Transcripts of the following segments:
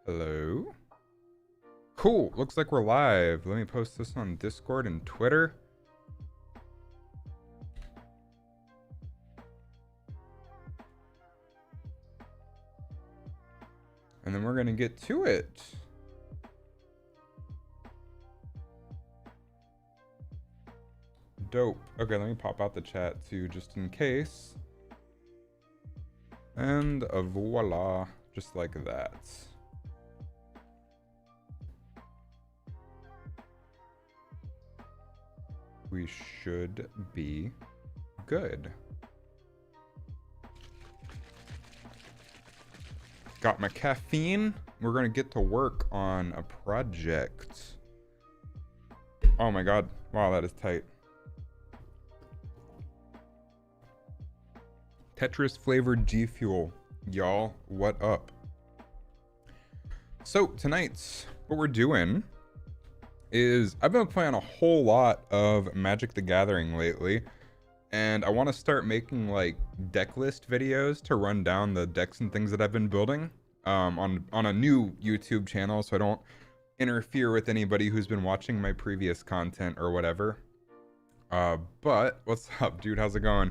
Hello. Cool. Looks like we're live. Let me post this on Discord and Twitter. And then we're going to get to it. Dope. Okay, let me pop out the chat too, just in case. And voila. Just like that. We should be good. Got my caffeine. We're gonna get to work on a project. Oh my god. Wow, that is tight. Tetris flavored G Fuel. Y'all, what up? So tonight, what we're doing is I've been playing a whole lot of Magic the Gathering lately, and I want to start making like deck list videos to run down the decks and things that I've been building on a new YouTube channel, so I don't interfere with anybody who's been watching my previous content or whatever. But what's up, dude? How's it going?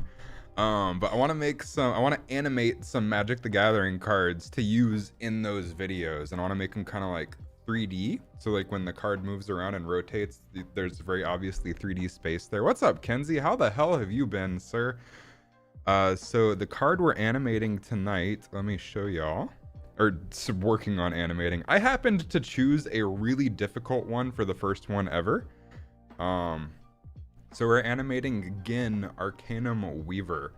But I want to animate some Magic the Gathering cards to use in those videos, and I want to make them kind of like 3D, so like when the card moves around and rotates, there's very obviously 3D space there. What's up, Kenzie? How the hell have you been, sir? So the card we're animating tonight, let me show y'all, or working on animating. I happened to choose a really difficult one for the first one ever. So we're animating Gin Arcanum Weaver,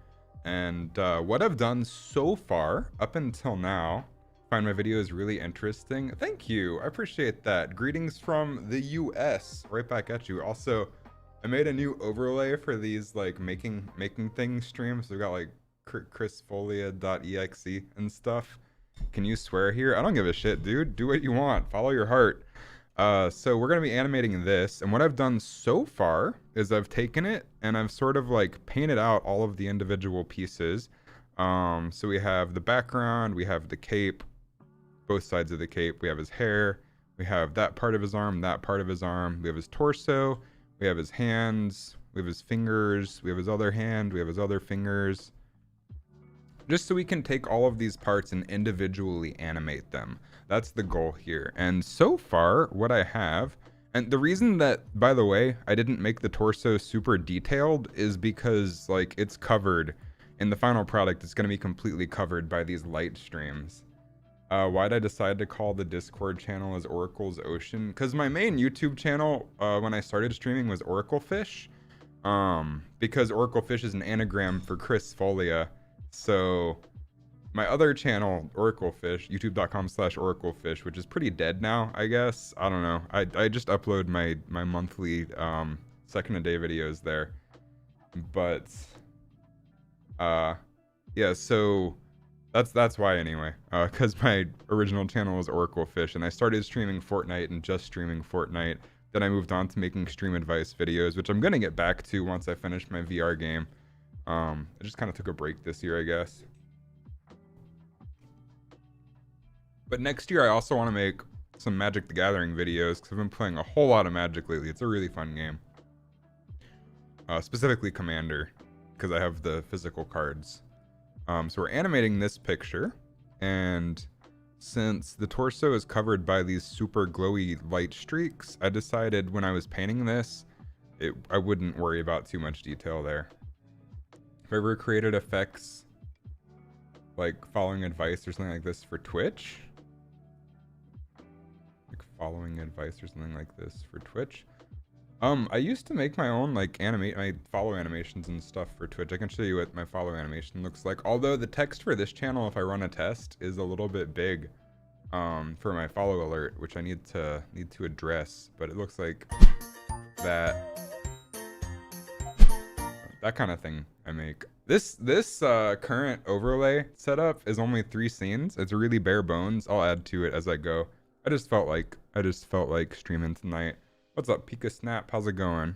and what I've done so far up until now, find my videos really interesting. Thank you, I appreciate that. Greetings from the US, right back at you. Also, I made a new overlay for these like making things streams. We got like chrisfolia.exe and stuff. Can you swear here? I don't give a shit, dude. Do what you want. Follow your heart. So we're gonna be animating this, and what I've done so far is I've taken it and I've sort of like painted out all of the individual pieces. So we have the background, we have the cape, both sides of the cape, we have his hair, we have that part of his arm, that part of his arm, we have his torso, we have his hands, we have his fingers, we have his other hand, we have his other fingers, just so we can take all of these parts and individually animate them. That's the goal here. And so far what I have, and the reason that, by the way, I didn't make the torso super detailed is because like it's covered in the final product. It's going to be completely covered by these light streams. Why'd I decide to call the Discord channel as Oracle's Ocean? Because my main YouTube channel, when I started streaming, was Oracle Fish. Because Oracle Fish is an anagram for Chris Folia. So my other channel, Oracle Fish, youtube.com/oraclefish, which is pretty dead now, I guess. I don't know. I just upload my monthly second a day videos there. But yeah, so that's why anyway, because my original channel was Oracle Fish, and I started streaming Fortnite and just streaming Fortnite. Then I moved on to making stream advice videos, which I'm gonna get back to once I finish my VR game. I just kind of took a break this year, I guess. But next year I also want to make some Magic the Gathering videos, because I've been playing a whole lot of Magic lately. It's a really fun game. Specifically Commander, because I have the physical cards. So we're animating this picture, and since the torso is covered by these super glowy light streaks, I decided when I was painting this, I wouldn't worry about too much detail there. If I ever created effects like following advice or something like this for Twitch, like following advice or something like this for Twitch, I used to make my own like my follow animations and stuff for Twitch. I can show you what my follow animation looks like. Although the text for this channel, if I run a test, is a little bit big for my follow alert, which I need to address. But it looks like that kind of thing I make. This current overlay setup is only 3 scenes. It's really bare bones. I'll add to it as I go. I just felt like streaming tonight. What's up, Pika Snap? How's it going?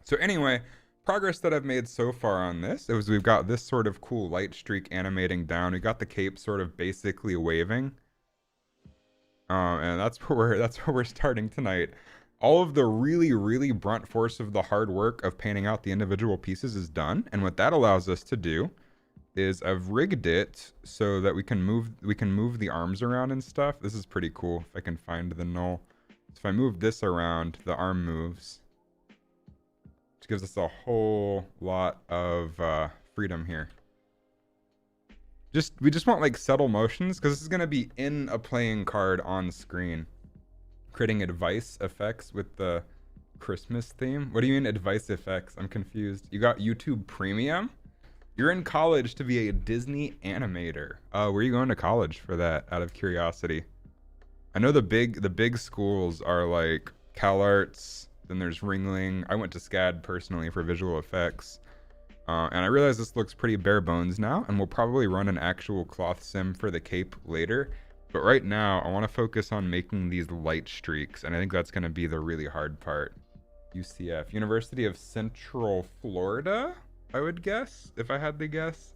So anyway, progress that I've made so far on this is we've got this sort of cool light streak animating down. We got the cape sort of basically waving. And that's where we're starting tonight. All of the really brunt force of the hard work of painting out the individual pieces is done, and what that allows us to do is I've rigged it so that we can move the arms around and stuff. This is pretty cool if I can find the null. So if I move this around, the arm moves, which gives us a whole lot of freedom here. We just want like subtle motions because this is gonna be in a playing card on screen, creating advice effects with the Christmas theme. What do you mean advice effects? I'm confused. You got YouTube Premium? You're in college to be a Disney animator. Where are you going to college for that, out of curiosity? I know the big schools are like CalArts, then there's Ringling. I went to SCAD personally for visual effects. And I realize this looks pretty bare bones now, and we'll probably run an actual cloth sim for the cape later. But right now, I want to focus on making these light streaks, and I think that's going to be the really hard part. UCF, University of Central Florida, I would guess, if I had to guess.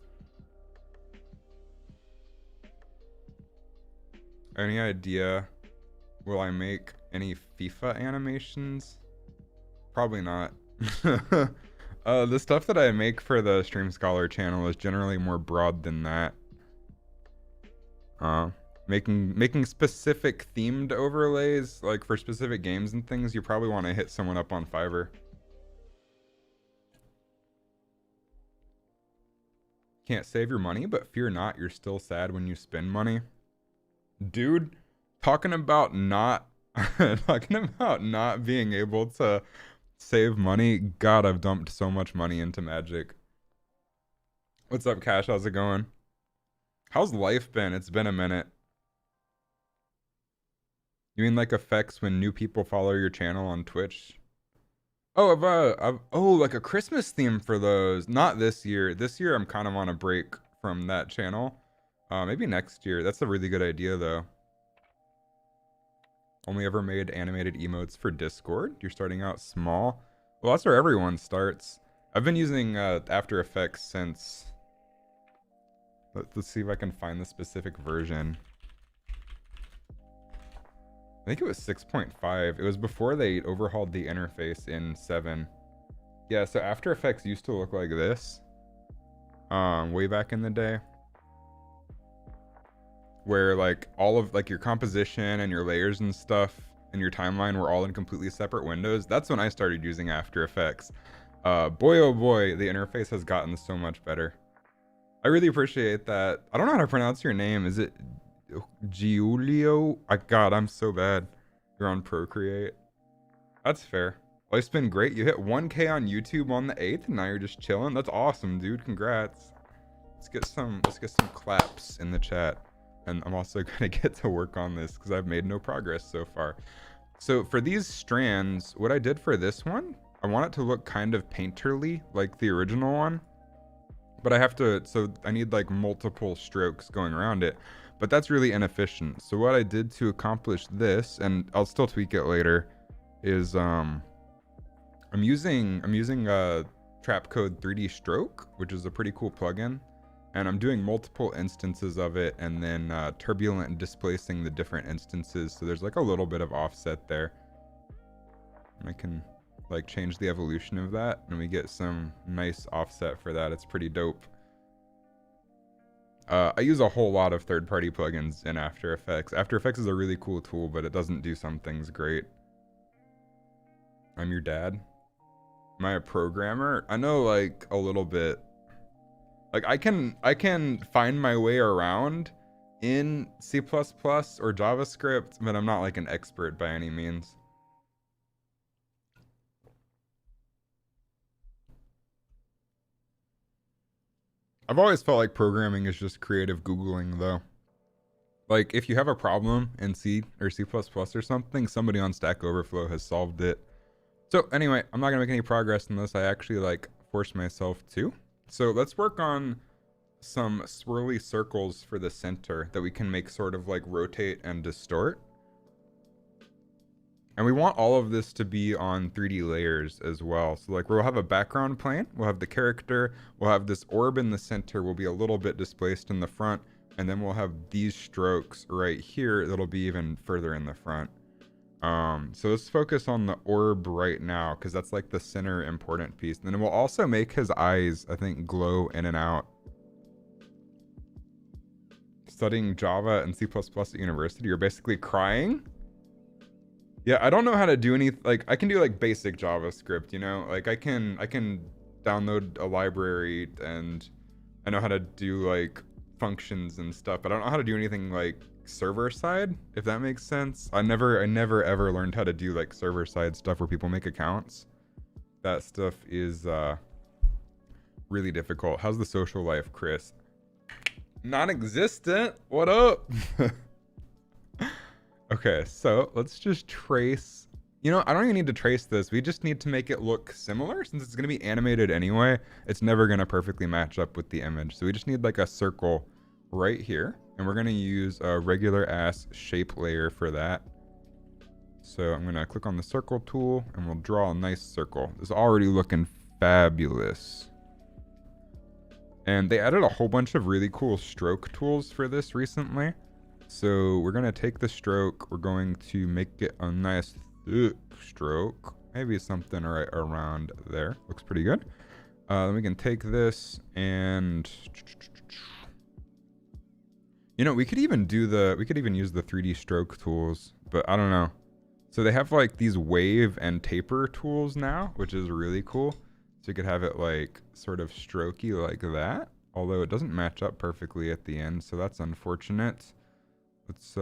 Any idea, will I make any FIFA animations? Probably not. The stuff that I make for the Stream Scholar channel is generally more broad than that. Making specific themed overlays, like for specific games and things, you probably want to hit someone up on Fiverr. Can't save your money, but fear not, you're still sad when you spend money. Dude, talking about not being able to save money. God, I've dumped so much money into Magic. What's up, Cash? How's it going? How's life been? It's been a minute. You mean like effects when new people follow your channel on Twitch? Oh, oh, like a Christmas theme for those. Not this year. This year I'm kind of on a break from that channel. Maybe next year. That's a really good idea though. Only ever made animated emotes for Discord. You're starting out small. Well, that's where everyone starts. I've been using After Effects since... Let's see if I can find the specific version. I think it was 6.5. It was before they overhauled the interface in 7. Yeah, so After Effects used to look like this. Way back in the day. Where like all of like your composition and your layers and stuff and your timeline were all in completely separate windows. That's when I started using After Effects. Boy oh boy, the interface has gotten so much better. I really appreciate that. I don't know how to pronounce your name. Is it Giulio? God, I'm so bad. You're on Procreate. That's fair. Life's been great. You hit 1K on YouTube on the 8th and now you're just chilling. That's awesome, dude. Congrats. Let's get some claps in the chat. And I'm also going to get to work on this because I've made no progress so far. So for these strands, what I did for this one, I want it to look kind of painterly like the original one. But I need like multiple strokes going around it. But that's really inefficient. So what I did to accomplish this, and I'll still tweak it later, is I'm using Trapcode 3D Stroke, which is a pretty cool plugin. And I'm doing multiple instances of it and then turbulent displacing the different instances. So there's like a little bit of offset there. I can like change the evolution of that and we get some nice offset for that. It's pretty dope. I use a whole lot of third-party plugins in After Effects. After Effects is a really cool tool, but it doesn't do some things great. I'm your dad. Am I a programmer? I know like a little bit. Like I can find my way around in C++ or JavaScript, but I'm not like an expert by any means. I've always felt like programming is just creative Googling though. Like if you have a problem in C or C++ or something, somebody on Stack Overflow has solved it. So anyway, I'm not gonna make any progress unless I actually like force myself to. So let's work on some swirly circles for the center that we can make sort of like rotate and distort. And we want all of this to be on 3D layers as well. So like we'll have a background plane, we'll have the character, we'll have this orb in the center, will be a little bit displaced in the front, And then we'll have these strokes right here that'll be even further in the front. So let's focus on the orb right now, because that's like the center important piece. And then we'll also make his eyes, I think, glow in and out. Studying Java and C++ at university, you're basically crying? Yeah, I don't know how to do any, like, I can do like basic JavaScript, you know? Like I can download a library, and I know how to do like functions and stuff, but I don't know how to do anything like server side, if that makes sense. I never ever learned how to do like server side stuff where people make accounts. That stuff is really difficult. How's the social life, Chris? Non-existent. What up? Okay, so let's just trace. You know, I don't even need to trace this. We just need to make it look similar. Since it's going to be animated anyway, it's never going to perfectly match up with the image. So we just need like a circle right here. And we're going to use a regular ass shape layer for that. So I'm going to click on the circle tool and we'll draw a nice circle. It's already looking fabulous. And they added a whole bunch of really cool stroke tools for this recently. So we're going to take the stroke. We're going to make it a nice thick stroke. Maybe something right around there. Looks pretty good. Then we can take this and... You know, we could even use the 3D stroke tools, but I don't know. So they have like these wave and taper tools now, which is really cool. So you could have it like sort of strokey like that, although it doesn't match up perfectly at the end, so that's unfortunate. Let's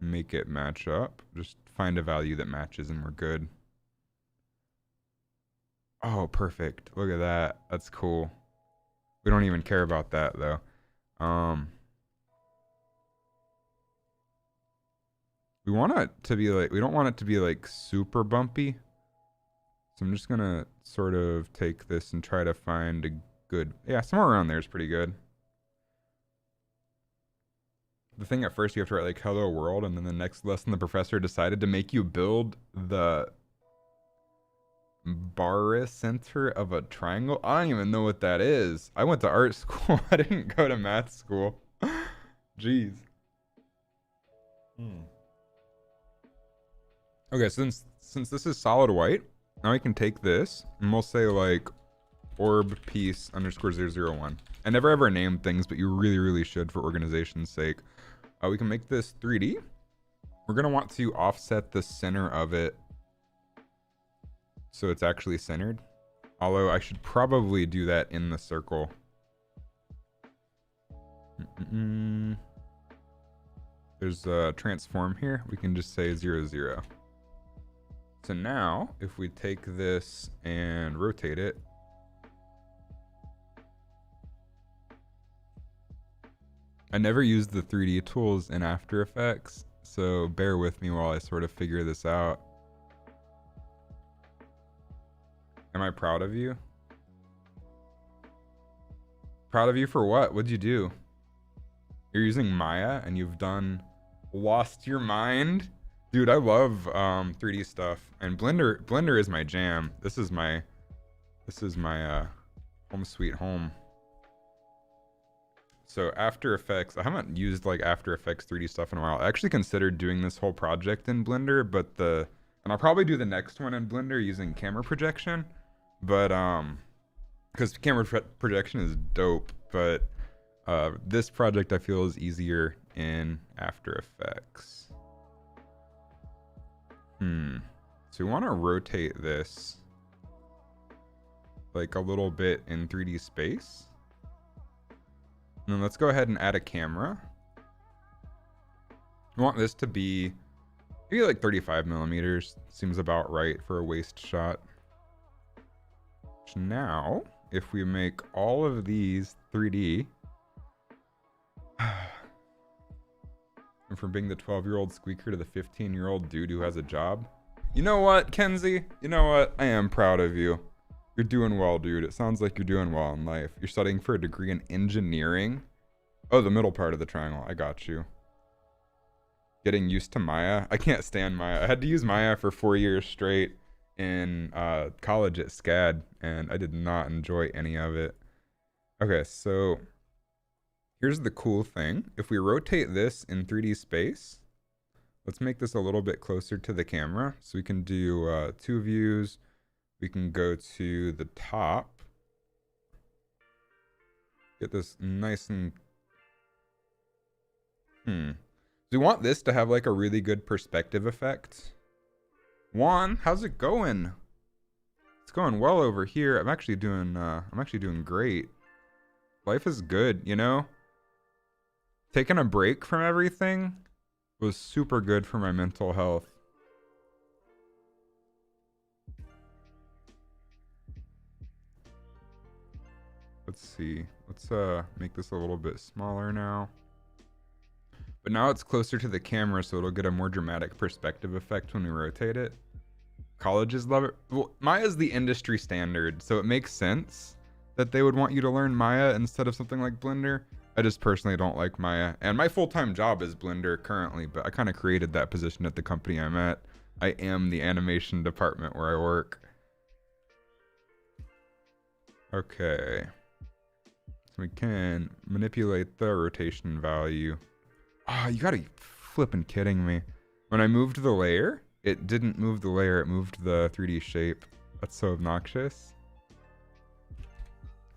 make it match up. Just find a value that matches and we're good. Oh, perfect. Look at that. That's cool. We don't even care about that though. We want it to be like, we don't want it to be like super bumpy. So I'm just gonna sort of take this and try to find a good, yeah, somewhere around there is pretty good. The thing at first you have to write like hello world, and then the next lesson the professor decided to make you build the barycenter of a triangle. I don't even know what that is. I went to art school. I didn't go to math school. Jeez. Okay, since this is solid white, now we can take this and we'll say like orb piece underscore 001. I never ever name things, but you really should for organization's sake. We can make this 3D. We're gonna want to offset the center of it so it's actually centered. Although I should probably do that in the circle. There's a transform here. We can just say 0, 0. So now, if we take this and rotate it, I never used the 3D tools in After Effects, so bear with me while I sort of figure this out. Am I proud of you? Proud of you for what? What'd you do? You're using Maya and you've done lost your mind? Dude, I love 3D stuff, and Blender is my jam. This is my home sweet home. So After Effects, I haven't used like After Effects 3D stuff in a while. I actually considered doing this whole project in Blender, but and I'll probably do the next one in Blender using camera projection, but because camera projection is dope, but this project I feel is easier in After Effects. So we want to rotate this like a little bit in 3D space. And then let's go ahead and add a camera. We want this to be maybe like 35 millimeters. Seems about right for a waist shot. Now, if we make all of these 3D, and from being the 12-year-old squeaker to the 15-year-old dude who has a job. You know what, Kenzie? You know what? I am proud of you. You're doing well, dude. It sounds like you're doing well in life. You're studying for a degree in engineering. Oh, the middle part of the triangle. I got you. Getting used to Maya. I can't stand Maya. I had to use Maya for 4 years straight in college at SCAD, and I did not enjoy any of it. Okay, so Here's the cool thing. If we rotate this in 3D space, let's make this a little bit closer to the camera. So we can do 2 views. We can go to the top. Get this nice and... Do we want this to have like a really good perspective effect? Juan, how's it going? It's going well over here. I'm actually doing great. Life is good, you know? Taking a break from everything was super good for my mental health. Let's see. Let's make this a little bit smaller now. But now it's closer to the camera, so it'll get a more dramatic perspective effect when we rotate it. Colleges love it. Well, Maya is the industry standard, so it makes sense that they would want you to learn Maya instead of something like Blender. I just personally don't like Maya. And my full-time job is Blender currently, but I kind of created that position at the company I'm at. I am the animation department where I work. Okay. So we can manipulate the rotation value. Ah, oh, you gotta be flipping kidding me. When I moved the layer, it didn't move the layer, it moved the 3D shape. That's so obnoxious.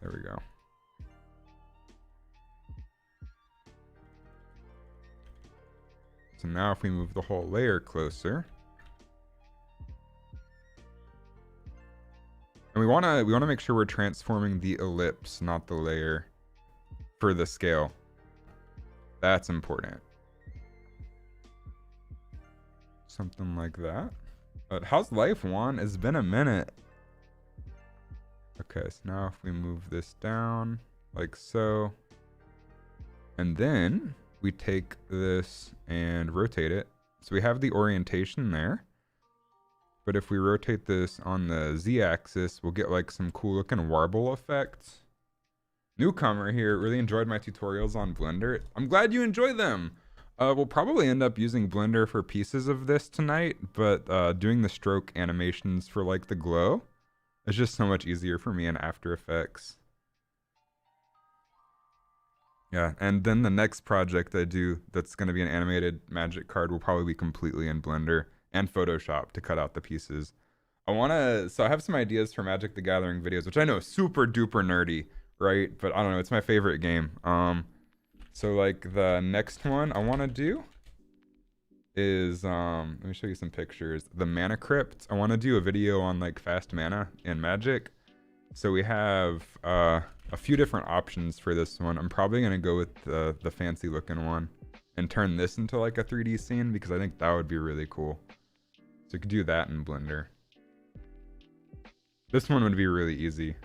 There we go. So now if we move the whole layer closer. And we wanna make sure we're transforming the ellipse, not the layer, for the scale. That's important. Something like that. But how's life, Juan? It's been a minute. Okay, so now if we move this down like so, and then we take this and rotate it. So we have the orientation there. But if we rotate this on the Z-axis, we'll get like some cool looking warble effects. Newcomer here, really enjoyed my tutorials on Blender. I'm glad you enjoy them. We'll probably end up using Blender for pieces of this tonight, but doing the stroke animations for like the glow is just so much easier for me in After Effects. Yeah, and then the next project I do that's going to be an animated magic card will probably be completely in Blender and Photoshop to cut out the pieces. So I have some ideas for Magic the Gathering videos, which I know is super duper nerdy, right? But I don't know, it's my favorite game. So like the next one I want to do is, let me show you some pictures. The Mana Crypt. I want to do a video on like fast mana in Magic. So we have a few different options for this one. I'm probably going to go with the fancy looking one and turn this into like a 3D scene because I think that would be really cool. So you could do that in Blender. This one would be really easy.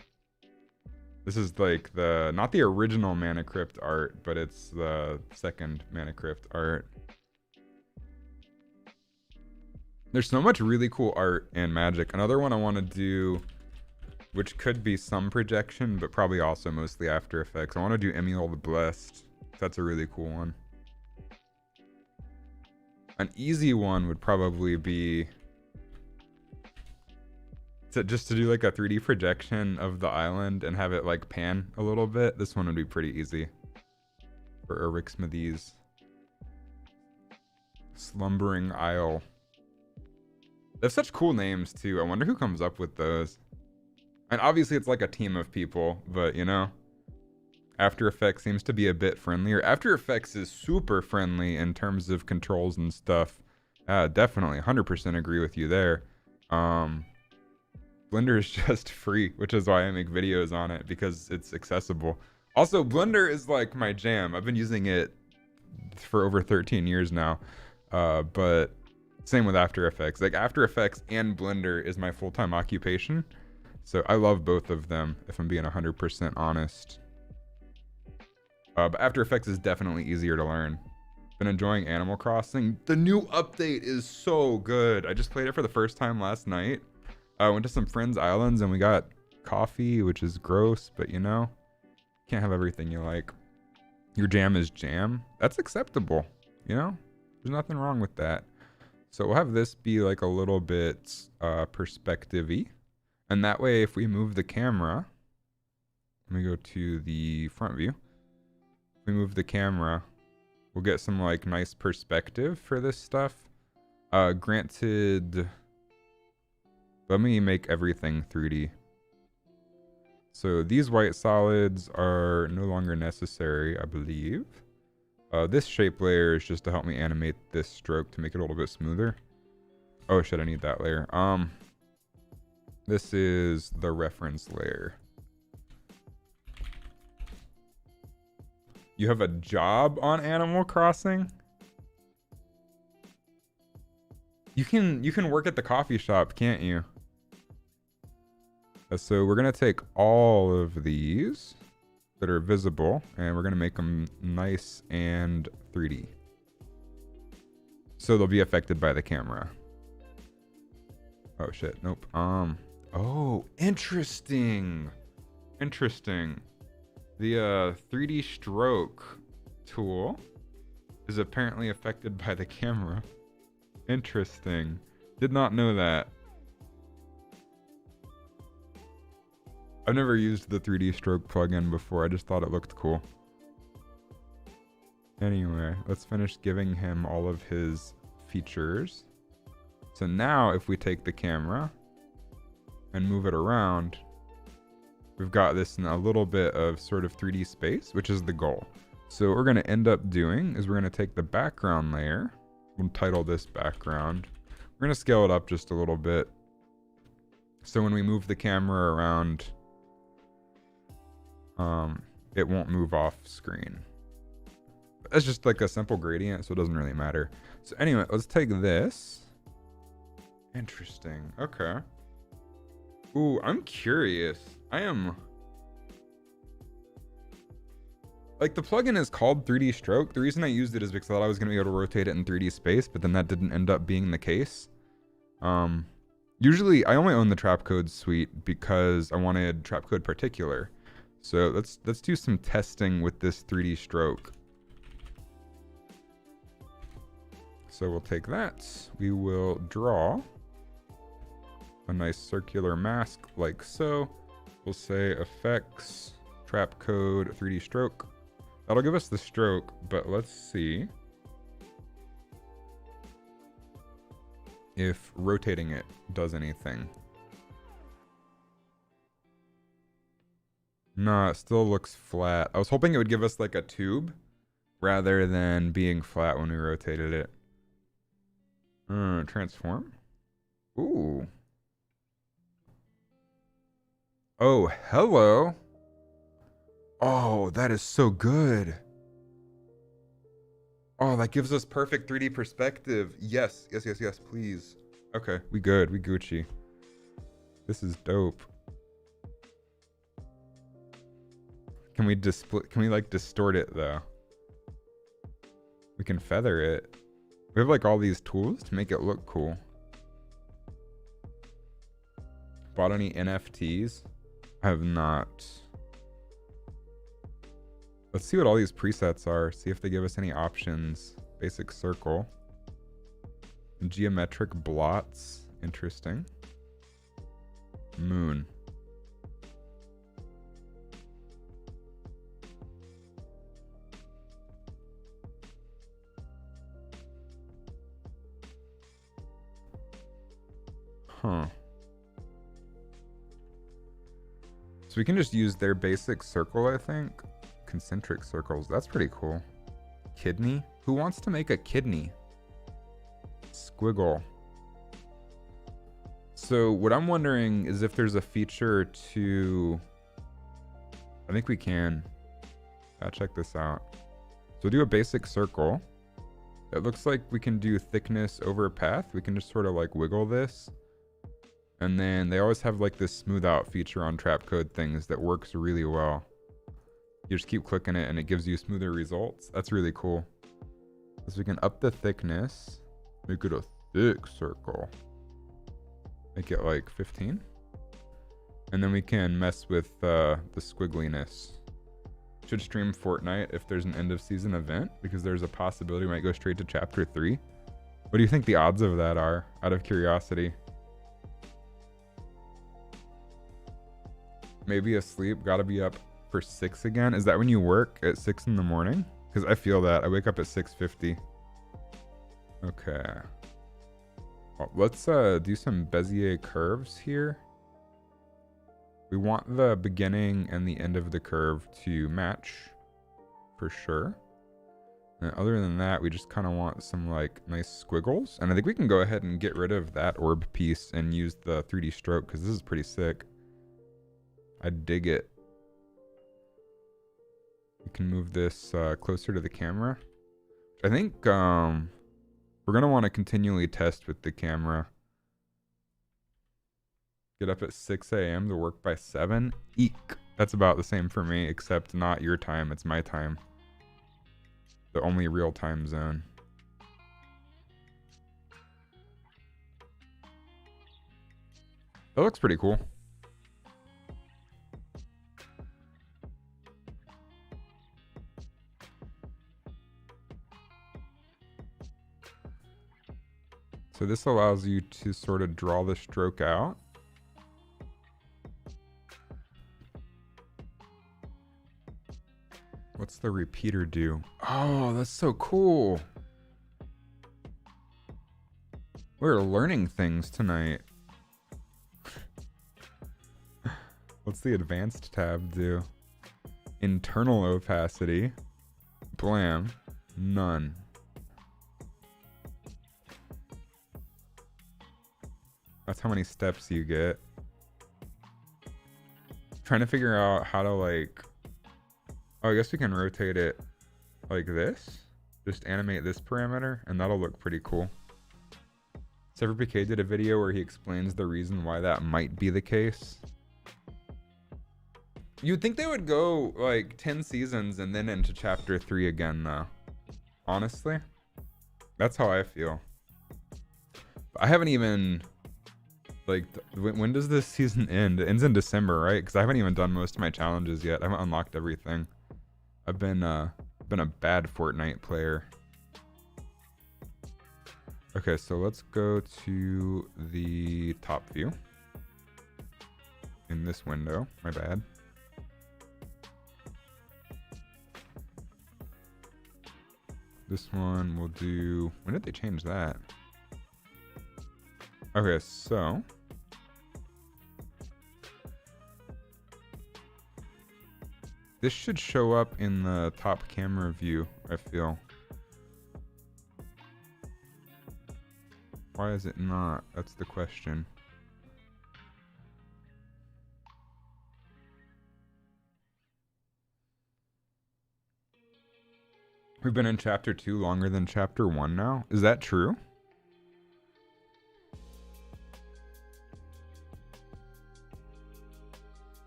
This is like not the original Mana Crypt art, but it's the second Mana Crypt art. There's so much really cool art in Magic. Another one I want to do, which could be some projection, but probably also mostly After Effects. I want to do Emil the Blessed. That's a really cool one. An easy one would probably be just to do like a 3D projection of the island and have it like pan a little bit. This one would be pretty easy. For Eric Smithies. Slumbering Isle. They have such cool names too. I wonder who comes up with those. And obviously it's like a team of people, but you know, After Effects seems to be a bit friendlier. After Effects is super friendly in terms of controls and stuff. Definitely 100% agree with you there. Blender is just free, which is why I make videos on it, because it's accessible. Also, Blender is like my jam. I've been using it for over 13 years now. But same with After Effects. Like After Effects and Blender is my full-time occupation. So I love both of them, if I'm being 100% honest. But After Effects is definitely easier to learn. Been enjoying Animal Crossing. The new update is so good. I just played it for the first time last night. I went to some friends' islands and we got coffee, which is gross, but you know, can't have everything you like. Your jam is jam. That's acceptable, you know? There's nothing wrong with that. So we'll have this be like a little bit perspective-y. And that way, if we move the camera, let me go to the front view. we move the camera, we'll get some like nice perspective for this stuff. Granted, let me make everything 3D. So these white solids are no longer necessary, I believe. This shape layer is just to help me animate this stroke to make it a little bit smoother. Oh shit, I need that layer. This is the reference layer. You have a job on Animal Crossing? You can work at the coffee shop, can't you? So we're gonna take all of these that are visible and we're gonna make them nice and 3D. So they'll be affected by the camera. Oh shit, nope. Oh, interesting. Interesting. The 3D stroke tool is apparently affected by the camera. Interesting. Did not know that. I've never used the 3D stroke plugin before. I just thought it looked cool. Anyway, let's finish giving him all of his features. So now if we take the camera and move it around, we've got this in a little bit of sort of 3D space, which is the goal. So what we're going to end up doing is we're going to take the background layer. We'll title this background. We're going to scale it up just a little bit. So when we move the camera around, it won't move off screen. That's just like a simple gradient, so it doesn't really matter. So anyway, let's take this. Interesting. Okay. Ooh, I'm curious. I am... Like, the plugin is called 3D Stroke. The reason I used it is because I thought I was going to be able to rotate it in 3D space, but then that didn't end up being the case. Usually, I only own the Trapcode suite because I wanted Trapcode Particular. So let's do some testing with this 3D Stroke. So we'll take that. We will draw a nice circular mask like so. We'll say effects, Trapcode, 3D Stroke. That'll give us the stroke, but let's see if rotating it does anything. No, it still looks flat. I was hoping it would give us like a tube rather than being flat when we rotated it. Transform. Ooh. Oh, hello. Oh, that is so good. Oh, that gives us perfect 3D perspective. Yes, yes, yes, yes, please. Okay, we good. We Gucci. This is dope. Can we like distort it though? We can feather it. We have like all these tools to make it look cool. Bought any NFTs? I have not. Let's see what all these presets are. See if they give us any options. Basic circle. Geometric blots. Interesting. Moon. Huh. So we can just use their basic circle, I think. Concentric circles. That's pretty cool. Kidney? Who wants to make a kidney? Squiggle. So what I'm wondering is if there's a feature to... I think we can. Check this out. So we'll do a basic circle. It looks like we can do thickness over path. We can just sort of like wiggle this. And then they always have like this smooth out feature on Trapcode things that works really well. You just keep clicking it and it gives you smoother results. That's really cool. So we can up the thickness, make it a thick circle. Make it like 15. And then we can mess with the squiggliness. Should stream Fortnite if there's an end of season event, because there's a possibility we might go straight to chapter 3. What do you think the odds of that are, out of curiosity? Maybe asleep, gotta be up for 6 again. Is that when you work at 6 in the morning? Because I feel that. I wake up at 6:50. Okay. Well, let's do some Bezier curves here. We want the beginning and the end of the curve to match for sure. And other than that, we just kind of want some like nice squiggles. And I think we can go ahead and get rid of that orb piece and use the 3D stroke because this is pretty sick. I dig it. We can move this closer to the camera. I think we're going to want to continually test with the camera. Get up at 6 a.m. to work by 7. Eek. That's about the same for me, except not your time. It's my time. The only real time zone. That looks pretty cool. So this allows you to sort of draw the stroke out. What's the repeater do? Oh, that's so cool. We're learning things tonight. What's the advanced tab do? Internal opacity. Blam. None. That's how many steps you get. Trying to figure out how to like... Oh, I guess we can rotate it like this. Just animate this parameter, and that'll look pretty cool. SeverPK did a video where he explains the reason why that might be the case. You'd think they would go like 10 seasons and then into chapter 3 again, though. Honestly, that's how I feel. I haven't even like when does this season end? It ends in December, right? Because I haven't even done most of my challenges yet. I haven't unlocked everything. I've been a bad Fortnite player. Okay, so let's go to the top view in this window. My bad. This one we'll do... When did they change that? Okay, so... This should show up in the top camera view, I feel. Why is it not? That's the question. We've been in chapter 2 longer than chapter 1 now. Is that true?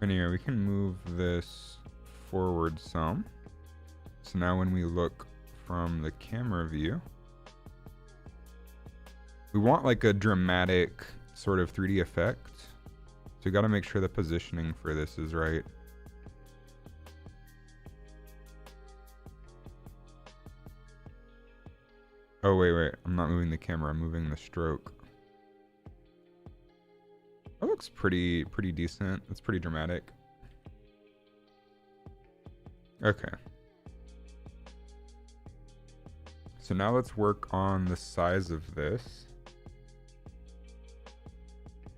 Anyway, we can move this forward some. So now when we look from the camera view, we want like a dramatic sort of 3D effect. So we got to make sure the positioning for this is right. Oh, wait. I'm not moving the camera. I'm moving the stroke. That looks pretty decent. It's pretty dramatic. Okay. So now let's work on the size of this.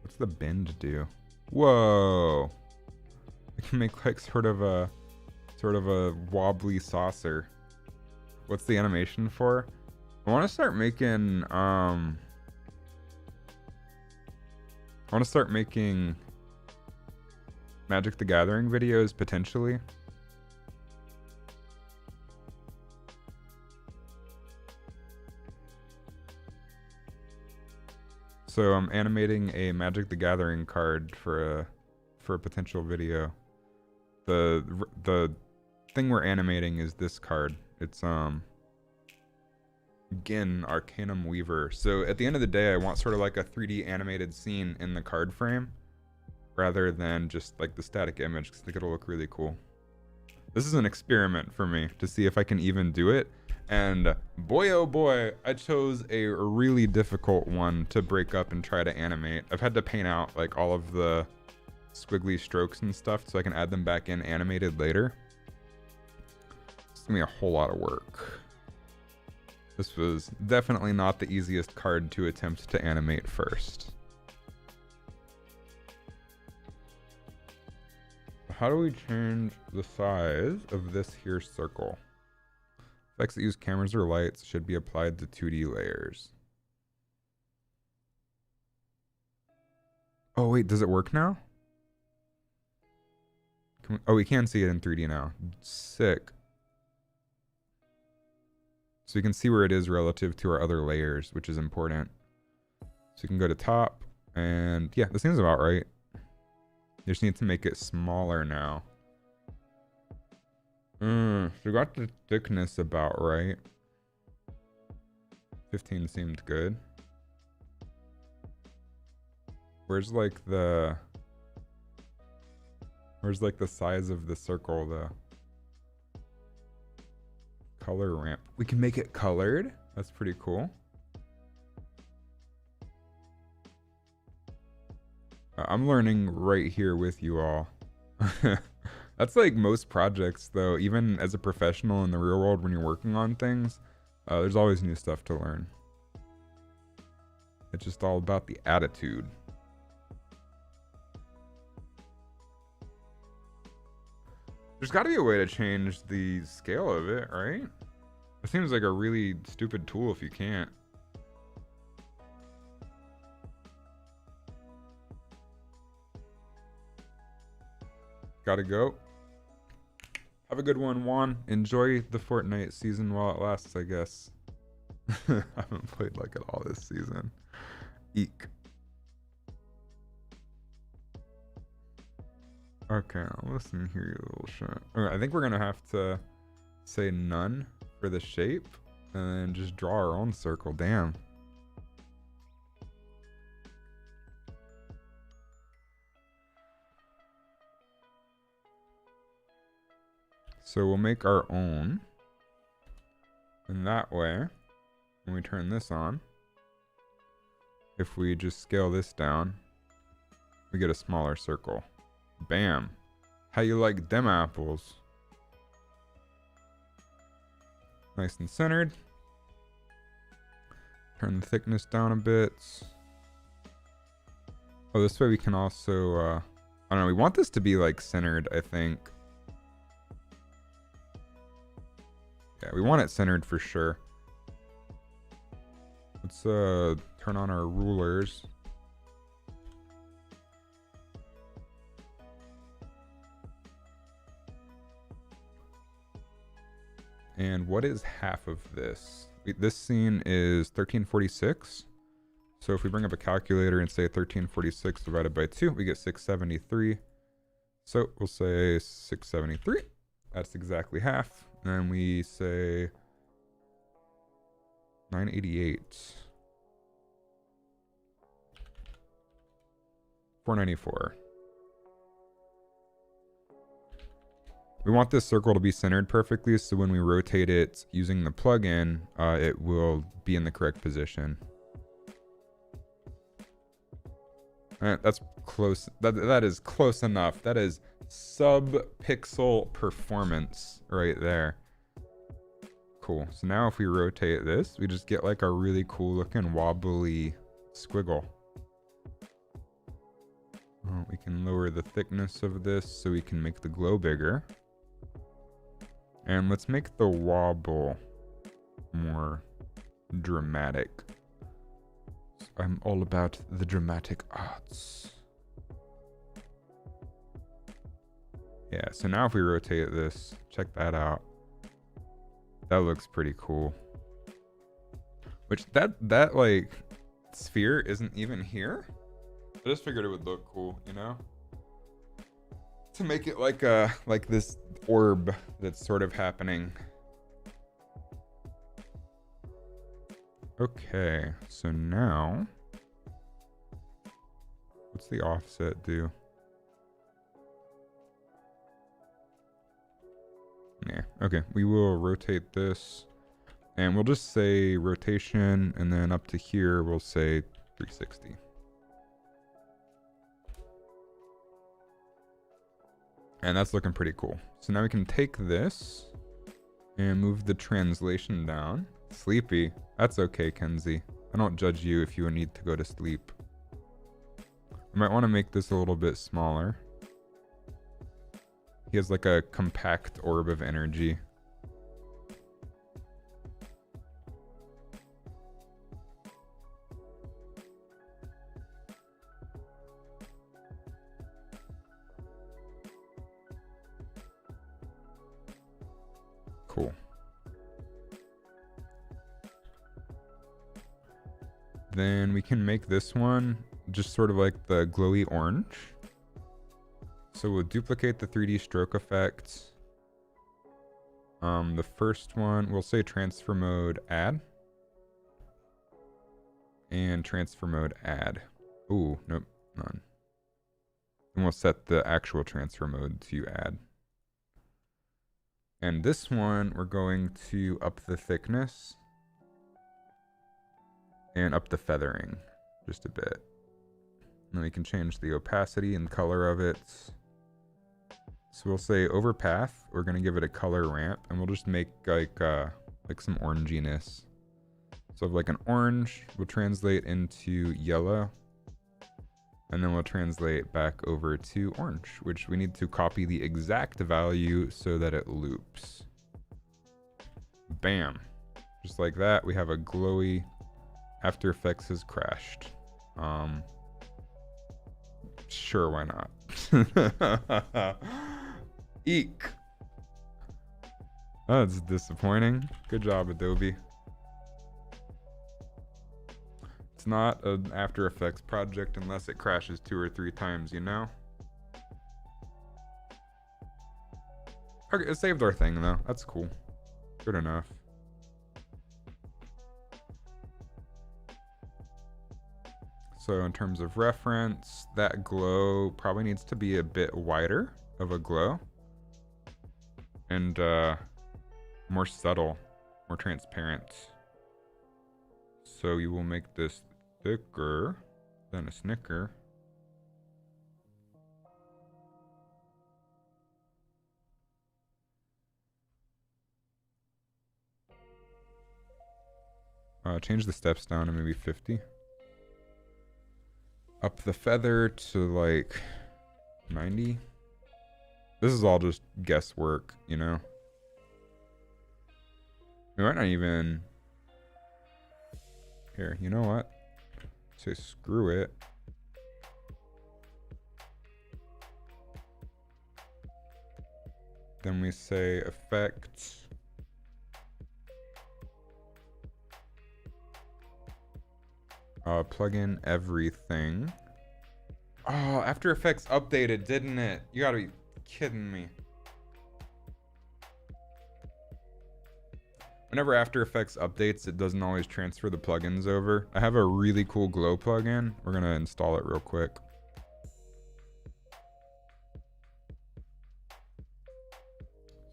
What's the bend do? Whoa! I can make like sort of a wobbly saucer. What's the animation for? I want to start making Magic the Gathering videos potentially. So I'm animating a Magic the Gathering card for a potential video. The thing we're animating is this card. It's Gin Arcanum Weaver. So at the end of the day, I want sort of like a 3D animated scene in the card frame rather than just like the static image, because I think it'll look really cool. This is an experiment for me to see if I can even do it. And boy, oh boy, I chose a really difficult one to break up and try to animate. I've had to paint out like all of the squiggly strokes and stuff so I can add them back in animated later. It's gonna be a whole lot of work. This was definitely not the easiest card to attempt to animate first. How do we change the size of this here circle? Effects that use cameras or lights should be applied to 2D layers. Oh wait, does it work now? Oh, we can see it in 3D now. Sick. So you can see where it is relative to our other layers, which is important. So you can go to top, and yeah, this seems about right. You just need to make it smaller now. So we got the thickness about right. 15 seemed good. Where's like the size of the circle, the color ramp? We can make it colored. That's pretty cool. I'm learning right here with you all. That's like most projects though, even as a professional in the real world when you're working on things, there's always new stuff to learn. It's just all about the attitude. There's got to be a way to change the scale of it, right? It seems like a really stupid tool if you can't. Gotta go. Have a good one, Juan. Enjoy the Fortnite season while it lasts, I guess. I haven't played like it all this season. Eek. Okay, listen here, you little shit. Okay, I think we're gonna have to say none for the shape and then just draw our own circle. Damn. So we'll make our own. And that way, when we turn this on, if we just scale this down, we get a smaller circle. Bam. How you like them apples? Nice and centered. Turn the thickness down a bit. Oh, this way we can also, I don't know, we want this to be like centered, I think. Yeah, we want it centered for sure. Let's turn on our rulers. And what is half of this? This scene is 1346. So if we bring up a calculator and say 1346 divided by 2, we get 673. So we'll say 673. That's exactly half. And we say 988. 494. We want this circle to be centered perfectly, so when we rotate it using the plugin, it will be in the correct position. Alright, that's close. That is close enough. That is sub-pixel performance right there. Cool. So now if we rotate this, we just get like a really cool looking wobbly squiggle. We can lower the thickness of this so we can make the glow bigger. And let's make the wobble more dramatic. I'm all about the dramatic arts. Yeah, so now if we rotate this, check that out. That looks pretty cool. Which that like sphere isn't even here. I just figured it would look cool, you know? To make it like this orb that's sort of happening. Okay, so now what's the offset do? Yeah, okay, we will rotate this and we'll just say rotation, and then up to here we'll say 360. And that's looking pretty cool. So now we can take this and move the translation down. Sleepy. That's okay, Kenzie. I don't judge you if you need to go to sleep. I might want to make this a little bit smaller. He has like a compact orb of energy. Cool. Then we can make this one just sort of like the glowy orange. So we'll duplicate the 3D stroke effects. The first one, we'll say transfer mode add. And transfer mode add. Ooh, nope, none. And we'll set the actual transfer mode to add. And this one, we're going to up the thickness and up the feathering just a bit. And then we can change the opacity and color of it. So we'll say over path, we're gonna give it a color ramp, and we'll just make like some oranginess. So like an orange will translate into yellow, and then we'll translate back over to orange, which we need to copy the exact value so that it loops. Bam. Just like that, we have a glowy After Effects has crashed. Sure, why not? Eek. That's disappointing. Good job, Adobe. It's not an After Effects project unless it crashes 2 or 3 times, you know? Okay, it saved our thing though. That's cool. Good enough. So in terms of reference, that glow probably needs to be a bit wider of a glow. And more subtle, more transparent. So you will make this thicker than a Snicker. Change the steps down to maybe 50. Up the feather to like 90. This is all just guesswork, you know? We might not even... Here, you know what? Say screw it. Then we say effect. Plug in everything. Oh, After Effects updated, didn't it? You gotta be kidding me. Whenever After Effects updates, it doesn't always transfer the plugins over. I have a really cool glow plugin. We're gonna install it real quick.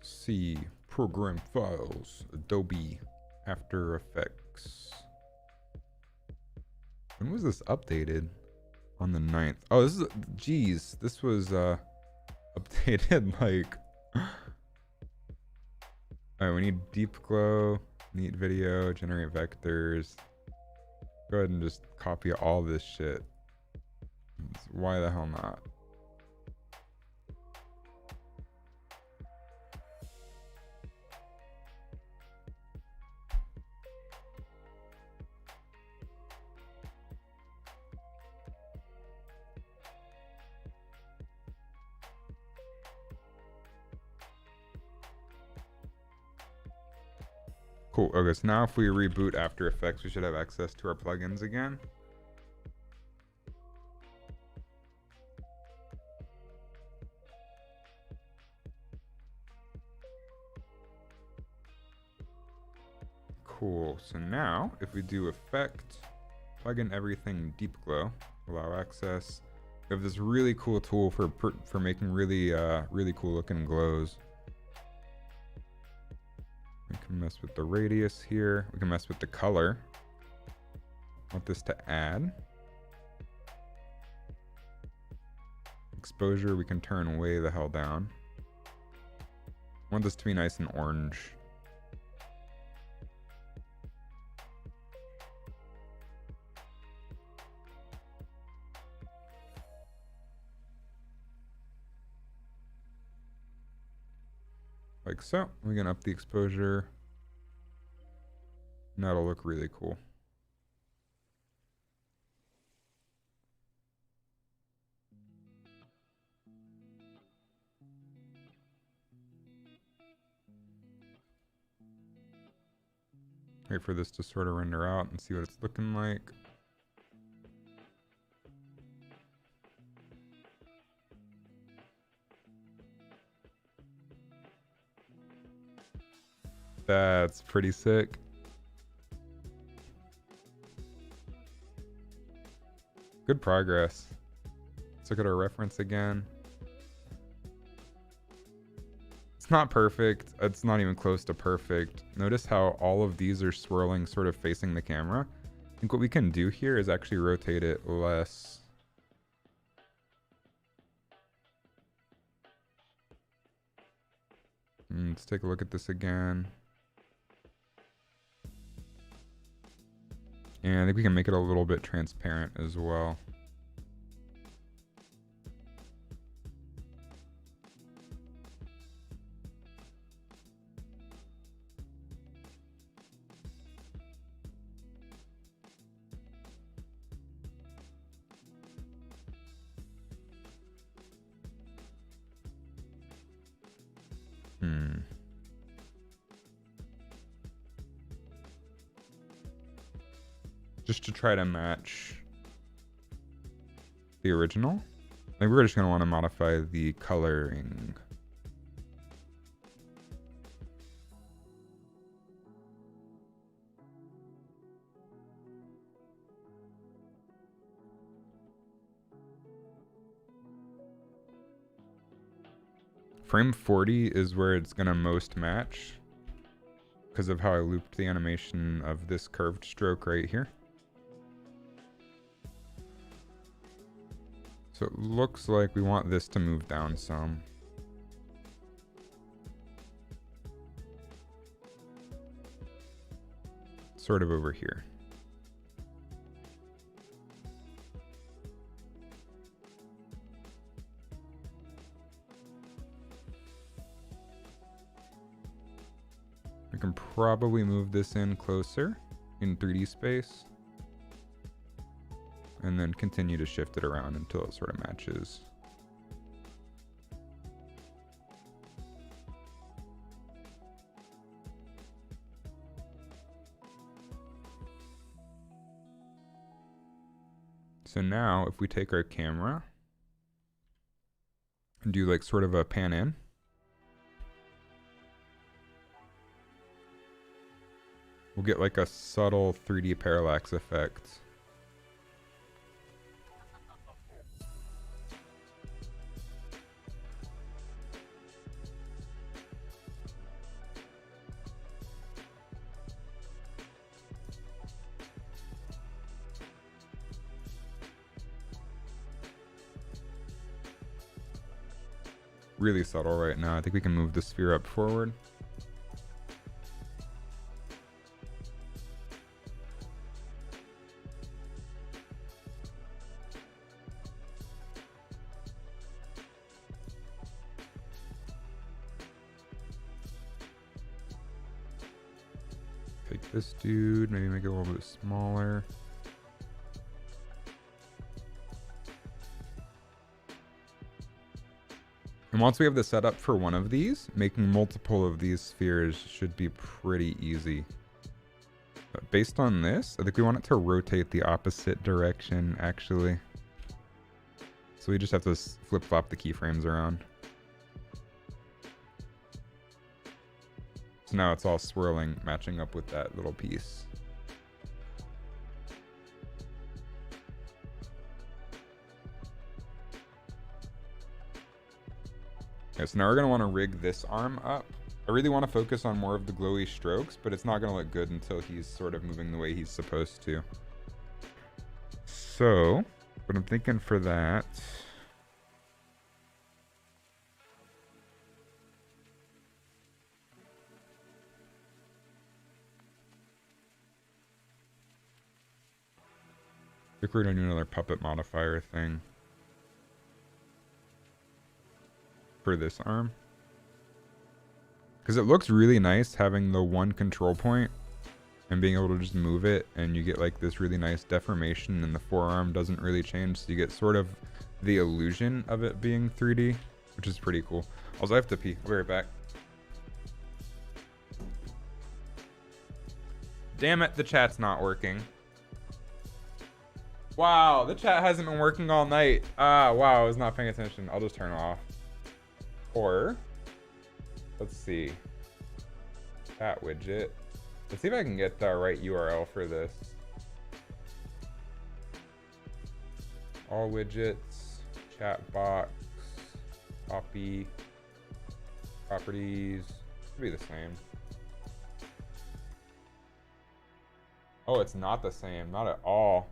See, program files, Adobe After Effects. When was this updated? On the 9th. Oh, this is, geez, this was updated like... Alright, we need deep glow, neat video, generate vectors. Go ahead and just copy all this shit. Why the hell not? Cool. Okay, so now if we reboot After Effects, we should have access to our plugins again. Cool. So now, if we do Effect, plug in everything, Deep Glow, allow access. We have this really cool tool for making really really cool looking glows. We can mess with the radius here. We can mess with the color. I want this to add. exposure we can turn way the hell down. I want this to be nice and orange. Like so. We can up the exposure. And that'll look really cool. Wait for this to sort of render out and see what it's looking like. That's pretty sick. Good progress. Let's look at our reference again. It's not perfect. It's not even close to perfect. Notice how all of these are swirling sort of facing the camera. I think what we can do here is actually rotate it less. Let's take a look at this again. And I think we can make it a little bit transparent as well. Just to try to match the original. I think we're just going to want to modify the coloring. Frame 40 is where it's going to most match because of how I looped the animation of this curved stroke right here. So it looks like we want this to move down some. Sort of over here. We can probably move this in closer in 3D space. And then continue to shift it around until it sort of matches. So now if we take our camera and do like sort of a pan in, we'll get like a subtle 3D parallax effect. Really subtle right now. I think we can move the sphere up forward. Take this dude, maybe make it a little bit smaller. And once we have the setup for one of these, making multiple of these spheres should be pretty easy. But based on this, I think we want it to rotate the opposite direction, actually. So we just have to flip-flop the keyframes around. So now it's all swirling, matching up with that little piece. Okay, so now we're going to want to rig this arm up. I really want to focus on more of the glowy strokes, but it's not going to look good until he's sort of moving the way he's supposed to. So, what I'm thinking for that I think we're gonna do another puppet modifier thing for this arm. Because it looks really nice having the one control point and being able to just move it, and you get like this really nice deformation, and the forearm doesn't really change, so you get sort of the illusion of it being 3D, which is pretty cool. Also, I have to pee. I'll be right back. Damn it, the chat's not working. Wow, the chat hasn't been working all night. Ah, wow, I was not paying attention. I'll just turn it off. Or, let's see. Chat widget. Let's see if I can get the right URL for this. All widgets, chat box, copy, properties. Should be the same. Oh, it's not the same. Not at all.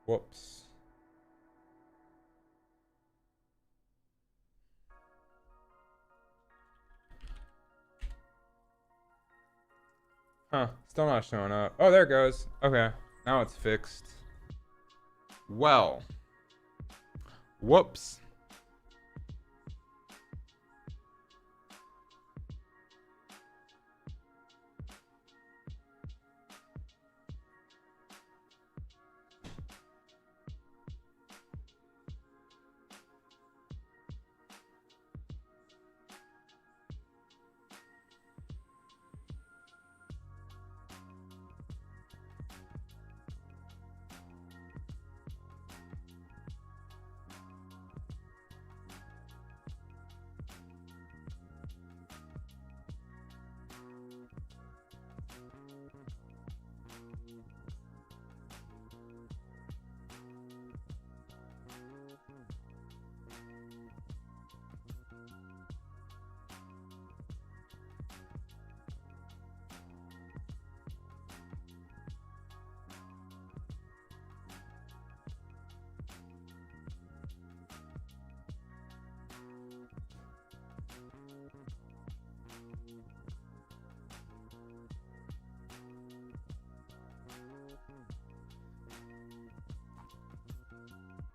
Whoops. Huh, still not showing up. Oh, there it goes. Okay, now it's fixed. Well. Whoops.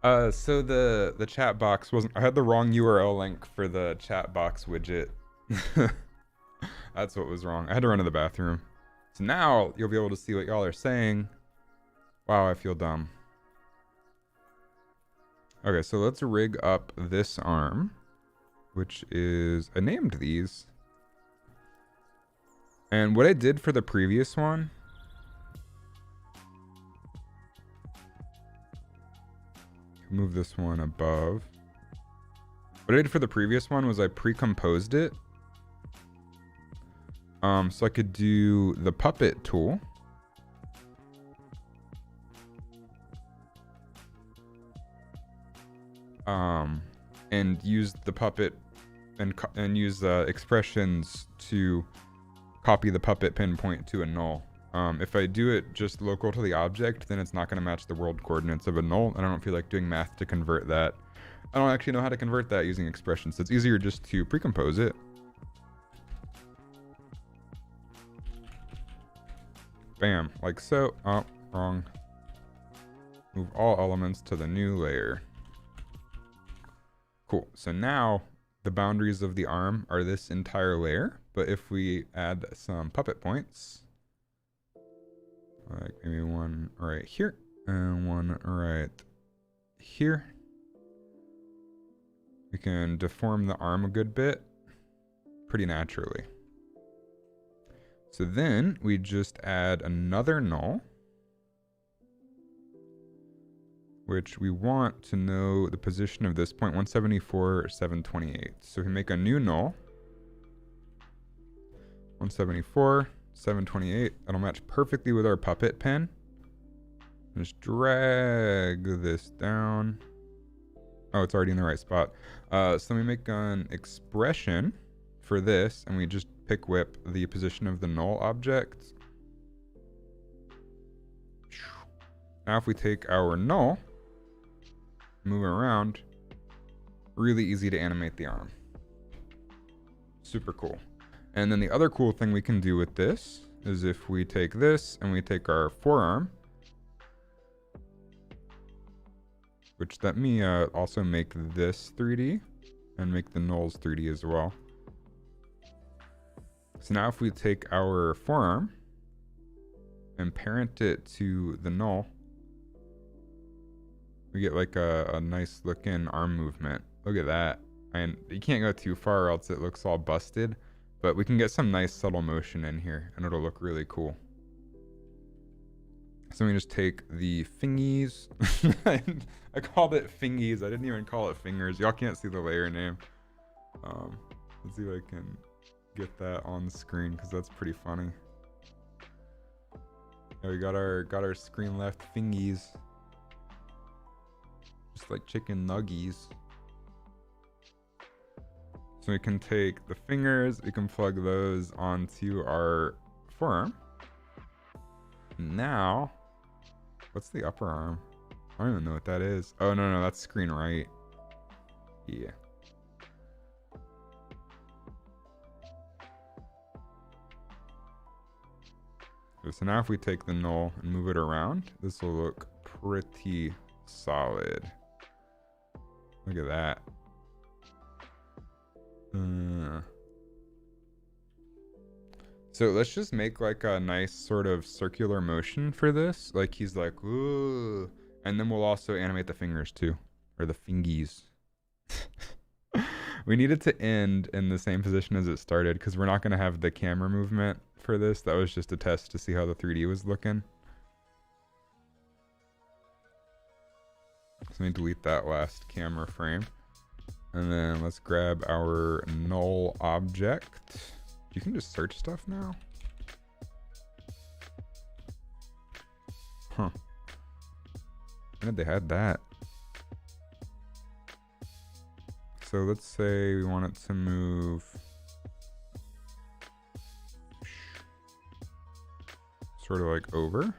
So the chat box wasn't, I had the wrong URL link for the chat box widget. That's what was wrong. I had to run to the bathroom. So now you'll be able to see what y'all are saying. Wow, I feel dumb. Okay, so let's rig up this arm, which is, I named these. And what I did for the previous one, move this one above. What I did for the previous one was I pre-composed it. So I could do the puppet tool. And use the puppet and use expressions to copy the puppet pinpoint to a null. If I do it just local to the object, then it's not going to match the world coordinates of a null, and I don't feel like doing math to convert that. I don't actually know how to convert that using expressions, so it's easier just to pre-compose it. Bam, like so. Oh, wrong. Move all elements to the new layer. Cool, so now the boundaries of the arm are this entire layer, but if we add some puppet points, like maybe one right here and one right here, we can deform the arm a good bit pretty naturally. So then we just add another null, which we want to know the position of this point, 174 or 728. So we make a new null, 174, 728. That'll match perfectly with our puppet pen. Just drag this down. Oh, it's already in the right spot. So then we make an expression for this, and we just pick whip the position of the null object. Now if we take our null, move it around, really easy to animate the arm. Super cool. And then the other cool thing we can do with this is if we take this and we take our forearm which let me also make this 3D and make the nulls 3D as well. So now if we take our forearm and parent it to the null, we get like a nice looking arm movement. Look at that. And you can't go too far or else it looks all busted, but we can get some nice subtle motion in here and it'll look really cool. So we just take the fingies. I called it fingies. I didn't even call it fingers. Y'all can't see the layer name. Let's see if I can get that on the screen because that's pretty funny. Yeah, we got our screen left fingies. Just like chicken nuggies. So we can take the fingers, we can plug those onto our forearm. Now, what's the upper arm? I don't even know what that is. Oh, no, that's screen right. Yeah. So now if we take the null and move it around, this will look pretty solid. Look at that. So let's just make like a nice sort of circular motion for this. Like he's like, ooh. And then we'll also animate the fingers too. Or the fingies. We need it to end in the same position as it started because we're not going to have the camera movement for this. That was just a test to see how the 3D was looking. So let me delete that last camera frame. And then let's grab our null object. You can just search stuff now? Huh. When did they had that? So let's say we want it to move sort of like over.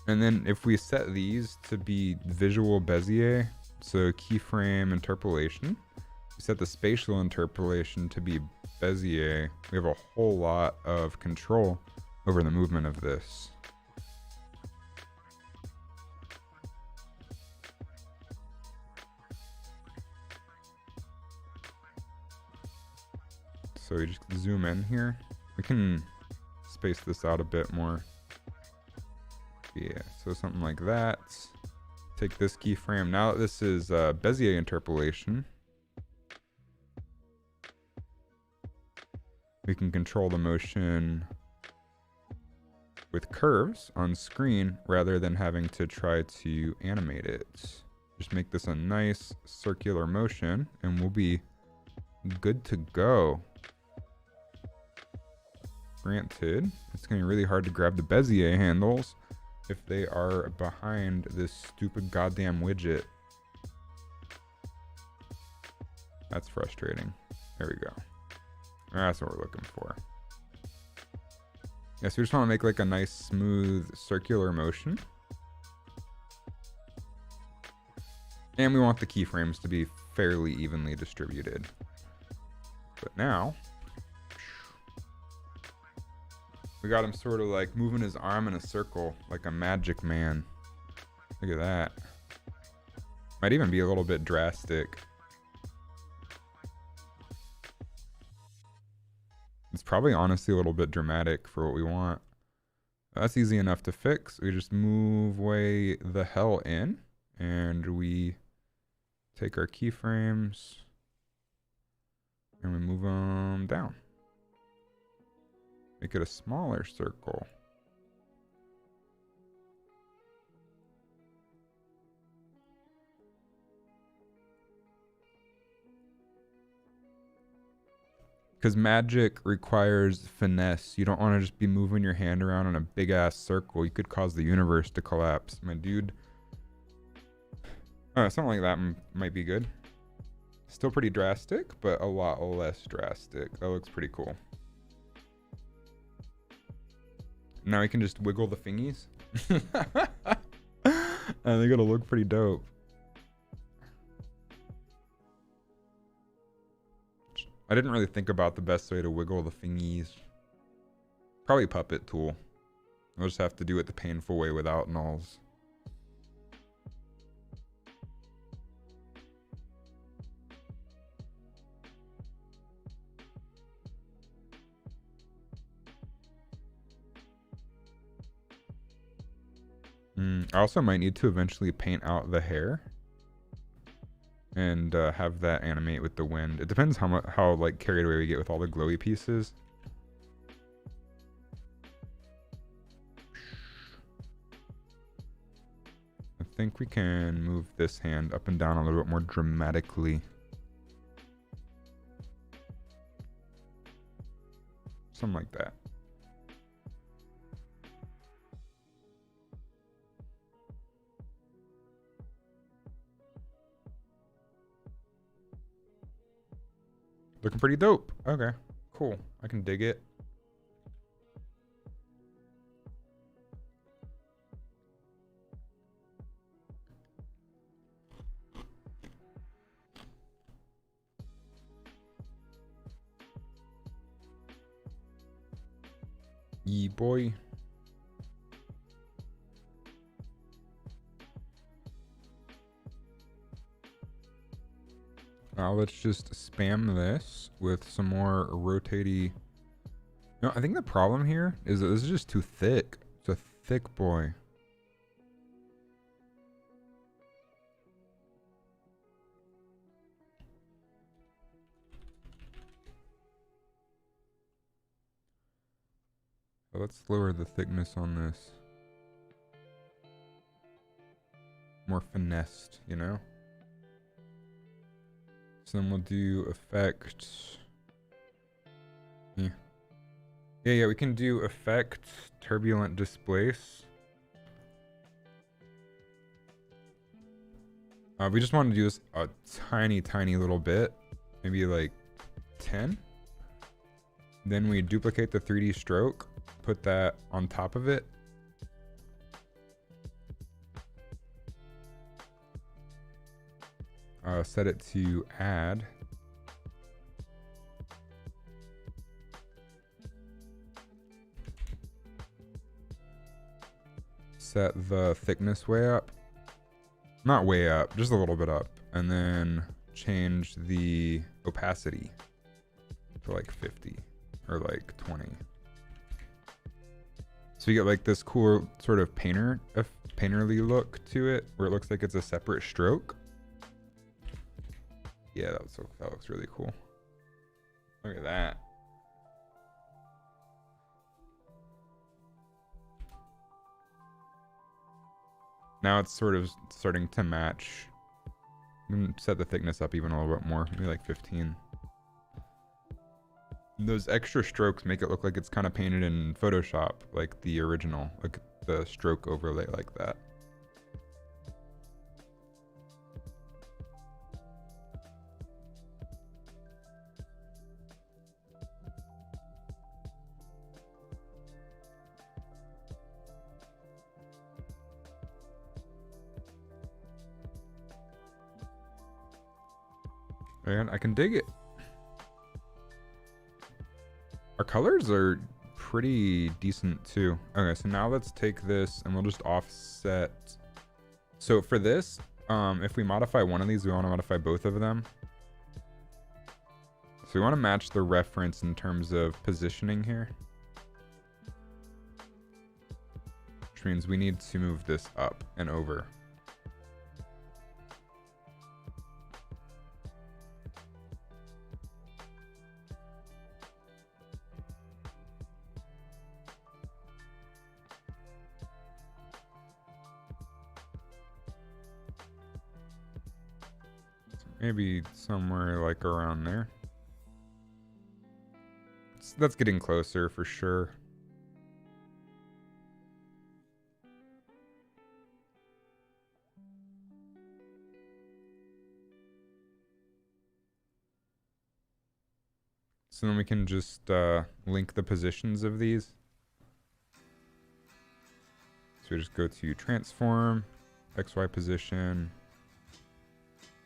And then if we set these to be visual Bezier, so keyframe interpolation, we set the spatial interpolation to be Bezier, we have a whole lot of control over the movement of this. So we just zoom in here. We can space this out a bit more. Yeah, so something like that. Take this keyframe. Now that this is Bezier interpolation, we can control the motion with curves on screen rather than having to try to animate it. Just make this a nice circular motion and we'll be good to go. Granted, it's going to be really hard to grab the Bezier handles if they are behind this stupid goddamn widget. That's frustrating. There we go. That's what we're looking for. Yeah, so we just want to make like a nice smooth circular motion. And we want the keyframes to be fairly evenly distributed. But now, we got him sort of like moving his arm in a circle like a magic man. Look at that. Might even be a little bit drastic. It's probably honestly a little bit dramatic for what we want. That's easy enough to fix. We just move way the hell in and we take our keyframes and we move them down. Make it a smaller circle. Because magic requires finesse. You don't want to just be moving your hand around in a big ass circle. You could cause the universe to collapse, my dude. Something like that might be good. Still pretty drastic, but a lot less drastic. That looks pretty cool. Now we can just wiggle the fingies. And they're gonna look pretty dope. I didn't really think about the best way to wiggle the fingies. Probably puppet tool. We'll just have to do it the painful way without nulls. I also might need to eventually paint out the hair and have that animate with the wind. It depends how like carried away we get with all the glowy pieces. I think we can move this hand up and down a little bit more dramatically. Something like that. Looking pretty dope. Okay, cool. I can dig it. Yee boy. Let's just spam this with some more rotatey. No, I think the problem here is that this is just too thick. It's a thick boy. So let's lower the thickness on this. More finessed, you know? So then we'll do effect. Yeah, we can do effect Turbulent Displace. We just want to do this a tiny little bit, maybe like 10. Then we duplicate the 3D stroke, put that on top of it. Set it to add. Set the thickness way up. Not way up, just a little bit up. And then change the opacity to like 50 or like 20. So you get like this cool sort of painterly look to it where it looks like it's a separate stroke. Yeah, that looks really cool. Look at that. Now it's sort of starting to match. I'm gonna set the thickness up even a little bit more, maybe like 15. Those extra strokes make it look like it's kind of painted in Photoshop, like the original, like the stroke overlay like that. And I can dig it. Our colors are pretty decent too. Okay, so now let's take this and we'll just offset. So for this, if we modify one of these, we want to modify both of them. So we want to match the reference in terms of positioning here. Which means we need to move this up and over. Maybe somewhere like around there. That's getting closer for sure. So then we can just link the positions of these. So we just go to transform, XY position.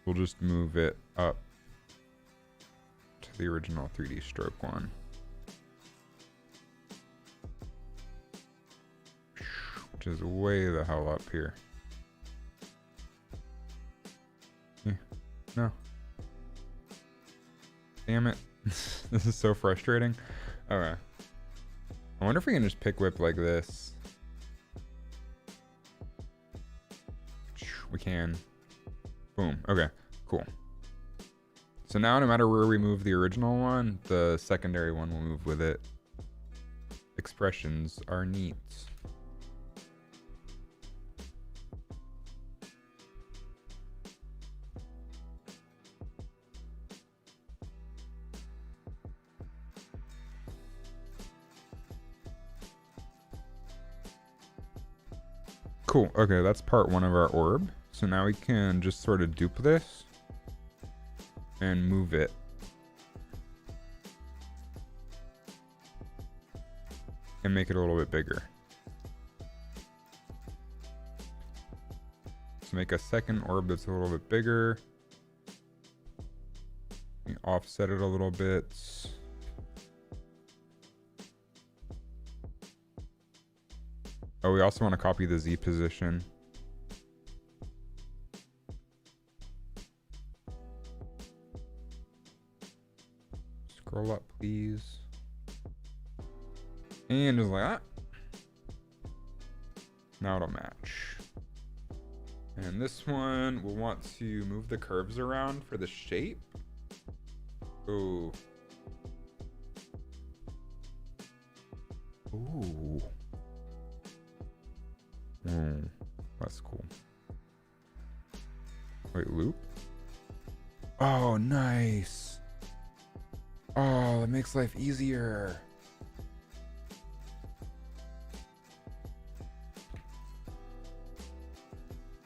We'll just move it up to the original 3D stroke one. Which is way the hell up here. Yeah. No. Damn it. This is so frustrating. Okay. I wonder if we can just pick whip like this. can. Boom. Okay, cool. So now no matter where we move the original one, the secondary one will move with it. Expressions are neat. Cool. Okay, that's part one of our orb. So now we can just sort of dupe this and move it. And make it a little bit bigger. So make a second orb that's a little bit bigger. Offset it a little bit. Oh, we also want to copy the Z position. Scroll up, please. And just like that. Now it'll match. And this one, we'll want to move the curves around for the shape. Ooh. Ooh. That's cool. Wait, loop? Oh, nice. Oh, that makes life easier.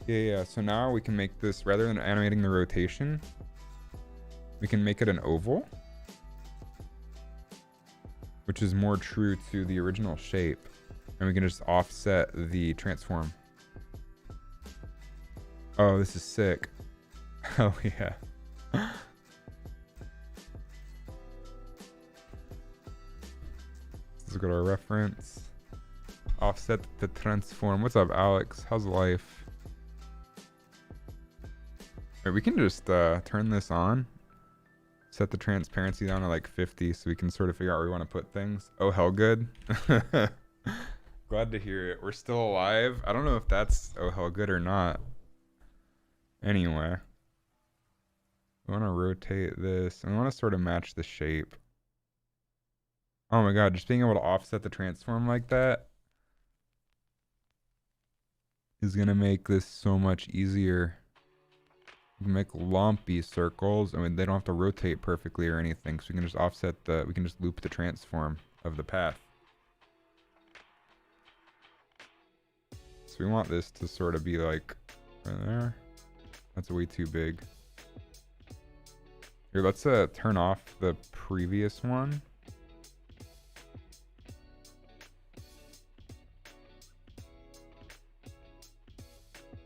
Yeah, so now we can make this, rather than animating the rotation, we can make it an oval, which is more true to the original shape. And we can just offset the transform. Oh, this is sick. Oh, yeah. Let's go to our reference. Offset the transform. What's up, Alex? How's life? Right, we can just turn this on. Set the transparency down to like 50 so we can sort of figure out where we want to put things. Oh, hell good. Glad to hear it. We're still alive. I don't know if that's oh hell good or not. Anyway. We want to rotate this. And we want to sort of match the shape. Oh my god, just being able to offset the transform like that is going to make this so much easier. We can make lumpy circles. I mean, they don't have to rotate perfectly or anything. So we can just offset the, we can just loop the transform of the path. So we want this to sort of be like right there. That's way too big. Here, let's turn off the previous one.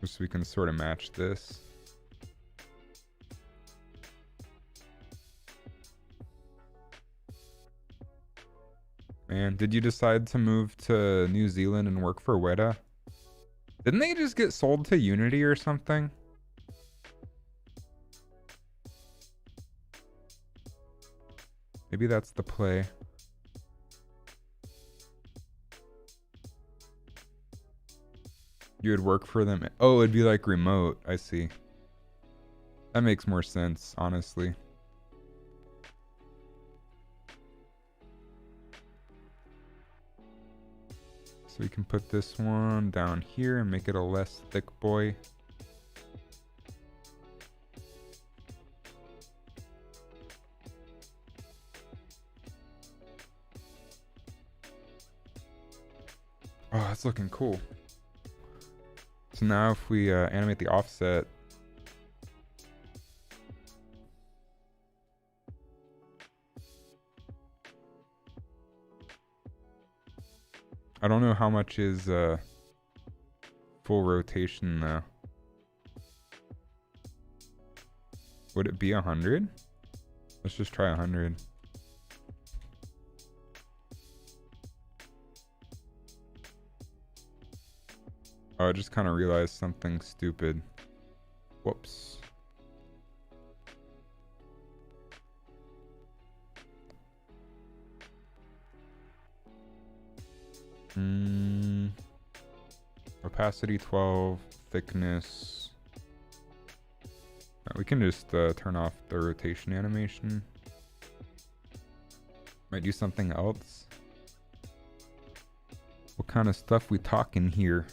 Just so we can sort of match this. Man, did you decide to move to New Zealand and work for Whaddup? Didn't they just get sold to Unity or something? Maybe that's the play. You would work for them. Oh, it'd be like remote. I see. That makes more sense, honestly. So we can put this one down here and make it a less thick boy. Oh, that's looking cool. So now if we animate the offset, I don't know how much is full rotation though. Would it be 100? Let's just try 100. Oh, I just kind of realized something stupid. Whoops. Opacity 12, thickness We can just turn off the rotation animation. Might do something else. What kind of stuff we talking here?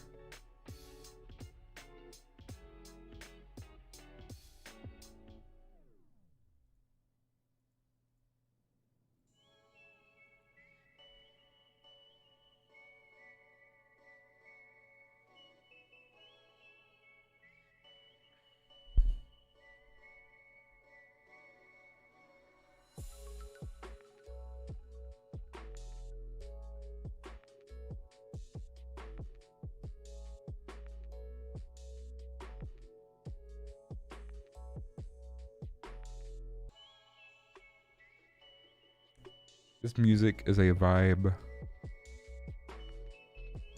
This music is a vibe.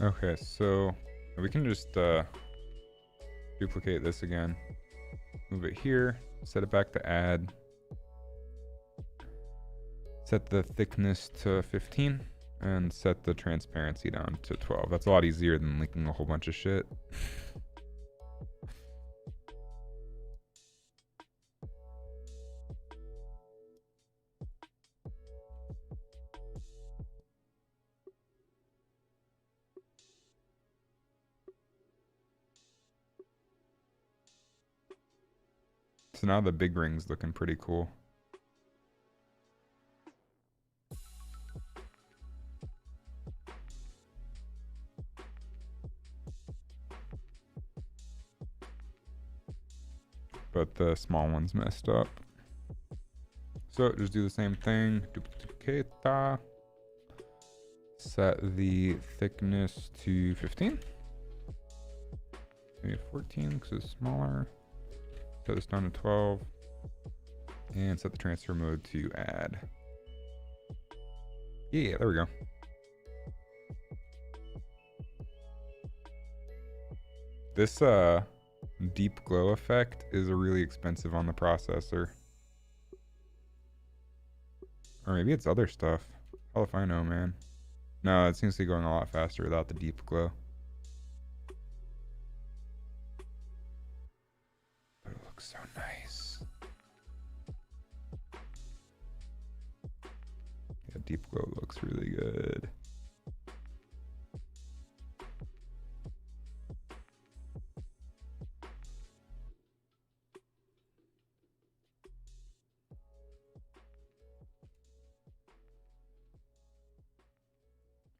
Okay, so we can just duplicate this again. Move it here, set it back to add. Set the thickness to 15 and set the transparency down to 12. That's a lot easier than linking a whole bunch of shit. So now the big ring's looking pretty cool. But the small one's messed up. So just do the same thing. Duplicate. Set the thickness to 15. Maybe 14 because it's smaller. Set this down to 12. And set the transfer mode to add. Yeah, there we go. This deep glow effect is really expensive on the processor. Or maybe it's other stuff. Hell if I know, man. No, it seems to be going a lot faster without the deep glow. But it looks so nice. Yeah, deep glow looks really good.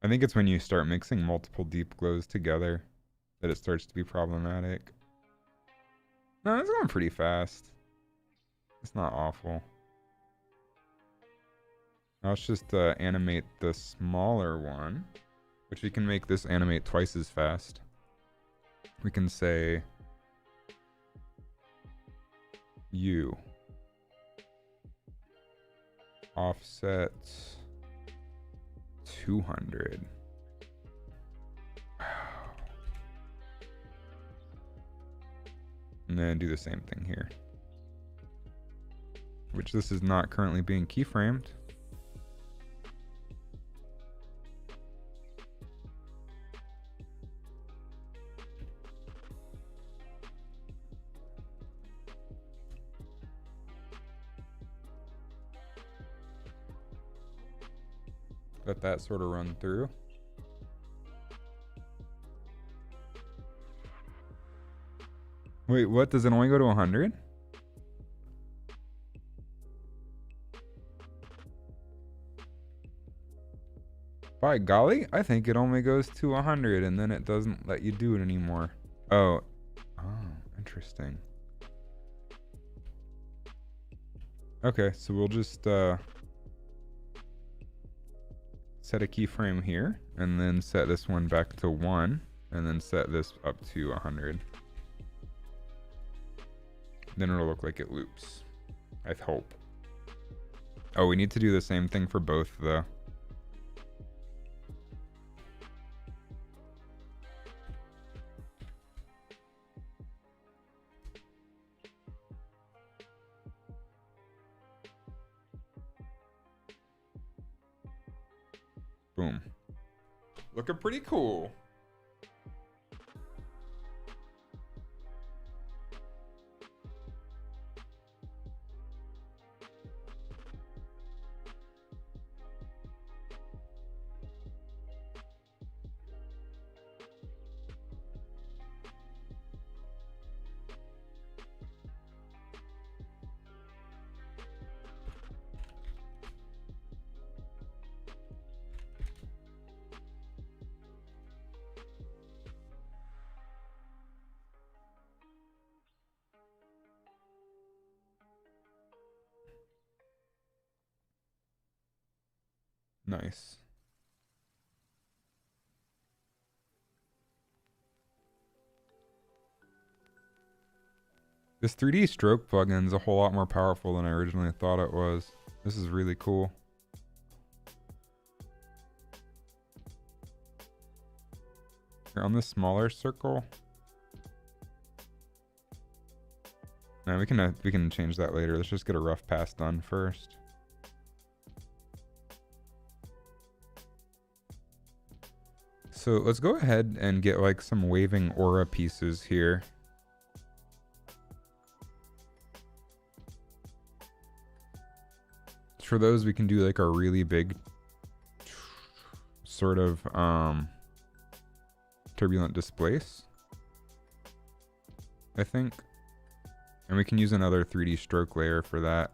I think it's when you start mixing multiple deep glows together that it starts to be problematic. No, it's going pretty fast. It's not awful. Now let's just animate the smaller one, which we can make this animate twice as fast. We can say U. Offset 200. Wow. And then do the same thing here. Which this is not currently being keyframed. Let that sort of run through. Wait, what? Does it only go to 100? By golly, I think it only goes to 100 and then it doesn't let you do it anymore. Oh, interesting. Okay, so we'll just set a keyframe here and then set this one back to 1 and then set this up to 100. Then it'll look like it loops, I hope. Oh, we need to do the same thing for both though. Boom. Looking pretty cool. Nice. This 3D stroke plugin is a whole lot more powerful than I originally thought it was. This is really cool. Here on this smaller circle. No, we can change that later. Let's just get a rough pass done first. So let's go ahead and get like some waving aura pieces here. For those, we can do like a really big sort of turbulent displace, I think. And we can use another 3D stroke layer for that.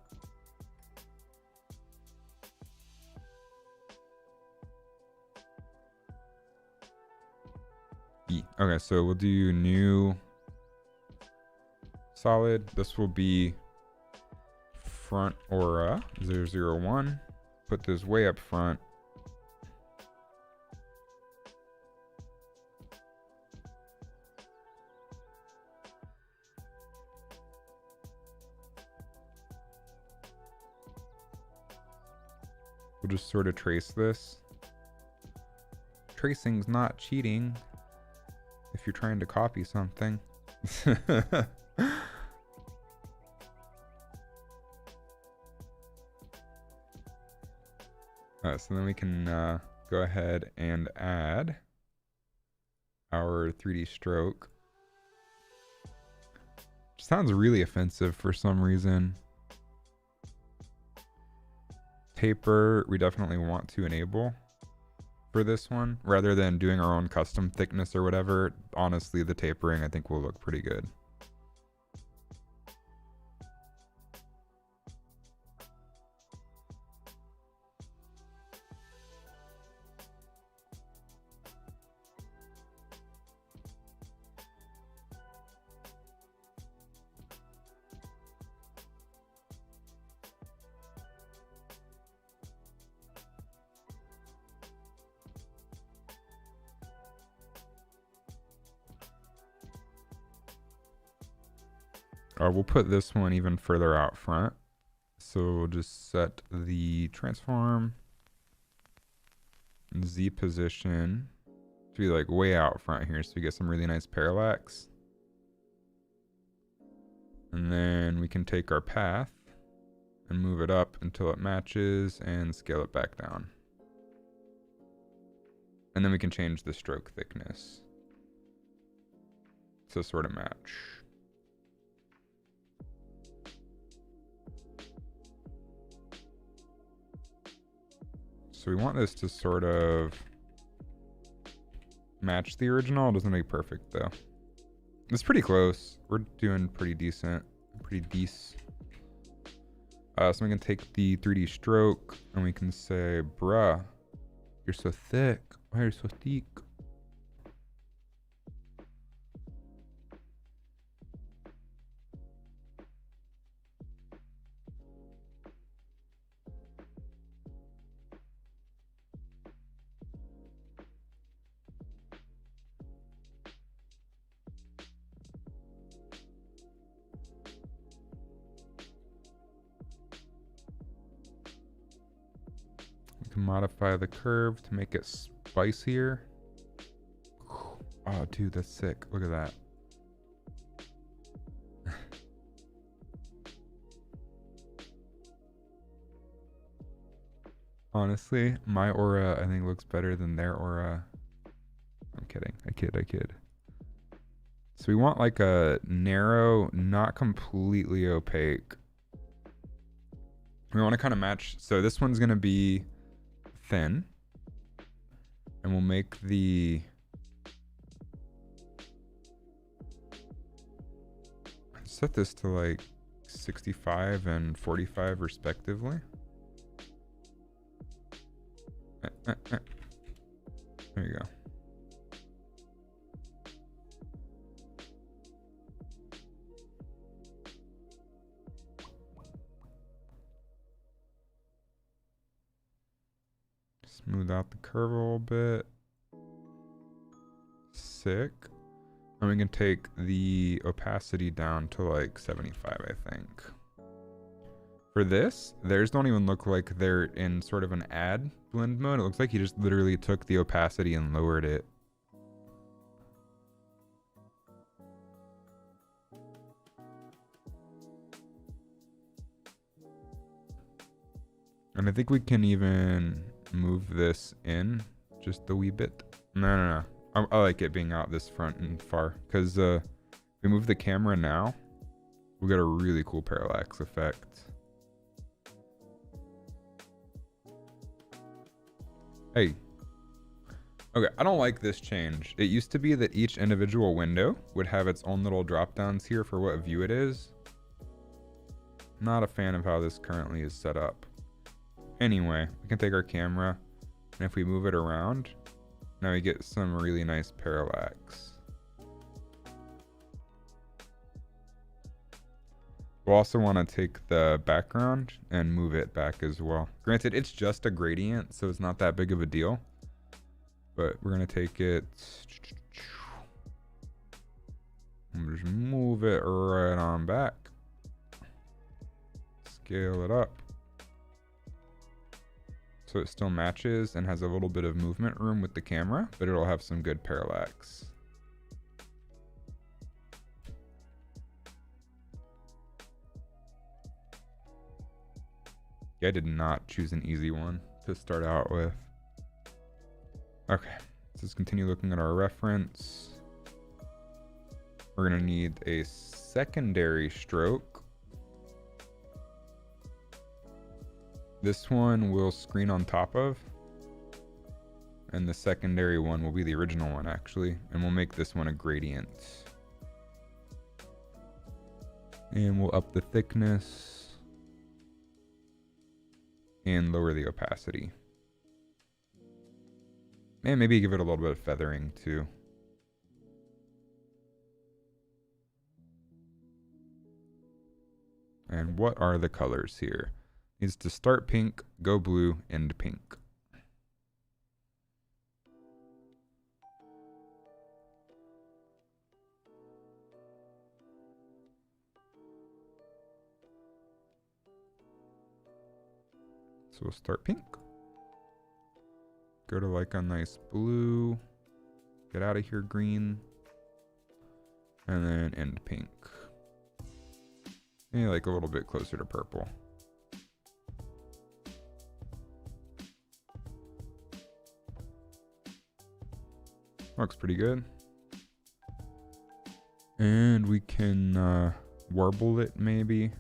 Okay, so we'll do new solid. This will be front aura 001. Put this way up front. We'll just sort of trace this. Tracing's not cheating if you're trying to copy something. So then we can go ahead and add our 3D stroke. Which sounds really offensive for some reason. Taper, we definitely want to enable for this one. Rather than doing our own custom thickness or whatever, honestly, the tapering I think will look pretty good. We'll put this one even further out front. So we'll just set the transform Z position to be like way out front here so we get some really nice parallax. And then we can take our path and move it up until it matches and scale it back down. And then we can change the stroke thickness to sort of match. So we want this to sort of match the original. It doesn't make perfect though. It's pretty close. We're doing pretty decent. Pretty decent. So we can take the 3D stroke and we can say, bruh, you're so thick. Why are you so thick? Modify the curve to make it spicier. Oh, dude, that's sick. Look at that. Honestly, my aura I think looks better than their aura. I'm kidding. I kid. So we want like a narrow, not completely opaque. We want to kind of match. So this one's going to be thin, and we'll make the set this to like 65 and 45 respectively. There you go. Smooth out the curve a little bit. Sick. And we can take the opacity down to like 75, I think. For this, theirs don't even look like they're in sort of an add blend mode. It looks like he just literally took the opacity and lowered it. And I think we can even move this in just a wee bit. No. I like it being out this front and far. Because we move the camera now, we got a really cool parallax effect. Hey. Okay, I don't like this change. It used to be that each individual window would have its own little drop downs here for what view it is. Not a fan of how this currently is set up. Anyway, we can take our camera, and if we move it around, now we get some really nice parallax. We'll also want to take the background and move it back as well. Granted, it's just a gradient, so it's not that big of a deal. But we're going to take it and just move it right on back. Scale it up. So it still matches and has a little bit of movement room with the camera, but it'll have some good parallax. Yeah, I did not choose an easy one to start out with. Okay, let's continue looking at our reference. We're gonna need a secondary stroke. This one will screen on top of, and the secondary one will be the original one actually, and we'll make this one a gradient. And we'll up the thickness and lower the opacity. And maybe give it a little bit of feathering too. And what are the colors here? Needs to start pink, go blue, end pink. So we'll start pink. Go to like a nice blue. Get out of here green. And then end pink. Maybe like a little bit closer to purple. Looks pretty good. And we can warble it maybe.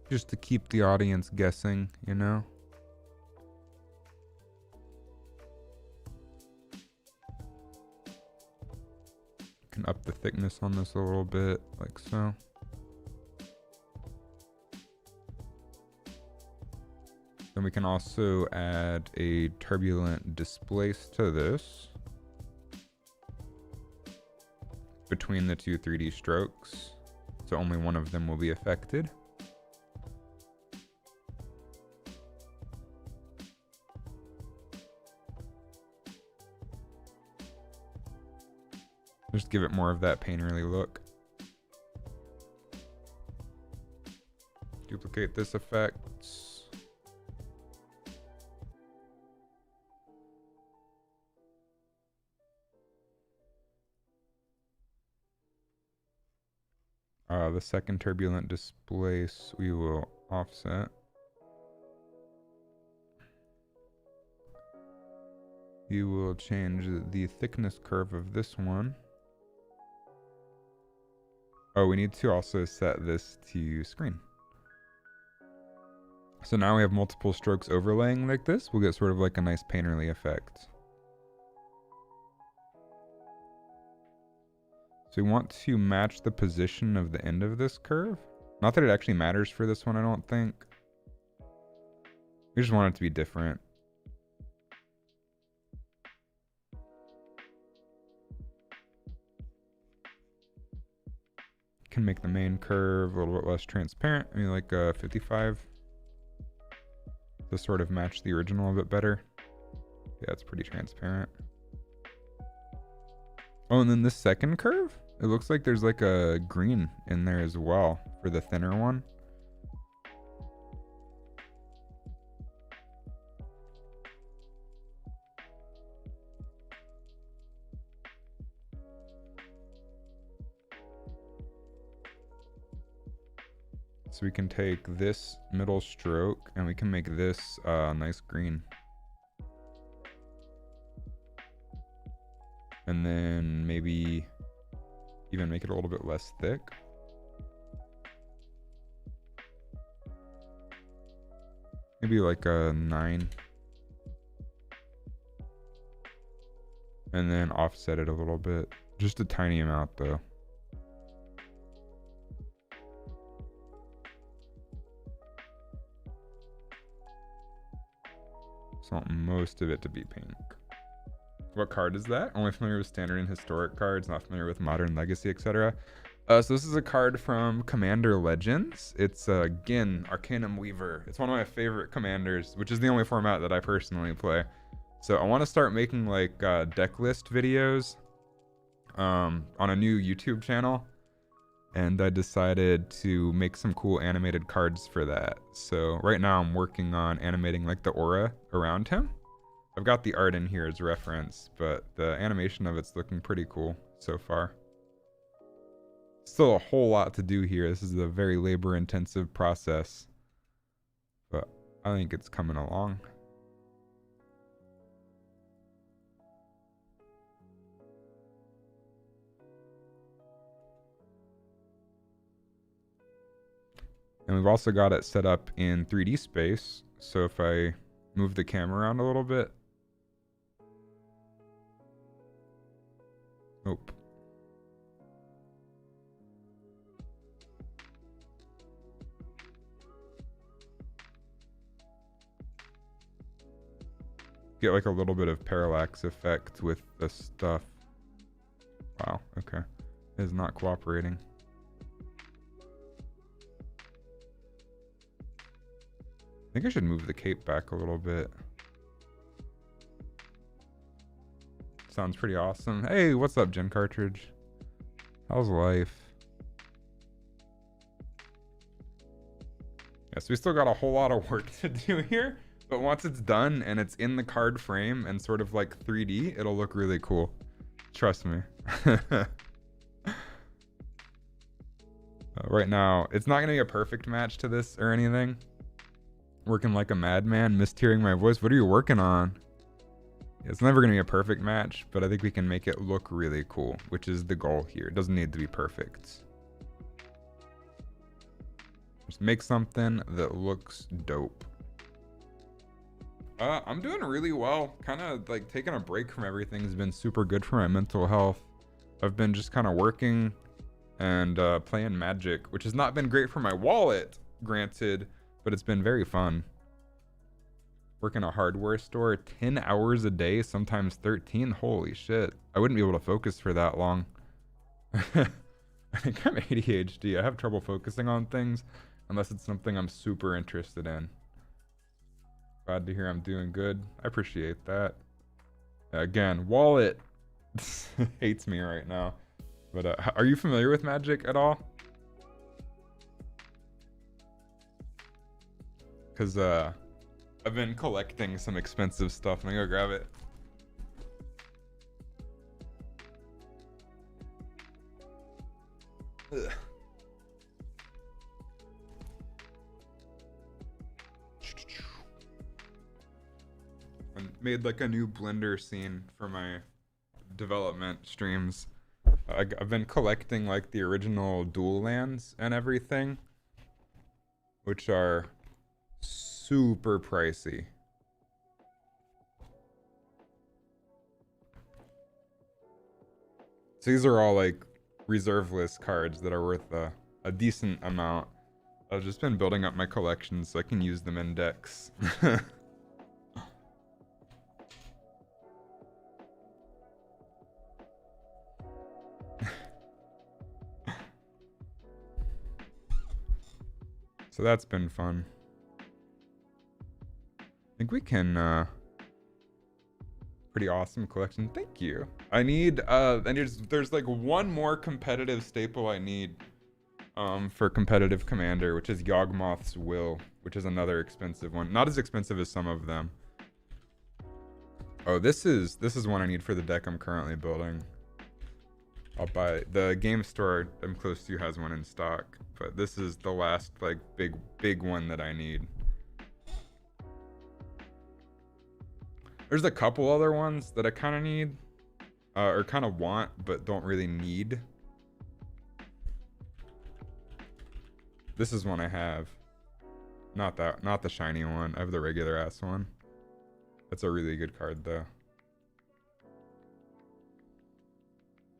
Just to keep the audience guessing, you know? Can up the thickness on this a little bit, like so. Then we can also add a turbulent displace to this. Between the two 3D strokes. So only one of them will be affected. Just give it more of that painterly look. Duplicate this effect. The second turbulent displace we will offset. You will change the thickness curve of this one Oh, we need to also set this to screen. So now we have multiple strokes overlaying like this. We'll get sort of like a nice painterly effect. So we want to match the position of the end of this curve. Not that it actually matters for this one, I don't think. We just want it to be different. Can make the main curve a little bit less transparent. I mean, like 55 to sort of match the original a bit better. Yeah, it's pretty transparent. Oh, and then this second curve, it looks like there's like a green in there as well for the thinner one. So we can take this middle stroke and we can make this nice green. And then maybe even make it a little bit less thick. Maybe like a 9. And then offset it a little bit. Just a tiny amount though. So I want most of it to be pink. What card is that? Only familiar with standard and historic cards, not familiar with modern, legacy, etc. So this is a card from Commander Legends. It's Gin, Arcanum Weaver. It's one of my favorite commanders, which is the only format that I personally play. So I want to start making like deck list videos on a new YouTube channel. And I decided to make some cool animated cards for that. So right now I'm working on animating like the aura around him. I've got the art in here as reference, but the animation of it's looking pretty cool so far. Still a whole lot to do here. This is a very labor-intensive process, but I think it's coming along. And we've also got it set up in 3D space. So if I move the camera around a little bit. Nope. Get like a little bit of parallax effect with this stuff. Wow, okay. It is not cooperating. I think I should move the cape back a little bit. Sounds pretty awesome. Hey, what's up, Gen Cartridge? How's life? Yeah, so we still got a whole lot of work to do here, but once it's done and it's in the card frame and sort of like 3D, it'll look really cool. Trust me. Right now, it's not gonna be a perfect match to this or anything. Working like a madman, missed hearing my voice. What are you working on? It's never going to be a perfect match, but I think we can make it look really cool, which is the goal here. It doesn't need to be perfect. Just make something that looks dope. I'm doing really well. Kind of like taking a break from everything has been super good for my mental health. I've been just kind of working and playing Magic, which has not been great for my wallet, granted, but it's been very fun. Work in a hardware store 10 hours a day, sometimes 13. Holy shit. I wouldn't be able to focus for that long. I think I'm ADHD. I have trouble focusing on things unless it's something I'm super interested in. Glad to hear I'm doing good. I appreciate that. Again, wallet hates me right now. But are you familiar with Magic at all? Because I've been collecting some expensive stuff. Let me go grab it. Ugh. I made like a new Blender scene for my development streams. I've been collecting like the original dual lands and everything, which are super pricey. So these are all like reserve list cards that are worth a decent amount. I've just been building up my collection so I can use them in decks. So that's been fun. I think we can pretty awesome collection. Thank you. I need and there's like one more competitive staple I need for competitive commander, which is Yawgmoth's Will, which is another expensive one. Not as expensive as some of them. Oh, this is one I need for the deck I'm currently building. I'll buy the game store I'm close to has one in stock, but this is the last like big one that I need. There's a couple other ones that I kind of need or kind of want but don't really need. This is one I have. Not the shiny one. I have the regular ass one. That's a really good card though.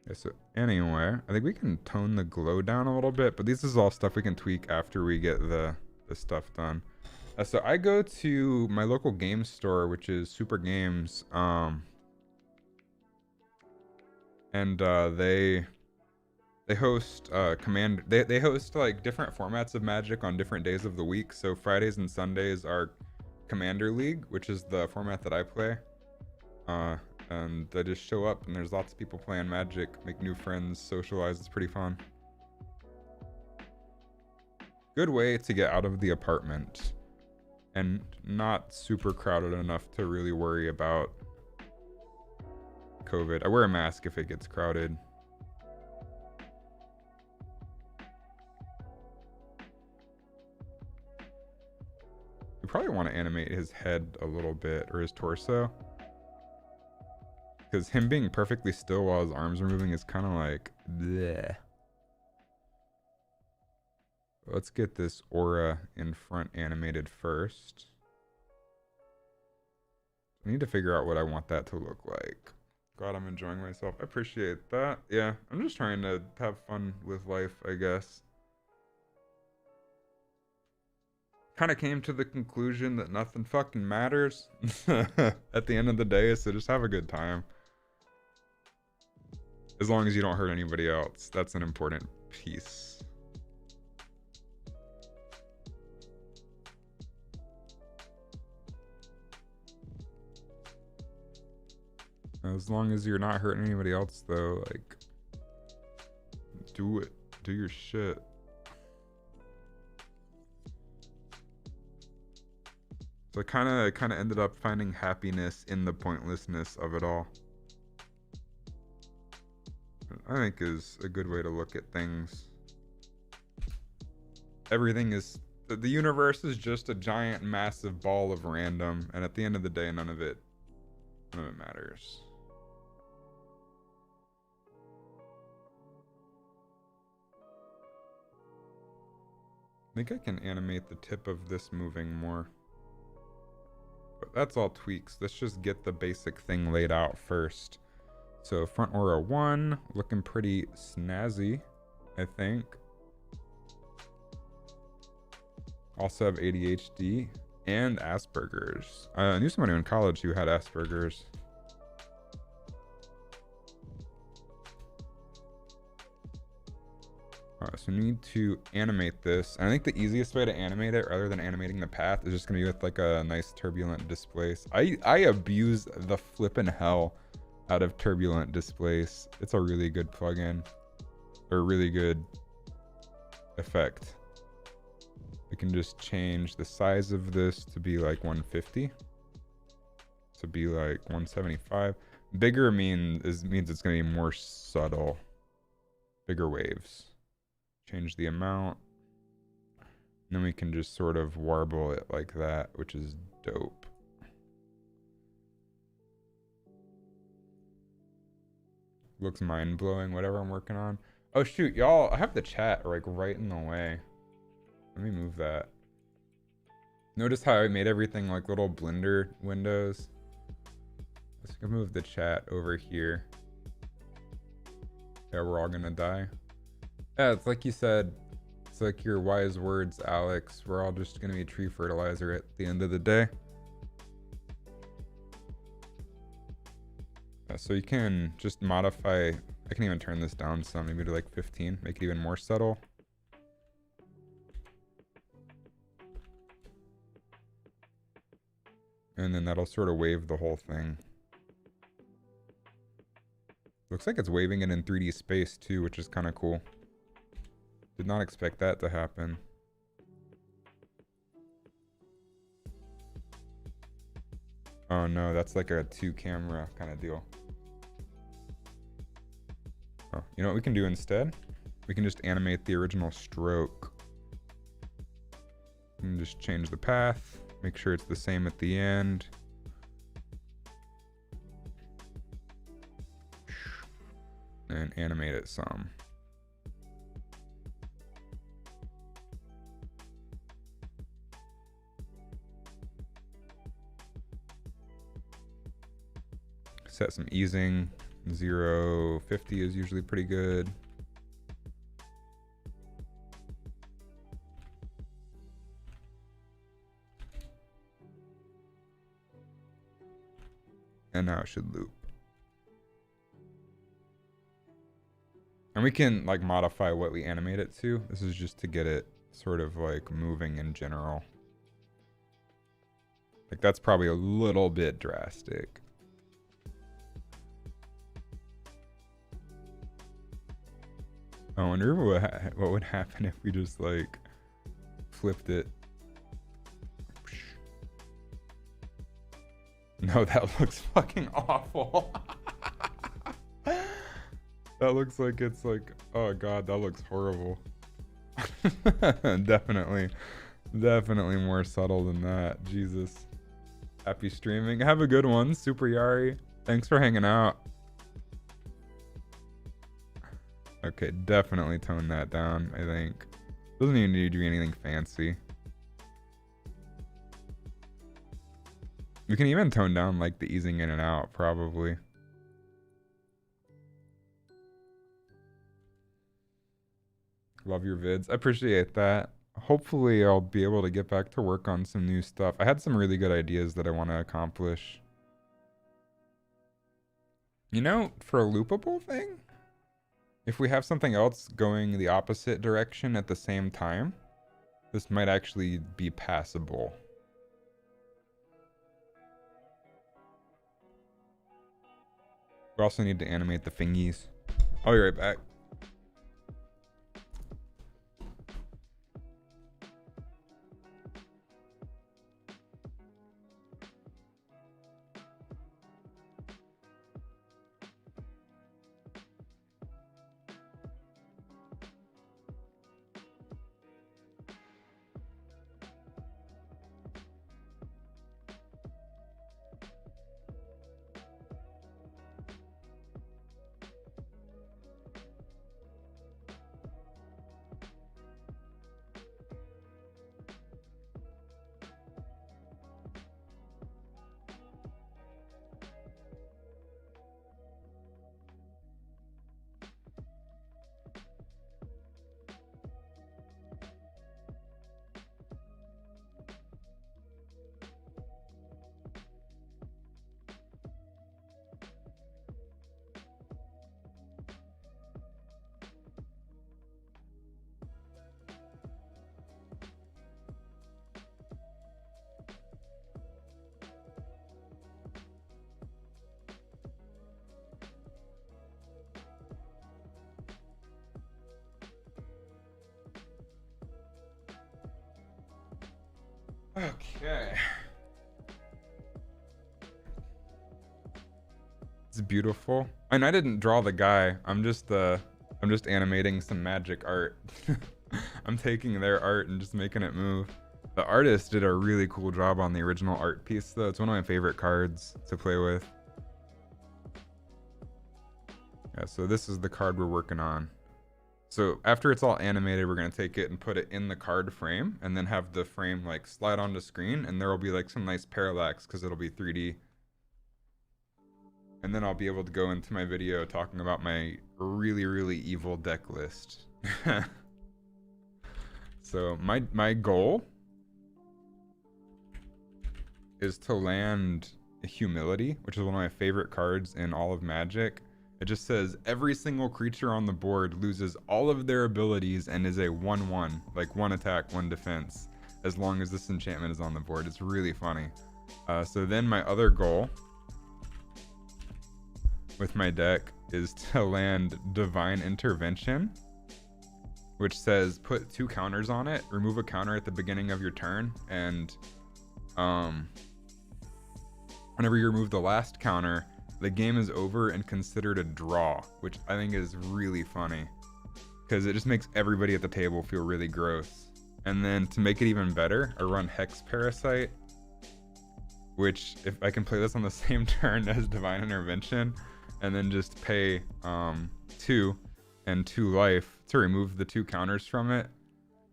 Okay, so anyway, I think we can tone the glow down a little bit, but this is all stuff we can tweak after we get the stuff done. So I go to my local game store, which is Super Games, and they host they host like different formats of Magic on different days of the week. So Fridays and Sundays are Commander League, which is the format that I play. And I just show up and there's lots of people playing Magic, make new friends, socialize. It's pretty fun. Good way to get out of the apartment and not super crowded enough to really worry about COVID. I wear a mask if it gets crowded. You probably want to animate his head a little bit, or his torso. Because him being perfectly still while his arms are moving is kind of like, bleh. Let's get this aura in front animated first. I need to figure out what I want that to look like. God, I'm enjoying myself. I appreciate that. Yeah, I'm just trying to have fun with life, I guess. Kind of came to the conclusion that nothing fucking matters at the end of the day, so just have a good time. As long as you don't hurt anybody else. That's an important piece. As long as you're not hurting anybody else, though, like, do it. Do your shit. So I kind of ended up finding happiness in the pointlessness of it all. I think is a good way to look at things. Everything is, the universe is just a giant massive ball of random, and at the end of the day none of it matters. I think I can animate the tip of this moving more. But that's all tweaks. Let's just get the basic thing laid out first. So front aura 1, looking pretty snazzy, I think. Also have ADHD and Asperger's. I knew somebody in college who had Asperger's. Alright, so we need to animate this. And I think the easiest way to animate it, rather than animating the path, is just gonna be with like a nice Turbulent Displace. I abuse the flippin' hell out of Turbulent Displace. It's a really good plugin, or really good effect. I can just change the size of this to be like 150, to be like 175. Bigger means it's gonna be more subtle, bigger waves. Change the amount, and then we can just sort of warble it like that, which is dope. Looks mind-blowing, whatever I'm working on. Oh shoot, y'all, I have the chat like right in the way. Let me move that. Notice how I made everything like little Blender windows? Let's move the chat over here. Yeah, we're all gonna die. Yeah, it's like you said. It's like your wise words, Alex. We're all just gonna be tree fertilizer at the end of the day. So you can just modify. I can even turn this down some, maybe to like 15, make it even more subtle. And then that'll sort of wave the whole thing. Looks like it's waving it in 3D space too, which is kind of cool. Did not expect that to happen. Oh no, that's like a 2-camera kind of deal. Oh, you know what we can do instead? We can just animate the original stroke. And just change the path. Make sure it's the same at the end. And animate it some. Set some easing. 0.50 is usually pretty good. And now it should loop. And we can like modify what we animate it to. This is just to get it sort of like moving in general. Like that's probably a little bit drastic. I wonder what would happen if we just like flipped it. No, that looks fucking awful. That looks like it's like, oh god, that looks horrible. Definitely more subtle than that. Jesus. Happy streaming. Have a good one, Super Yari. Thanks for hanging out. Okay, definitely tone that down, I think. Doesn't even need to be anything fancy. We can even tone down like the easing in and out, probably. Love your vids. I appreciate that. Hopefully I'll be able to get back to work on some new stuff. I had some really good ideas that I want to accomplish. You know, for a loopable thing, if we have something else going the opposite direction at the same time, this might actually be passable. We also need to animate the fingies. I'll be right back. Okay. It's beautiful. And I didn't draw the guy. I'm just animating some magic art. I'm taking their art and just making it move. The artist did a really cool job on the original art piece though. It's one of my favorite cards to play with. Yeah, so this is the card we're working on. So after it's all animated, we're going to take it and put it in the card frame and then have the frame like slide onto screen, and there will be like some nice parallax because it'll be 3D. And then I'll be able to go into my video talking about my really, really evil deck list. So my goal is to land Humility, which is one of my favorite cards in all of Magic. It just says every single creature on the board loses all of their abilities and is a 1/1, like 1 attack, 1 defense, as long as this enchantment is on the board. It's really funny. So then my other goal with my deck is to land Divine Intervention, which says put 2 counters on it, remove a counter at the beginning of your turn, and whenever you remove the last counter, the game is over and considered a draw, which I think is really funny because it just makes everybody at the table feel really gross. And then to make it even better, I run Hex Parasite, which if I can play this on the same turn as Divine Intervention, and then just pay 2 and 2 life to remove the 2 counters from it,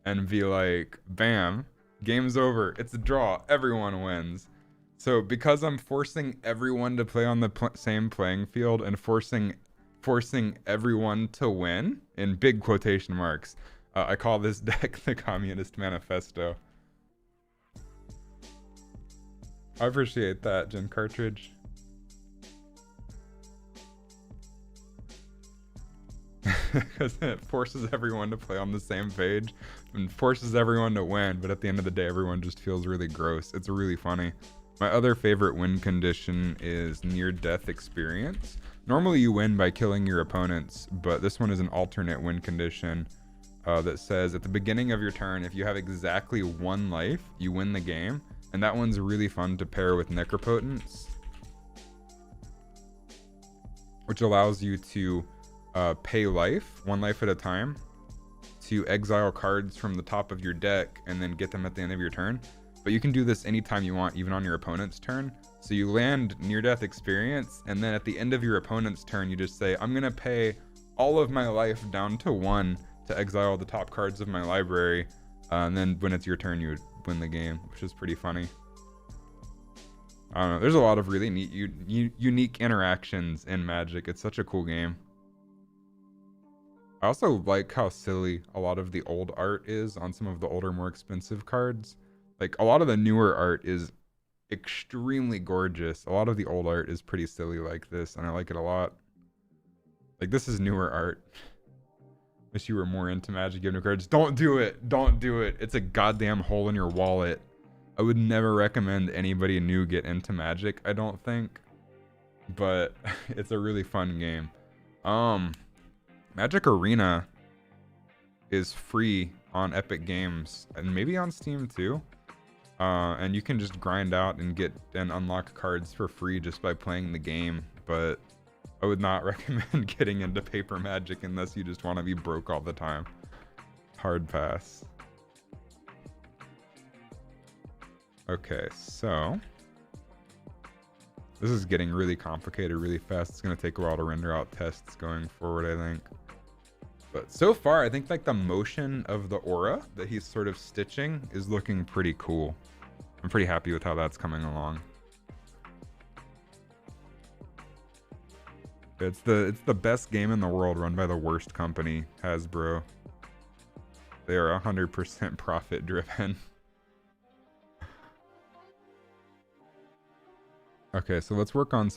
and be like, bam, game's over, it's a draw, everyone wins. So because I'm forcing everyone to play on the same playing field and forcing everyone to win, in big quotation marks, I call this deck the Communist Manifesto. I appreciate that, Gen Cartridge. Because it forces everyone to play on the same page and forces everyone to win, but at the end of the day, everyone just feels really gross. It's really funny. My other favorite win condition is near-death experience. Normally you win by killing your opponents, but this one is an alternate win condition that says at the beginning of your turn, if you have exactly 1 life, you win the game. And that one's really fun to pair with Necropotence, which allows you to pay life, 1 life at a time, to exile cards from the top of your deck and then get them at the end of your turn. But you can do this anytime you want, even on your opponent's turn. So you land near-death experience, and then at the end of your opponent's turn, you just say, I'm gonna pay all of my life down to 1 to exile the top cards of my library. And then when it's your turn, you win the game, which is pretty funny. I don't know, there's a lot of really neat, unique interactions in Magic. It's such a cool game. I also like how silly a lot of the old art is on some of the older, more expensive cards. Like, a lot of the newer art is extremely gorgeous. A lot of the old art is pretty silly like this, and I like it a lot. Like, this is newer art. Wish you were more into Magic giving cards. Don't do it! Don't do it! It's a goddamn hole in your wallet. I would never recommend anybody new get into Magic, I don't think. But it's a really fun game. Magic Arena is free on Epic Games, and maybe on Steam too. And you can just grind out and get and unlock cards for free just by playing the game, but I would not recommend getting into paper Magic unless you just want to be broke all the time. Hard pass. Okay, so this is getting really complicated really fast. It's going to take a while to render out tests going forward, I think. But so far, I think like the motion of the aura that he's sort of stitching is looking pretty cool. I'm pretty happy with how that's coming along. It's the best game in the world run by the worst company, Hasbro. They are 100% profit driven. Okay, so let's work on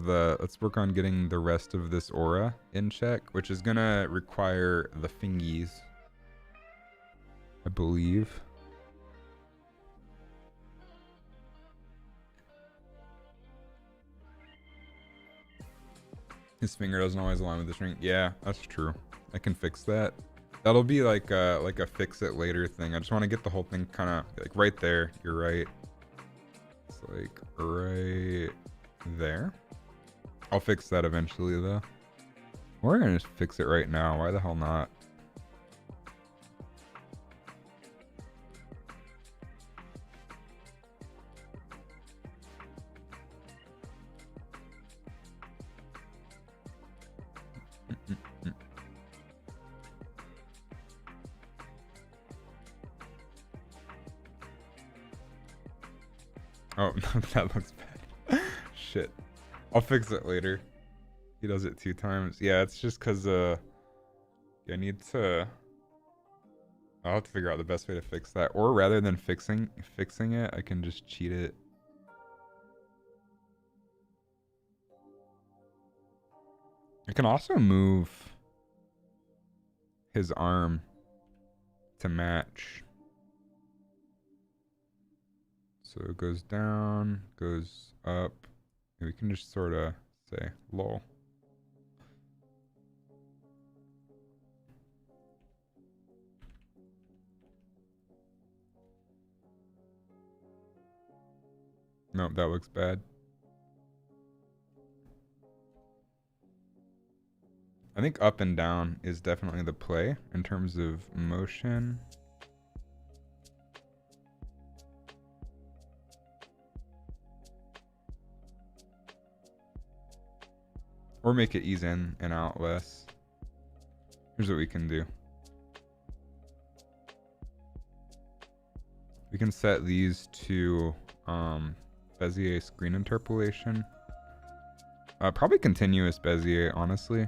let's work on getting the rest of this aura in check, which is gonna require the fingies, I believe. His finger doesn't always align with the string. Yeah, that's true. I can fix that. That'll be like a fix it later thing. I just want to get the whole thing kind of like right there. You're right. It's like right there. I'll fix that eventually though. We're gonna just fix it right now. Why the hell not? Oh, that looks bad. Shit. I'll fix it later. He does it 2 times. Yeah, it's just because, I need to... I'll have to figure out the best way to fix that. Or rather than fixing it, I can just cheat it. I can also move his arm to match. So it goes down, goes up. And we can just sort of say, lol. Nope, that looks bad. I think up and down is definitely the play in terms of motion. Or make it ease in and out less. Here's what we can do. We can set these to Bezier screen interpolation. Probably continuous Bezier, honestly.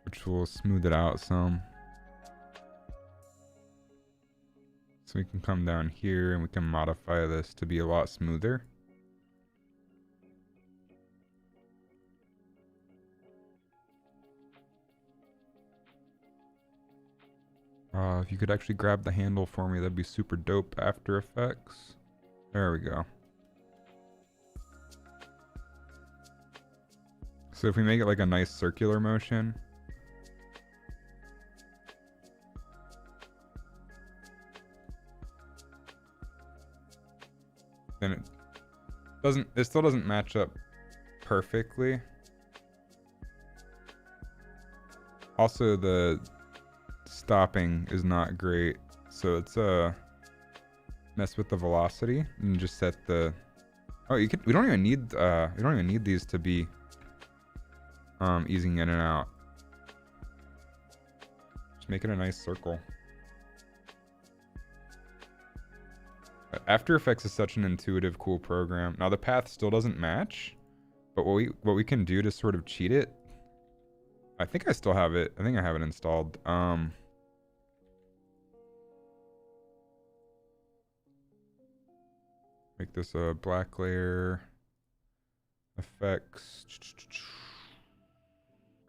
Which will smooth it out some. So we can come down here and we can modify this to be a lot smoother. If you could actually grab the handle for me, that'd be super dope. After Effects. There we go. So if we make it like a nice circular motion. Then it still doesn't match up perfectly. Also, the stopping is not great, so it's mess with the velocity and just set the... Oh, we don't even need these to be easing in and out. Just make it a nice circle. After Effects is such an intuitive, cool program. Now the path still doesn't match, but what we can do to sort of cheat it, I think I still have it. I think I have it installed. Make this a black layer. Effects.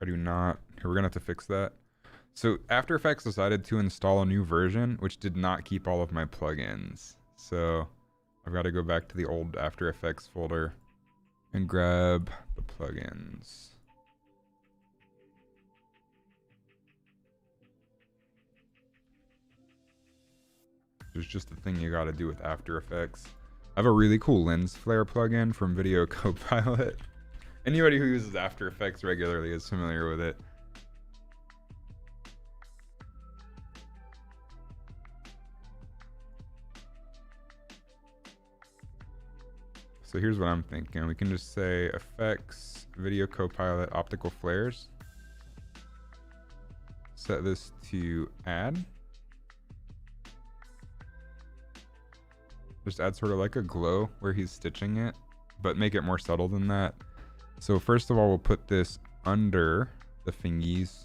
I do not. Here, we're gonna have to fix that. So After Effects decided to install a new version, which did not keep all of my plugins. So I've got to go back to the old After Effects folder and grab the plugins. There's just a thing you got to do with After Effects. I have a really cool lens flare plugin from Video Copilot. Anybody who uses After Effects regularly is familiar with it. So here's what I'm thinking. We can just say Effects, Video Copilot, Optical Flares. Set this to Add. Just add sort of like a glow where he's stitching it, but make it more subtle than that. So first of all, we'll put this under the fingies.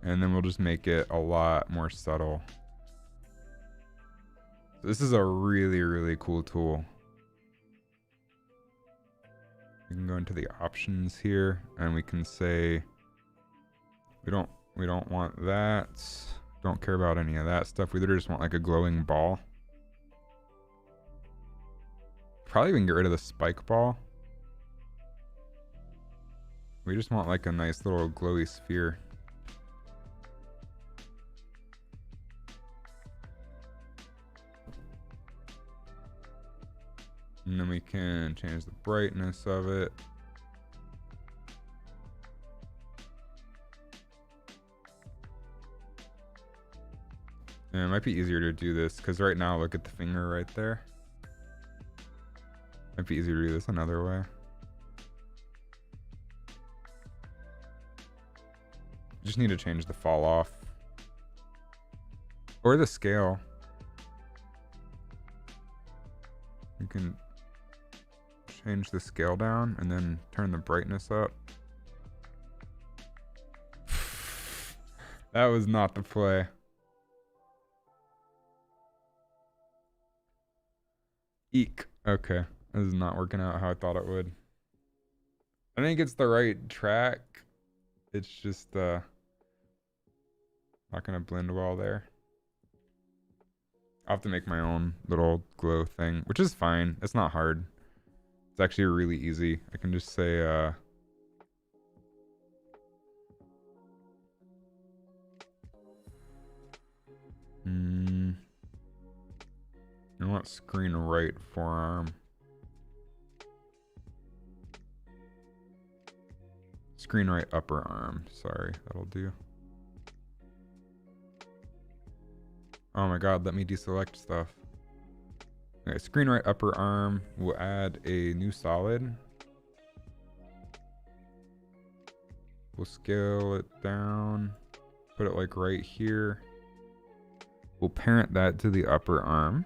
And then we'll just make it a lot more subtle. This is a really, really cool tool. We can go into the options here and we can say we don't want that. Don't care about any of that stuff. We literally just want like a glowing ball. Probably even get rid of the spike ball. We just want like a nice little glowy sphere. And then we can change the brightness of it. Yeah, it might be easier to do this because right now, look at the finger right there. Might be easier to do this another way. Just need to change the fall off. Or the scale. You can change the scale down and then turn the brightness up. That was not the play. Eek. Okay. This is not working out how I thought it would. I think it's the right track. It's just not gonna blend well there. I'll have to make my own little glow thing, which is fine. It's not hard. It's actually really easy. I can just say I want screen right forearm. Screen right upper arm. Sorry, that'll do. Oh my god, let me deselect stuff. Okay, screen right upper arm. We'll add a new solid. We'll scale it down. Put it like right here. We'll parent that to the upper arm.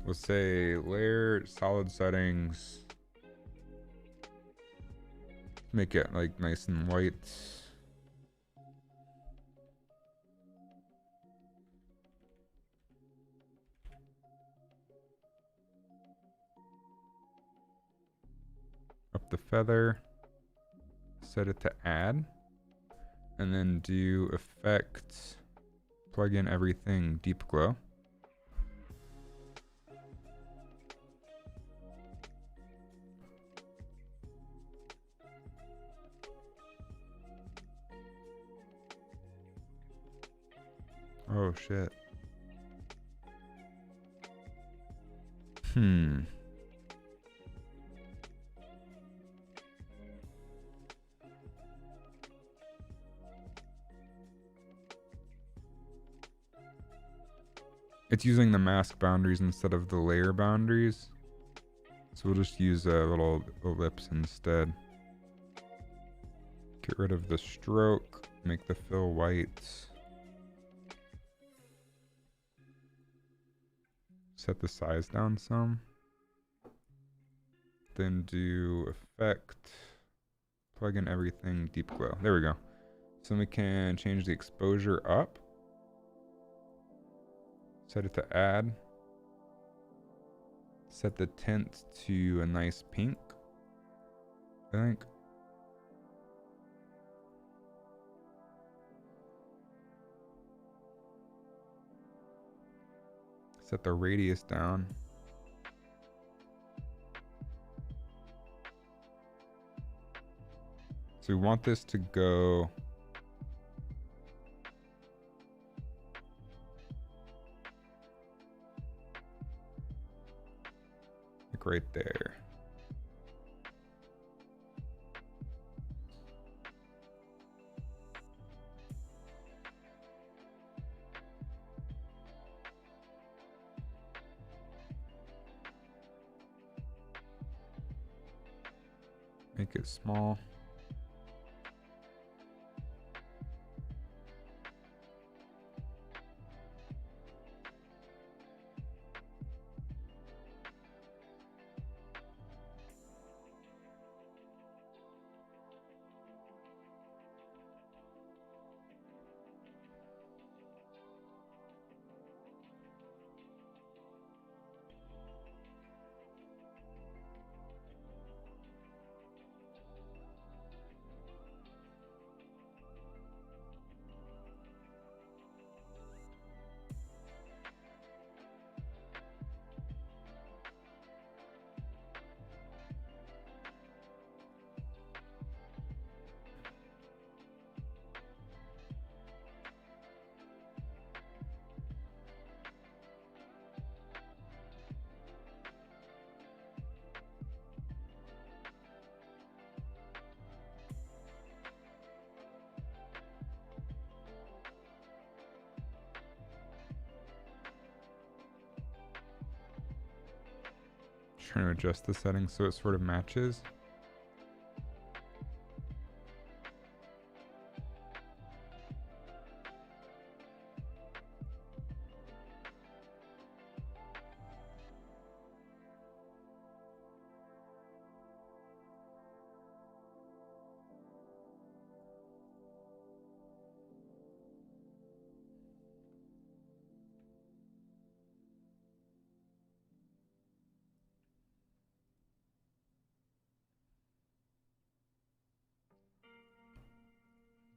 We'll say layer solid settings. Make it like nice and white. Up the feather. Set it to add. And then do effect. Plug in everything deep glow. Oh shit. It's using the mask boundaries instead of the layer boundaries. So we'll just use a little ellipse instead. Get rid of the stroke, make the fill white. Set the size down some. Then do effect, plug in everything, deep glow. There we go. So we can change the exposure up. Set it to add. Set the tint to a nice pink, I think. Set the radius down. So we want this to go like right there. Make it small. trying to adjust the settings so it sort of matches.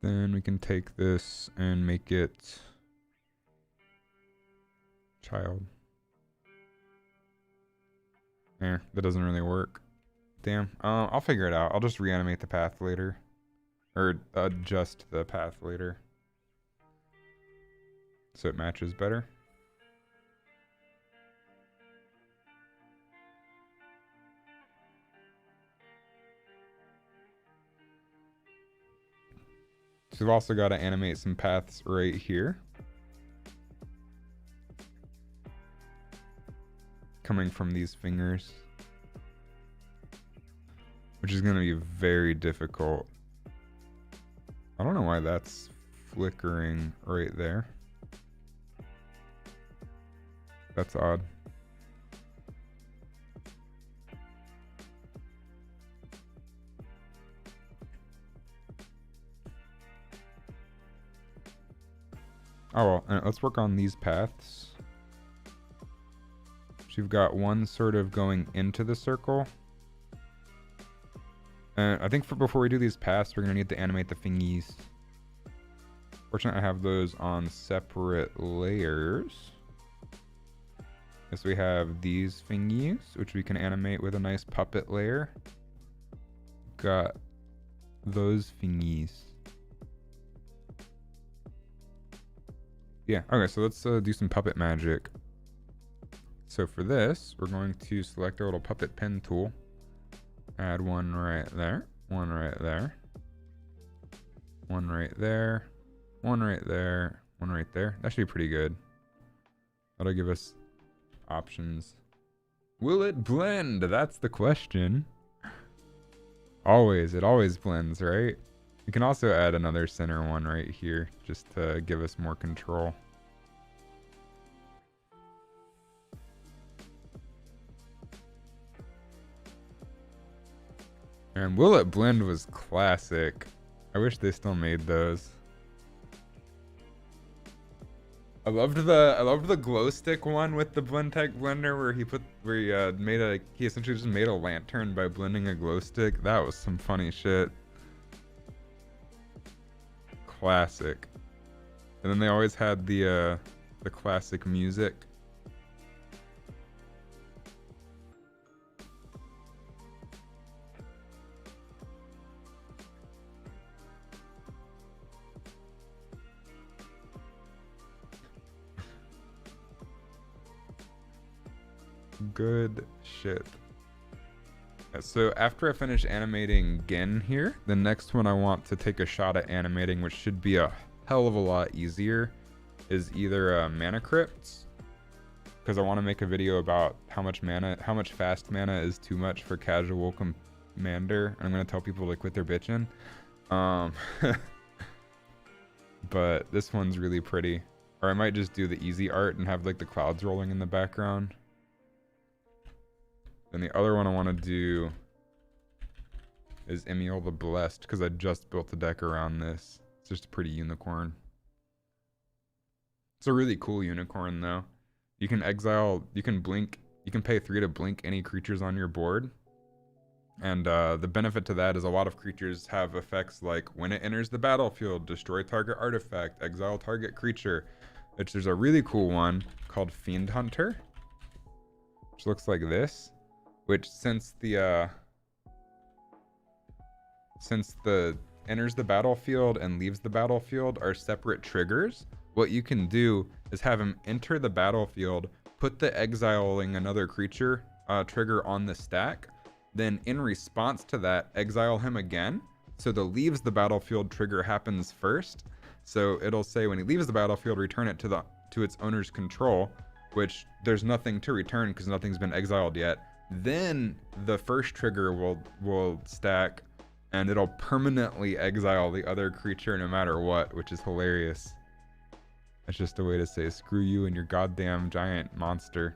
Then we can take this and make it child. That doesn't really work. Damn. I'll figure it out. I'll just reanimate the path later. Or adjust the path later. So it matches better. So we've also got to animate some paths right here. Coming from these fingers. Which is going to be very difficult. I don't know why that's flickering right there. That's odd. Oh well, let's work on these paths. So you've got one sort of going into the circle. I think before we do these paths, we're going to need to animate the thingies. Fortunately, I have those on separate layers. So we have these thingies, which we can animate with a nice puppet layer. Got those thingies. Yeah, okay, so let's do some puppet magic. So for this, we're going to select our little puppet pen tool. Add one right there, one right there, one right there, one right there, one right there. That should be pretty good. That'll give us options. Will it blend? That's the question. Always, it always blends, right? You can also add another center one right here just to give us more control. And Will It Blend was classic. I wish they still made those. I loved the glow stick one with the blend tech blender where he essentially just made a lantern by blending a glow stick. That was some funny shit. Classic. And then they always had the classic music. Good shit. So after I finish animating Gen here, the next one I want to take a shot at animating, which should be a hell of a lot easier, is either mana crypts, because I want to make a video about how much fast mana is too much for casual commander. I'm gonna tell people to quit their bitching. But this one's really pretty. Or I might just do the easy art and have like the clouds rolling in the background. Then the other one I want to do is Emil the Blessed, because I just built a deck around this. It's just a pretty unicorn. It's a really cool unicorn though. You can pay 3 to blink any creatures on your board. And the benefit to that is a lot of creatures have effects like when it enters the battlefield, destroy target artifact, exile target creature. Which there's a really cool one called Fiend Hunter, which looks like this. Which since the enters the battlefield and leaves the battlefield are separate triggers, what you can do is have him enter the battlefield, put the exiling another creature trigger on the stack, then in response to that, exile him again. So the leaves the battlefield trigger happens first. So it'll say when he leaves the battlefield, return it to its owner's control, which there's nothing to return because nothing's been exiled yet. Then the first trigger will stack, and it'll permanently exile the other creature no matter what, which is hilarious. It's just a way to say screw you and your goddamn giant monster.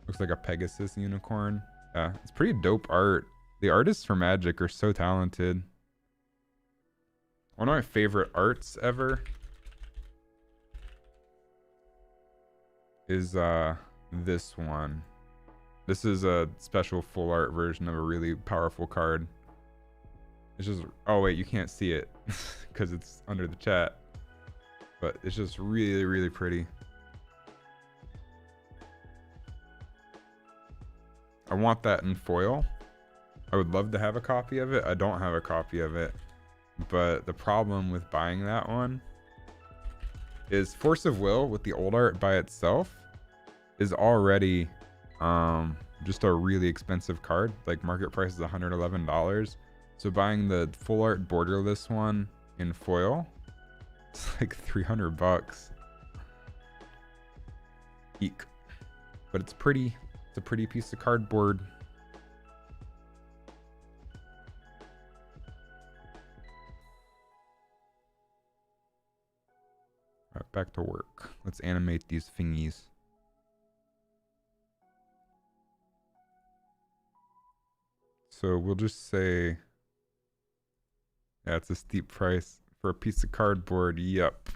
Looks like a Pegasus unicorn. Yeah, it's pretty dope art. The artists for Magic are so talented. One of my favorite arts ever is this one. This is a special full art version of a really powerful card. It's just, oh wait, you can't see it because it's under the chat. But it's just really, really pretty. I want that in foil. I would love to have a copy of it. I don't have a copy of it. But the problem with buying that one is Force of Will with the old art by itself is already just a really expensive card. Like market price is $111. So buying the full art borderless one in foil, it's like $300. Eek. But it's pretty. It's a pretty piece of cardboard. Alright, back to work. Let's animate these thingies. So we'll just say, yeah, it's a steep price for a piece of cardboard. Yep.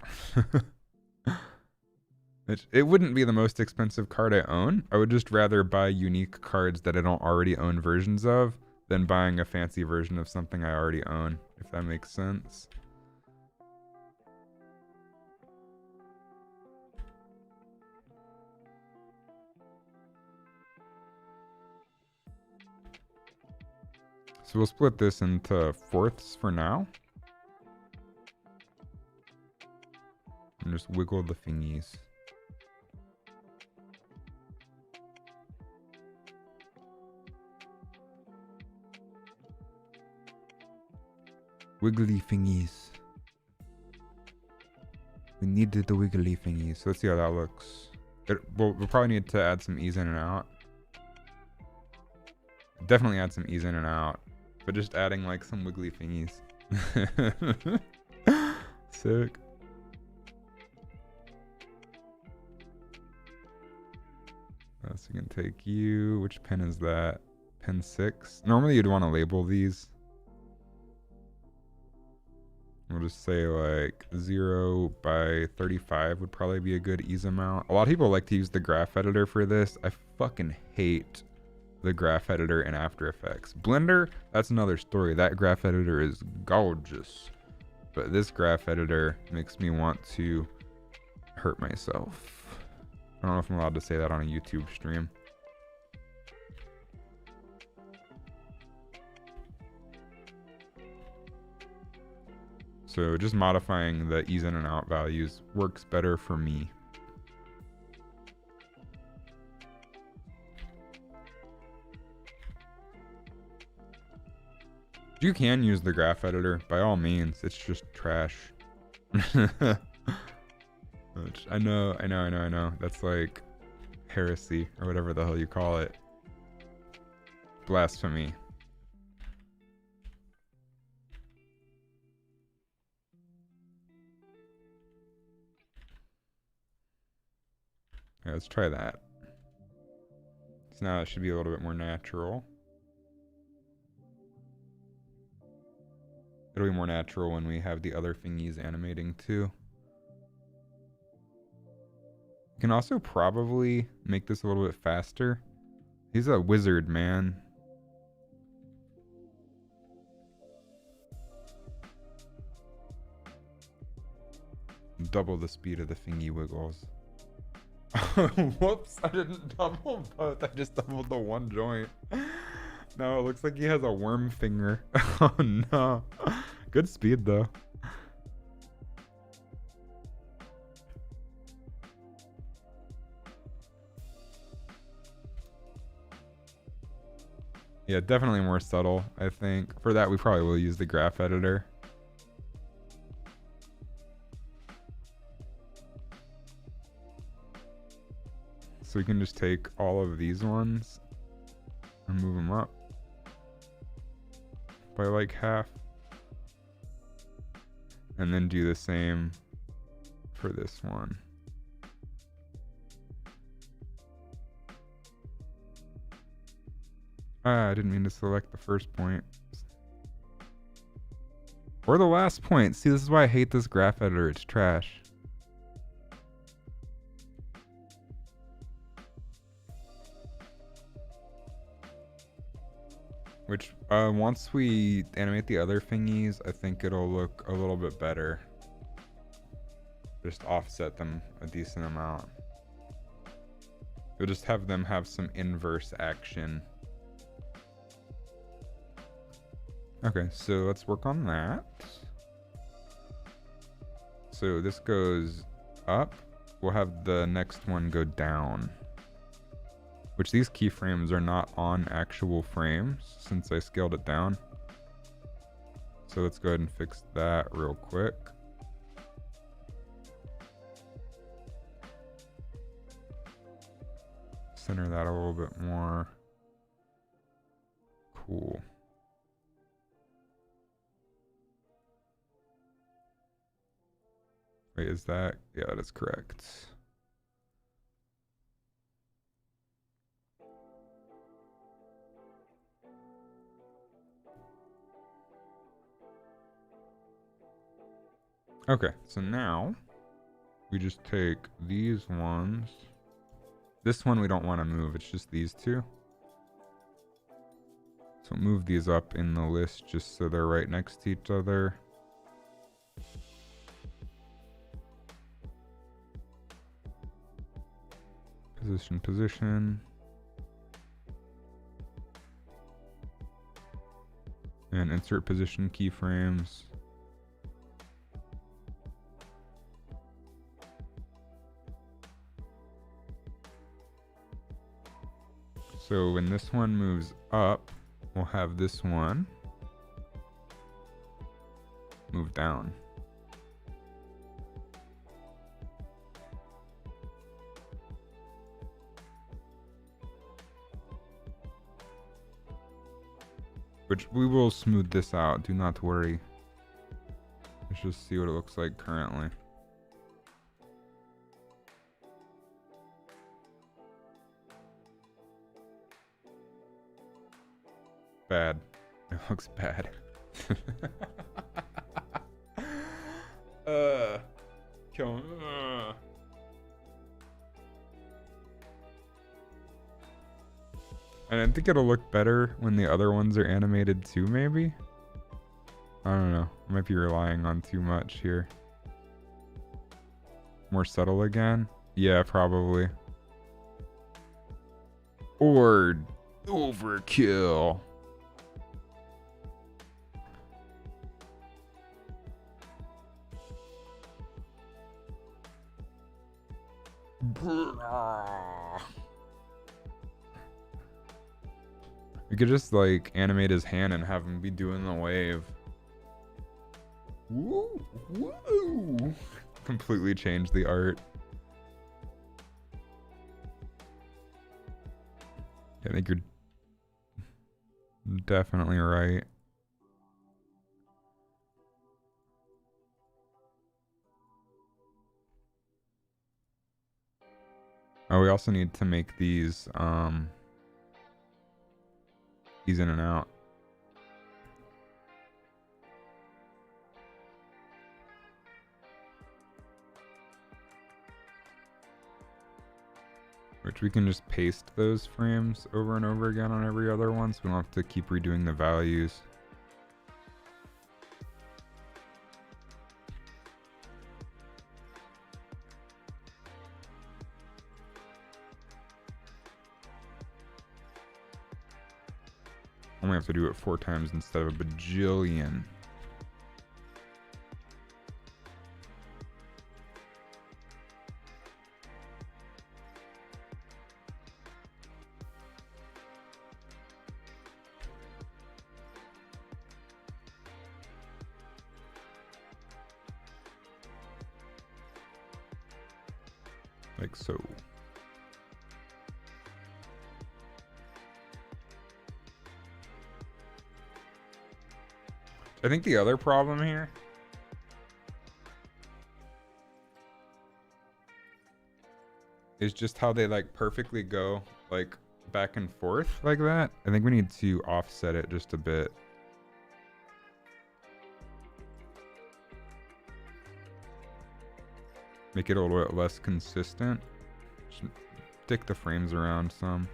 It wouldn't be the most expensive card I own. I would just rather buy unique cards that I don't already own versions of than buying a fancy version of something I already own, if that makes sense. So we'll split this into fourths for now. And just wiggle the thingies. Wiggly thingies. We needed the wiggly thingies. So let's see how that looks. We'll probably need to add some ease in and out. Definitely add some ease in and out. But just adding like some wiggly thingies. Sick. So we can take you. Which pen is that? Pen 6. Normally you'd want to label these. We'll just say like 0 by 35 would probably be a good ease amount. A lot of people like to use the graph editor for this. I fucking hate the graph editor in After Effects. Blender, that's another story. That graph editor is gorgeous. But this graph editor makes me want to hurt myself. I don't know if I'm allowed to say that on a YouTube stream. So just modifying the ease in and out values works better for me. You can use the graph editor, by all means. It's just trash. Which I know. That's like heresy or whatever the hell you call it. Blasphemy. Yeah, let's try that. So now it should be a little bit more natural. It'll be more natural when we have the other thingies animating too. You can also probably make this a little bit faster. He's a wizard, man. Double the speed of the thingy wiggles. Whoops, I didn't double both. I just doubled the one joint. No, it looks like he has a worm finger. Oh no. Good speed though. Yeah, definitely more subtle, I think. For that, we probably will use the graph editor. So we can just take all of these ones and move them up by like half. And then do the same for this one. Ah, I didn't mean to select the first point. Or the last point. See, this is why I hate this graph editor. It's trash. Which, once we animate the other thingies, I think it'll look a little bit better. Just offset them a decent amount. You'll just have them have some inverse action. Okay, so let's work on that. So this goes up. We'll have the next one go down. Which these keyframes are not on actual frames since I scaled it down. So let's go ahead and fix that real quick. Center that a little bit more. Cool. Wait, is that? Yeah, that is correct. Okay, so now we just take these ones. This one we don't want to move, it's just these two. So move these up in the list just so they're right next to each other. Position, position. And insert position keyframes. So when this one moves up, we'll have this one move down. Which we will smooth this out, do not worry. Let's just see what it looks like currently. Bad. It looks bad. Kill him. And I think it'll look better when the other ones are animated too, maybe? I don't know. I might be relying on too much here. More subtle again? Yeah, probably. Or overkill. We could just like animate his hand and have him be doing the wave. Woo, woo. Completely change the art. I think you're definitely right. Oh, we also need to make these in and out. Which we can just paste those frames over and over again on every other one, so we don't have to keep redoing the values. Only have to do it 4 times instead of a bajillion. Like so. I think the other problem here is just how they like perfectly go like back and forth like that. I think we need to offset it just a bit. Make it a little bit less consistent. Just stick the frames around some.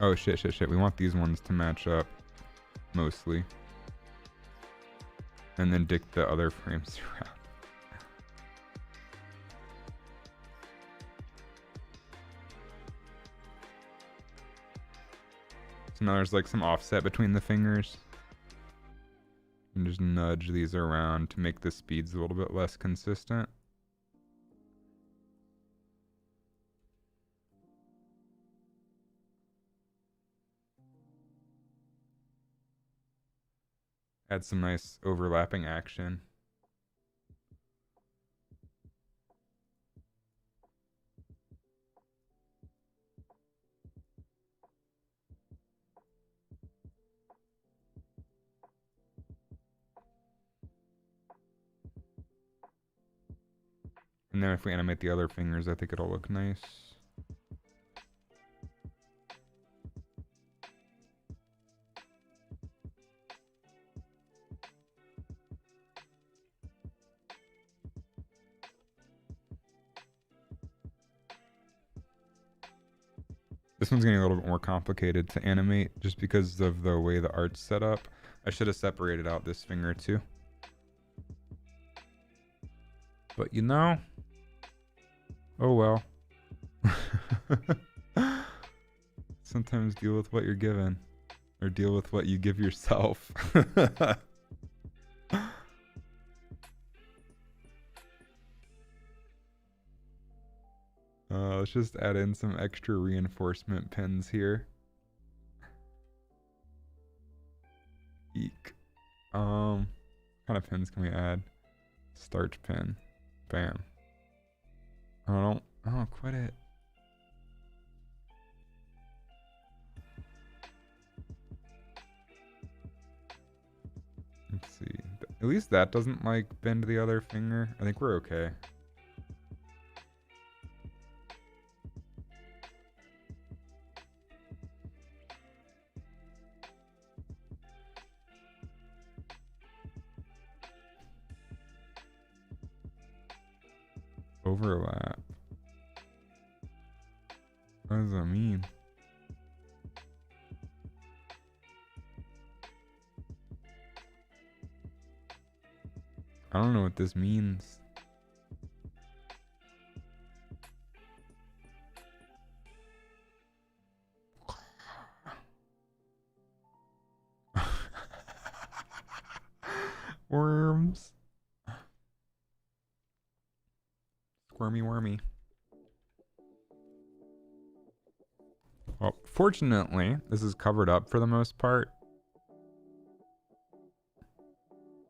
Oh shit. We want these ones to match up mostly. And then dick the other frames around. So now there's like some offset between the fingers. And just nudge these around to make the speeds a little bit less consistent. Add some nice overlapping action. And then if we animate the other fingers, I think it'll look nice. This one's getting a little bit more complicated to animate just because of the way the art's set up. I should have separated out this finger too. But you know, oh well. Sometimes deal with what you're given, or deal with what you give yourself. Let's just add in some extra reinforcement pins here. Eek. What kind of pins can we add? Starch pin. Bam. Oh, quit it. Let's see. At least that doesn't like bend the other finger. I think we're okay. Overlap. What does that mean? I don't know what this means. Worms. Wormy. Well, fortunately, this is covered up for the most part.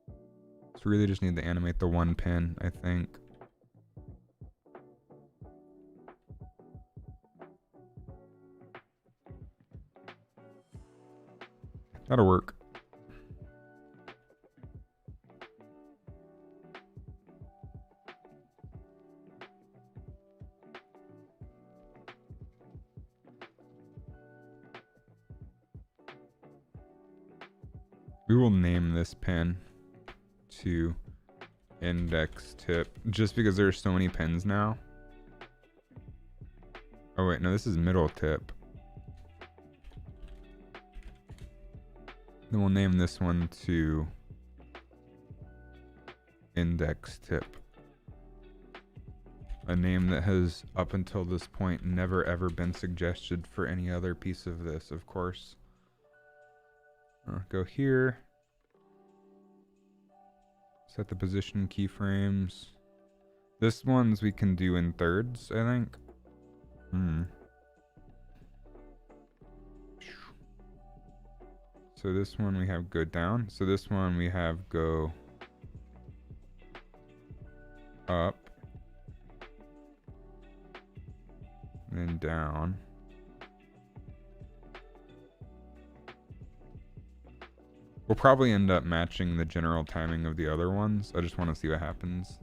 So we really just need to animate the one pin, I think. That'll work. We will name this pin to index tip just because there's so many pins now. Oh wait, no, this is middle tip. Then we'll name this one to index tip. A name that has up until this point never ever been suggested for any other piece of this, of course. Go here. Set the position keyframes. This one's we can do in thirds, I think. So this one we have go down. So this one we have go up. and then down. We'll probably end up matching the general timing of the other ones. I just want to see what happens.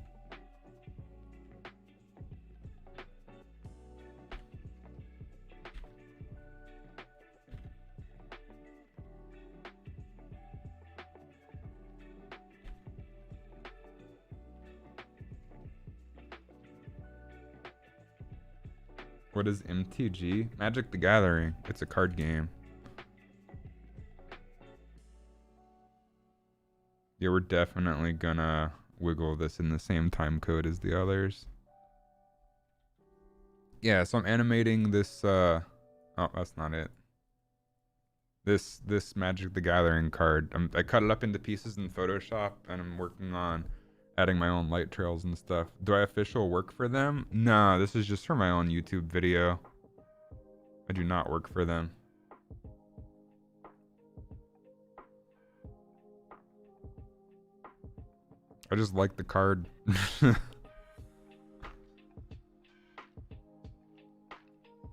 What is MTG? Magic the Gathering. It's a card game. Yeah, we're definitely gonna wiggle this in the same time code as the others. Yeah, so I'm animating this, oh, that's not it. This Magic the Gathering card. I cut it up into pieces in Photoshop, and I'm working on adding my own light trails and stuff. Do I official work for them? No, this is just for my own YouTube video. I do not work for them. I just like the card.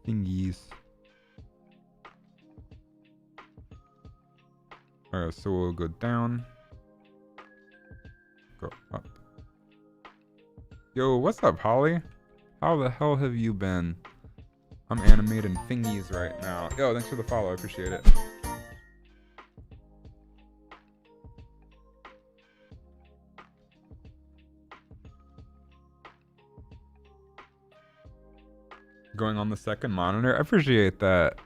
Thingies. Alright, so we'll go down. Go up. Yo, what's up, Holly? How the hell have you been? I'm animating thingies right now. Yo, thanks for the follow. I appreciate it. Going on the second monitor. I appreciate that.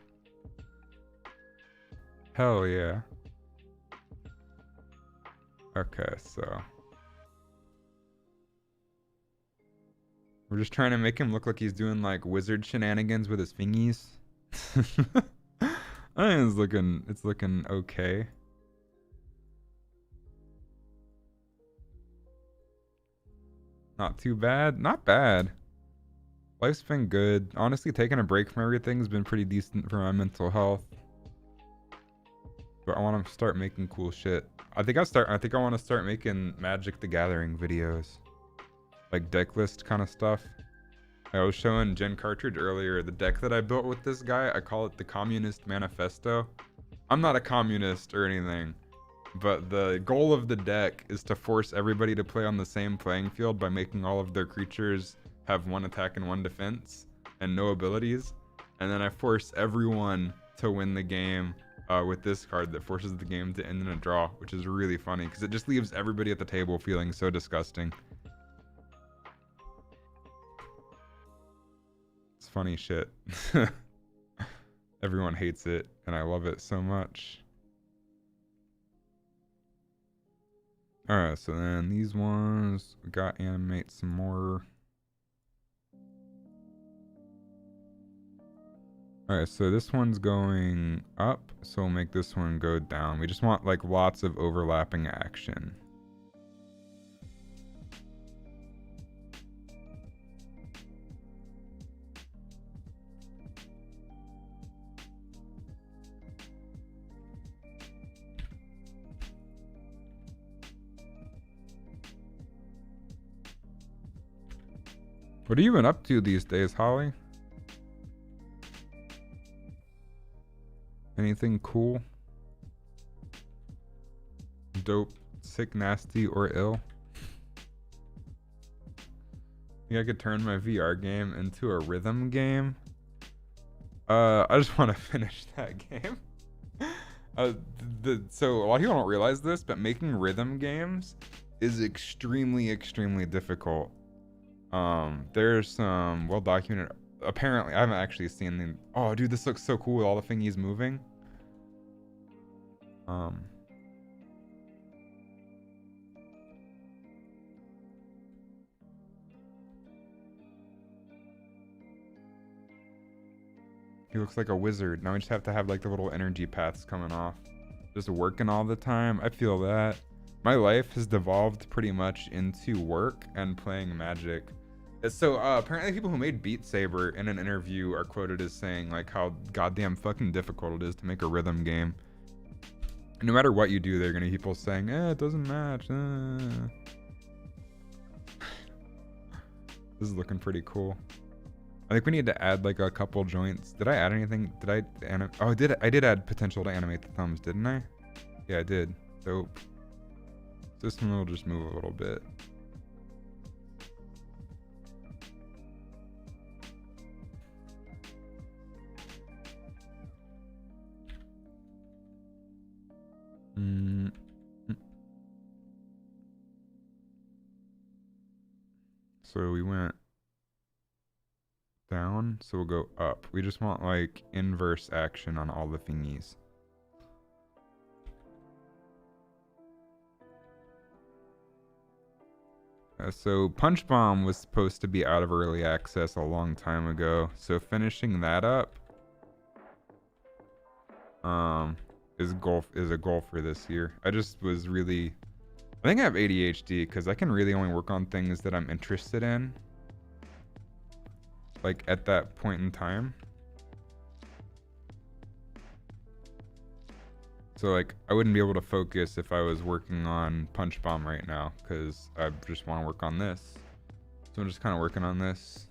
Hell yeah. Okay, so we're just trying to make him look like he's doing like wizard shenanigans with his fingies. I think it's looking okay. Not too bad. Not bad. Life's been good. Honestly, taking a break from everything has been pretty decent for my mental health. But I want to start making cool shit. I think I want to start making Magic the Gathering videos. Like deck list kind of stuff. I was showing Jen Cartridge earlier the deck that I built with this guy. I call it the Communist Manifesto. I'm not a communist or anything, but the goal of the deck is to force everybody to play on the same playing field by making all of their creatures have 1 attack and 1 defense and no abilities. And then I force everyone to win the game with this card that forces the game to end in a draw, which is really funny because it just leaves everybody at the table feeling so disgusting. It's funny shit. Everyone hates it, and I love it so much. Alright, so then these ones, we got animate some more. Alright, so this one's going up, so we'll make this one go down. We just want like lots of overlapping action. What are you been up to these days, Holly? Anything cool? Dope, sick, nasty, or ill? Think I could turn my VR game into a rhythm game? I just want to finish that game. So a lot of people don't realize this, but making rhythm games is extremely, extremely difficult. There's some well-documented. Apparently, I haven't actually seen the. Oh, dude, this looks so cool with all the thingies moving. He looks like a wizard. Now we just have to have like the little energy paths coming off. Just working all the time. I feel that. My life has devolved pretty much into work and playing Magic. So apparently people who made Beat Saber in an interview are quoted as saying like how goddamn fucking difficult it is to make a rhythm game. And no matter what you do, there are gonna be people saying, it doesn't match. This is looking pretty cool. I think we need to add like a couple joints. Did I add anything? Did I oh, I did add potential to animate the thumbs, didn't I? Yeah, I did. So this one will just move a little bit. So we went down, so we'll go up. We just want like inverse action on all the thingies. So Punch Bomb was supposed to be out of early access a long time ago. So finishing that up is a goal for this year. I just was really, I think I have ADHD because I can really only work on things that I'm interested in, like at that point in time. So like I wouldn't be able to focus if I was working on Punch Bomb right now because I just want to work on this. So I'm just kind of working on this.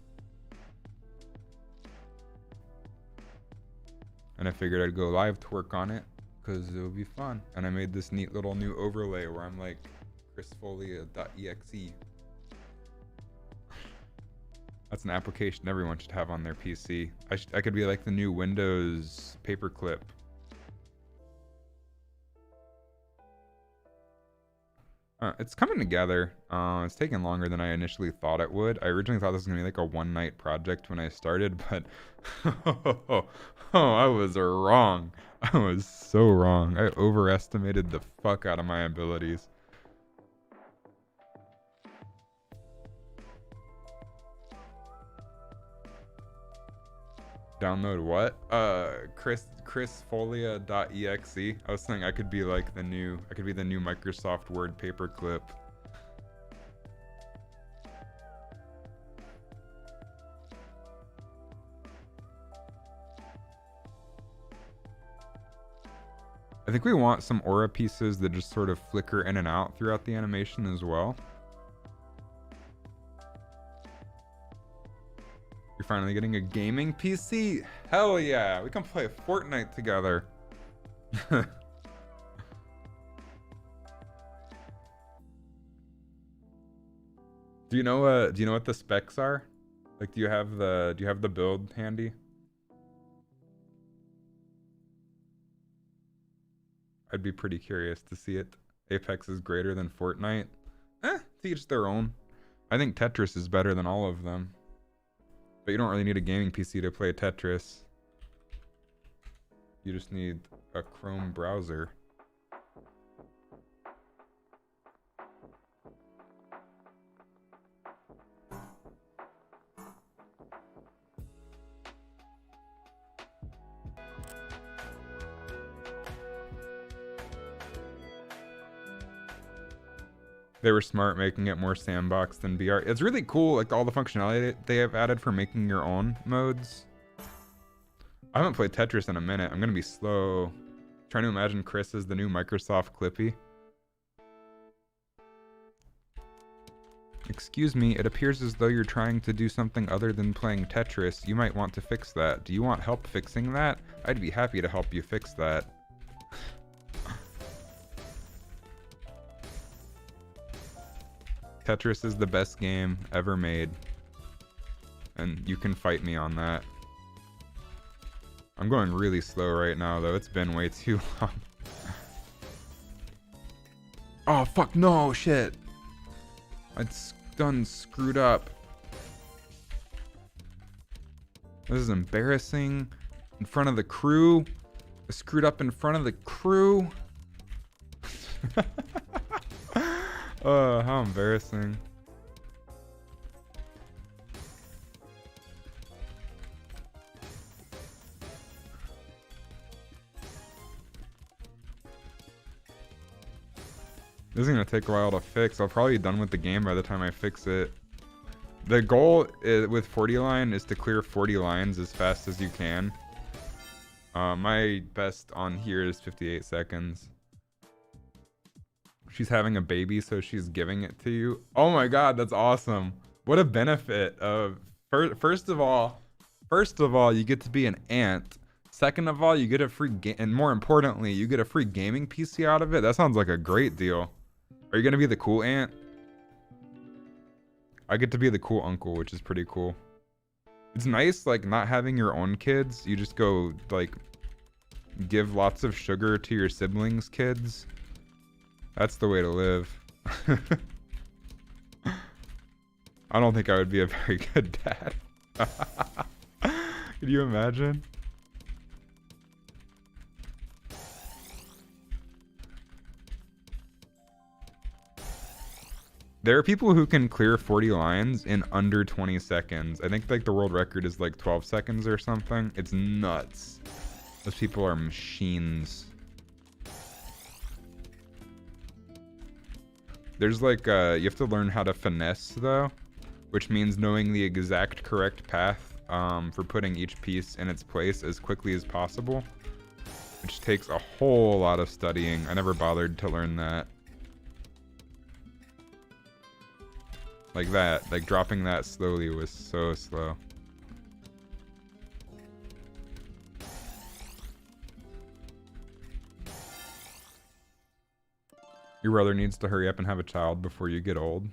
And I figured I'd go live to work on it because it would be fun. And I made this neat little new overlay where I'm like chrisfolia.exe. That's an application everyone should have on their PC. I could be like the new Windows paperclip. It's coming together. It's taking longer than I initially thought it would. I originally thought this was gonna be like a one-night project when I started, but I was wrong. I was so wrong. I overestimated the fuck out of my abilities. Download what? chrisfolia.exe. I was saying I could be like the new Microsoft Word paperclip. I think we want some aura pieces that just sort of flicker in and out throughout the animation as well. You're finally getting a gaming PC? Hell yeah, we can play Fortnite together. Do you know what the specs are? Like do you have the build handy? I'd be pretty curious to see it. Apex is greater than Fortnite. To each their own. I think Tetris is better than all of them. But you don't really need a gaming PC to play Tetris. You just need a Chrome browser. They were smart making it more sandbox than BR. It's really cool, like all the functionality they have added for making your own modes. I haven't played Tetris in a minute. I'm gonna be slow. Trying to imagine Chris as the new Microsoft Clippy. Excuse me, it appears as though you're trying to do something other than playing Tetris. You might want to fix that. Do you want help fixing that? I'd be happy to help you fix that. Tetris is the best game ever made. And you can fight me on that. I'm going really slow right now though. It's been way too long. Oh fuck, no, shit. It's done screwed up. This is embarrassing. In front of the crew. I screwed up in front of the crew. Oh, how embarrassing. This is gonna take a while to fix. I'll probably be done with the game by the time I fix it. The goal with 40 line is to clear 40 lines as fast as you can. My best on here is 58 seconds. She's having a baby, so she's giving it to you. Oh my god, that's awesome. What a benefit of... First of all, First of all, you get to be an ant. Second of all, you get a free game, and more importantly, you get a free gaming PC out of it. That sounds like a great deal. Are you gonna be the cool ant? I get to be the cool uncle, which is pretty cool. It's nice, like, not having your own kids. You just go, like, give lots of sugar to your siblings' kids. That's the way to live. I don't think I would be a very good dad. Could you imagine? There are people who can clear 40 lines in under 20 seconds. I think like the world record is like 12 seconds or something. It's nuts. Those people are machines. There's like, you have to learn how to finesse though, which means knowing the exact correct path for putting each piece in its place as quickly as possible, which takes a whole lot of studying. I never bothered to learn that. Like that, like dropping that slowly was so slow. Your brother needs to hurry up and have a child before you get old.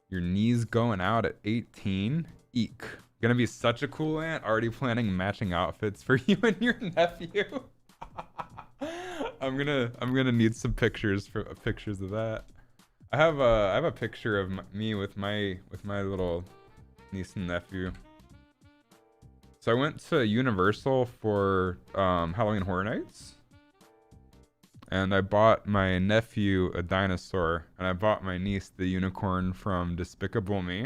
Your knees going out at 18. Eek. Gonna be such a cool aunt. Already planning matching outfits for you and your nephew. I'm gonna need some pictures of that. I have a picture of me with my little niece and nephew. So I went to Universal for Halloween Horror Nights, and I bought my nephew a dinosaur, and I bought my niece the unicorn from Despicable Me.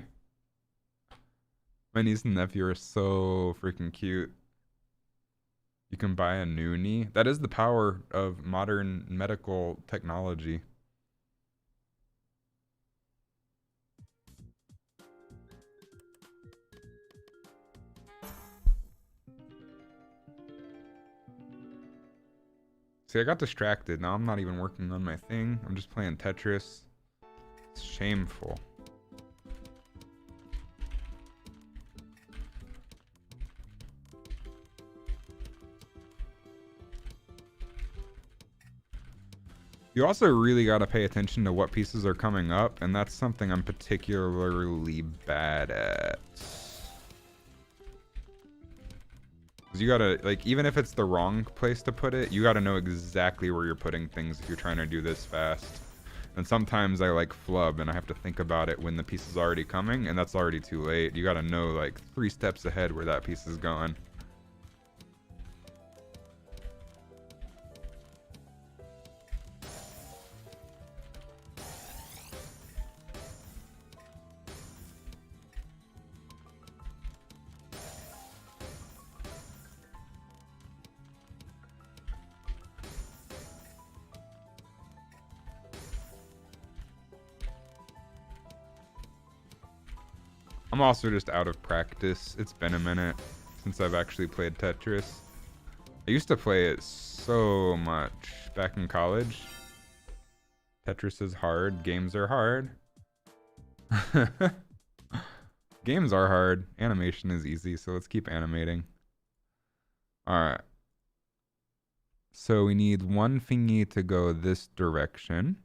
My niece and nephew are so freaking cute. You can buy a new knee. That is the power of modern medical technology. See, I got distracted. Now I'm not even working on my thing. I'm just playing Tetris. It's shameful. You also really got to pay attention to what pieces are coming up, and that's something I'm particularly bad at. Because you gotta, like, even if it's the wrong place to put it, you gotta know exactly where you're putting things if you're trying to do this fast. And sometimes I, like, flub, and I have to think about it when the piece is already coming, and that's already too late. You gotta know, like, 3 steps ahead where that piece is going. I'm also just out of practice. It's been a minute since I've actually played Tetris. I used to play it so much back in college. Tetris is hard. Games are hard. Games are hard. Animation is easy, so let's keep animating. Alright. So we need one thingy to go this direction.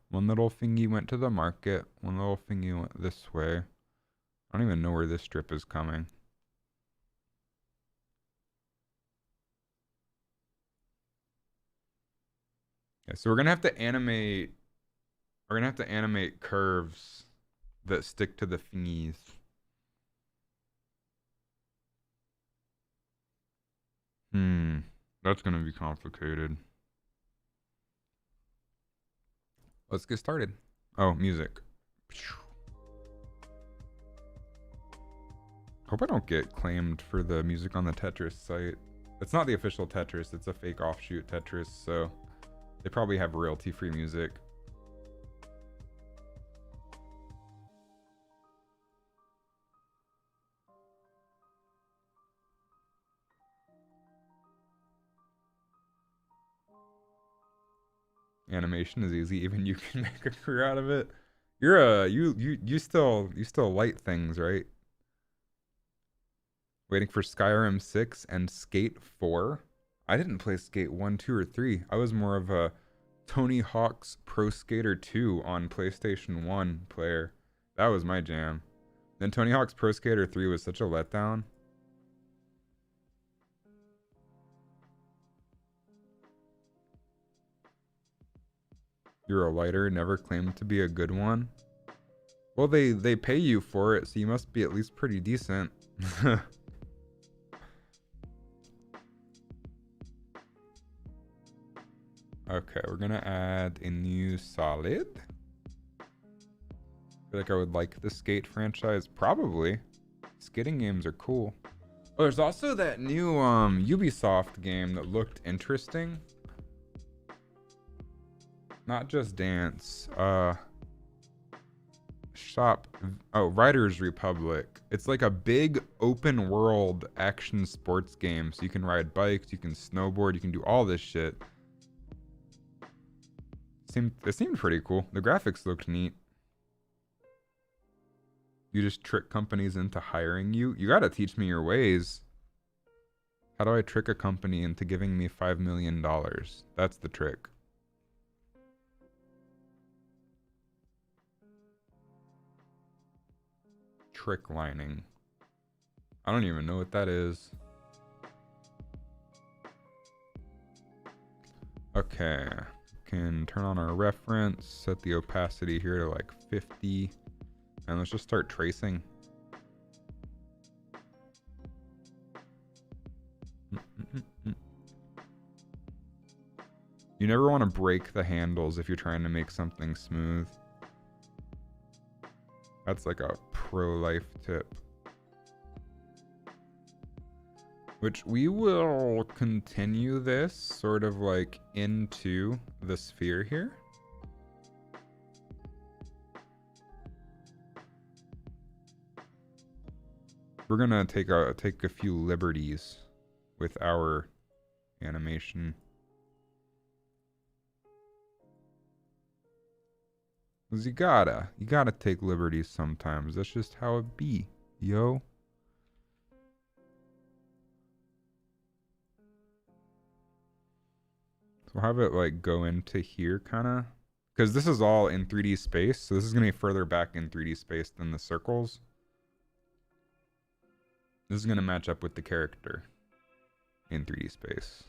One little thingy went to the market. One little thingy went this way. I don't even know where this strip is coming. Yeah, so we're gonna have to animate. We're gonna have to animate curves that stick to the thingies. That's gonna be complicated. Let's get started. Oh, music. Hope I don't get claimed for the music on the Tetris site. It's not the official Tetris, it's a fake offshoot Tetris, so they probably have royalty-free music. Animation is easy, even you can make a career out of it. You're you still light things, right? Waiting for Skyrim 6 and Skate 4. I didn't play Skate 1, 2, or 3. I was more of a Tony Hawk's Pro Skater 2 on PlayStation 1 player. That was my jam. Then Tony Hawk's Pro Skater 3 was such a letdown. You're a lighter, never claimed to be a good one. Well, they pay you for it, so you must be at least pretty decent. Okay, we're gonna add a new solid. I feel like I would like the Skate franchise, probably. Skating games are cool. Oh, there's also that new Ubisoft game that looked interesting. Not Just Dance. Riders Republic. It's like a big open world action sports game. So you can ride bikes, you can snowboard, you can do all this shit. It seemed pretty cool. The graphics looked neat. You just trick companies into hiring you? You gotta teach me your ways. How do I trick a company into giving me $5 million? That's the trick. Trick lining. I don't even know what that is. Okay. Can turn on our reference, set the opacity here to like 50, and let's just start tracing. You never want to break the handles if you're trying to make something smooth. That's like a pro-life tip. Which we will continue this sort of like into the sphere here. We're gonna take a few liberties with our animation. 'Cause you gotta take liberties sometimes. That's just how it be, yo. We'll have it like go into here kind of, because this is all in 3D space, so this is going to be further back in 3D space than the circles. This is going to match up with the character in 3D space.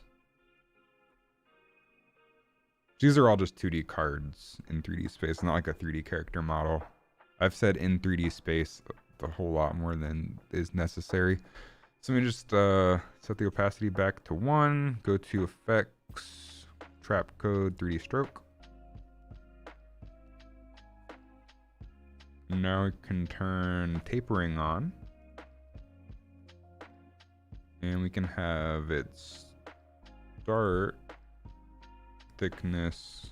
These are all just 2D cards in 3D space, not like a 3D character model. I've said in 3D space a whole lot more than is necessary. So let me just set the opacity back to 1, go to effects, trap code, 3D stroke. Now we can turn tapering on. And we can have it start thickness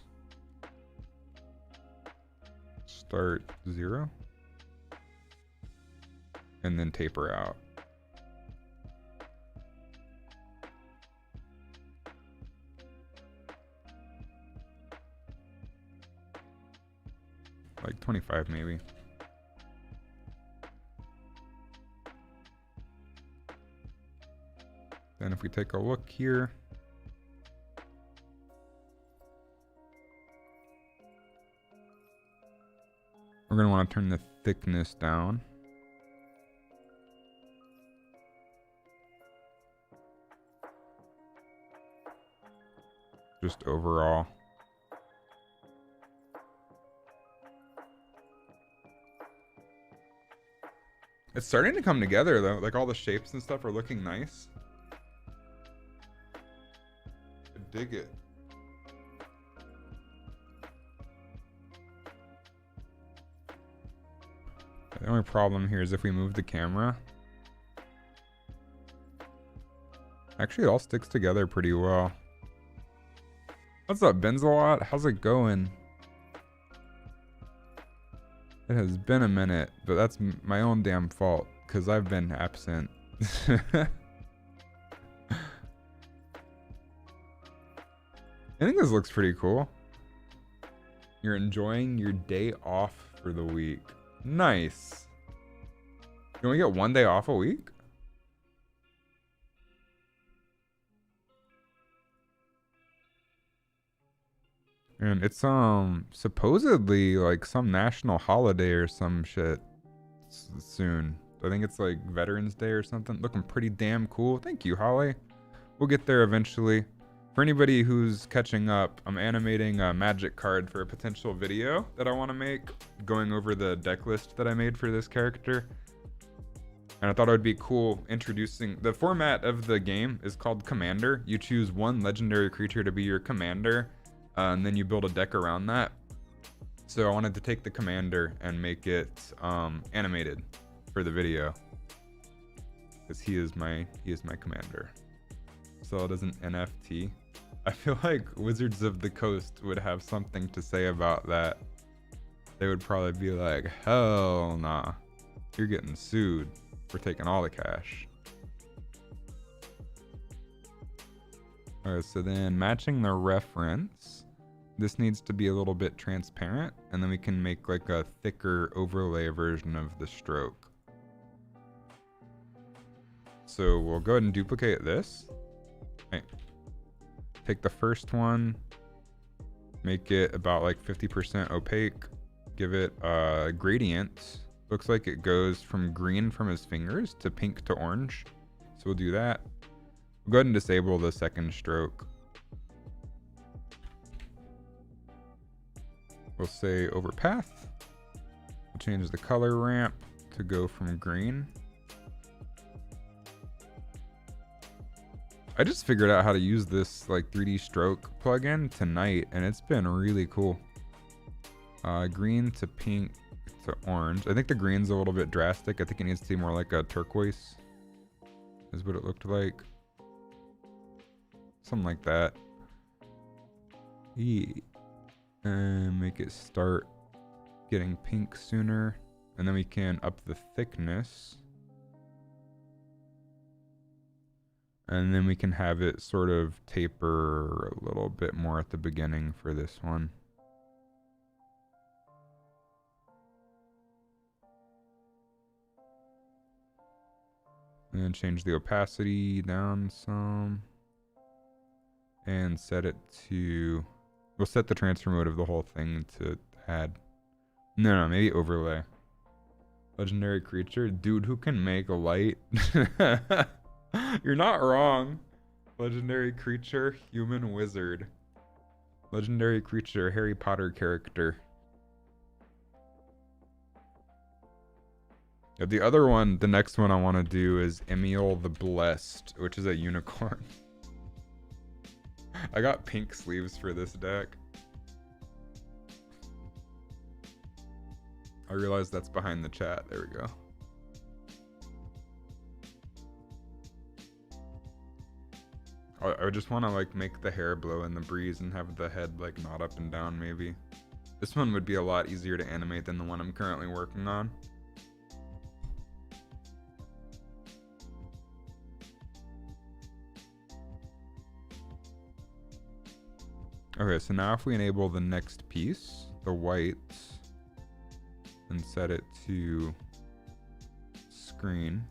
start 0 and then taper out. Like 25 maybe. Then if we take a look here, we're going to want to turn the thickness down. Just overall. It's starting to come together though, like all the shapes and stuff are looking nice. I dig it. The only problem here is if we move the camera. Actually, it all sticks together pretty well. What's up, Benzalot? How's it going? It has been a minute, but that's my own damn fault, because I've been absent. I think this looks pretty cool. You're enjoying your day off for the week. Nice. You only get 1 day off a week? And it's supposedly like some national holiday or some shit soon. I think it's like Veterans Day or something. Looking pretty damn cool. Thank you, Holly. We'll get there eventually. For anybody who's catching up, I'm animating a magic card for a potential video that I want to make, going over the deck list that I made for this character. And I thought it would be cool introducing... The format of the game is called Commander. You choose one legendary creature to be your commander, and then you build a deck around that. So I wanted to take the commander and make it animated for the video, because he is my commander. So it is an NFT. I feel like Wizards of the Coast would have something to say about that. They would probably be like, hell nah, you're getting sued. We're taking all the cash. Alright, so then matching the reference, this needs to be a little bit transparent, and then we can make like a thicker overlay version of the stroke. So we'll go ahead and duplicate this. Right. Take the first one, make it about like 50% opaque, give it a gradient. Looks like it goes from green from his fingers to pink to orange. So we'll do that. We'll go ahead and disable the second stroke. We'll say overpath. We'll change the color ramp to go from green. I just figured out how to use this like 3D stroke plugin tonight, and it's been really cool. Green to pink to orange. I think the green's a little bit drastic. I think it needs to be more like a turquoise is what it looked like. Something like that. Yeah. And make it start getting pink sooner. And then we can up the thickness. And then we can have it sort of taper a little bit more at the beginning for this one. And then change the opacity down some. And set it to... We'll set the transfer mode of the whole thing to add... No, maybe overlay. Legendary creature? Dude, who can make a light? You're not wrong. Legendary creature, human wizard. Legendary creature, Harry Potter character. The other one, the next one I want to do is Emil the Blessed, which is a unicorn. I got pink sleeves for this deck. I realized that's behind the chat. There we go. I just want to like make the hair blow in the breeze and have the head like nod up and down maybe. This one would be a lot easier to animate than the one I'm currently working on. Okay, so now if we enable the next piece, the whites, and set it to screen.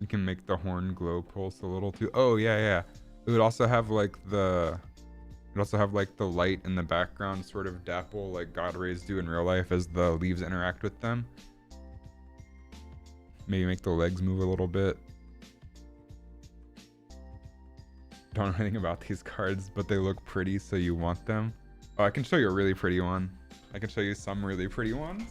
You can make the horn glow pulse a little too. Oh yeah, yeah. It would also have like the light in the background sort of dapple like God rays do in real life as the leaves interact with them. Maybe make the legs move a little bit. Don't know anything about these cards, but they look pretty, so you want them. Oh, I can show you a really pretty one. I can show you some really pretty ones.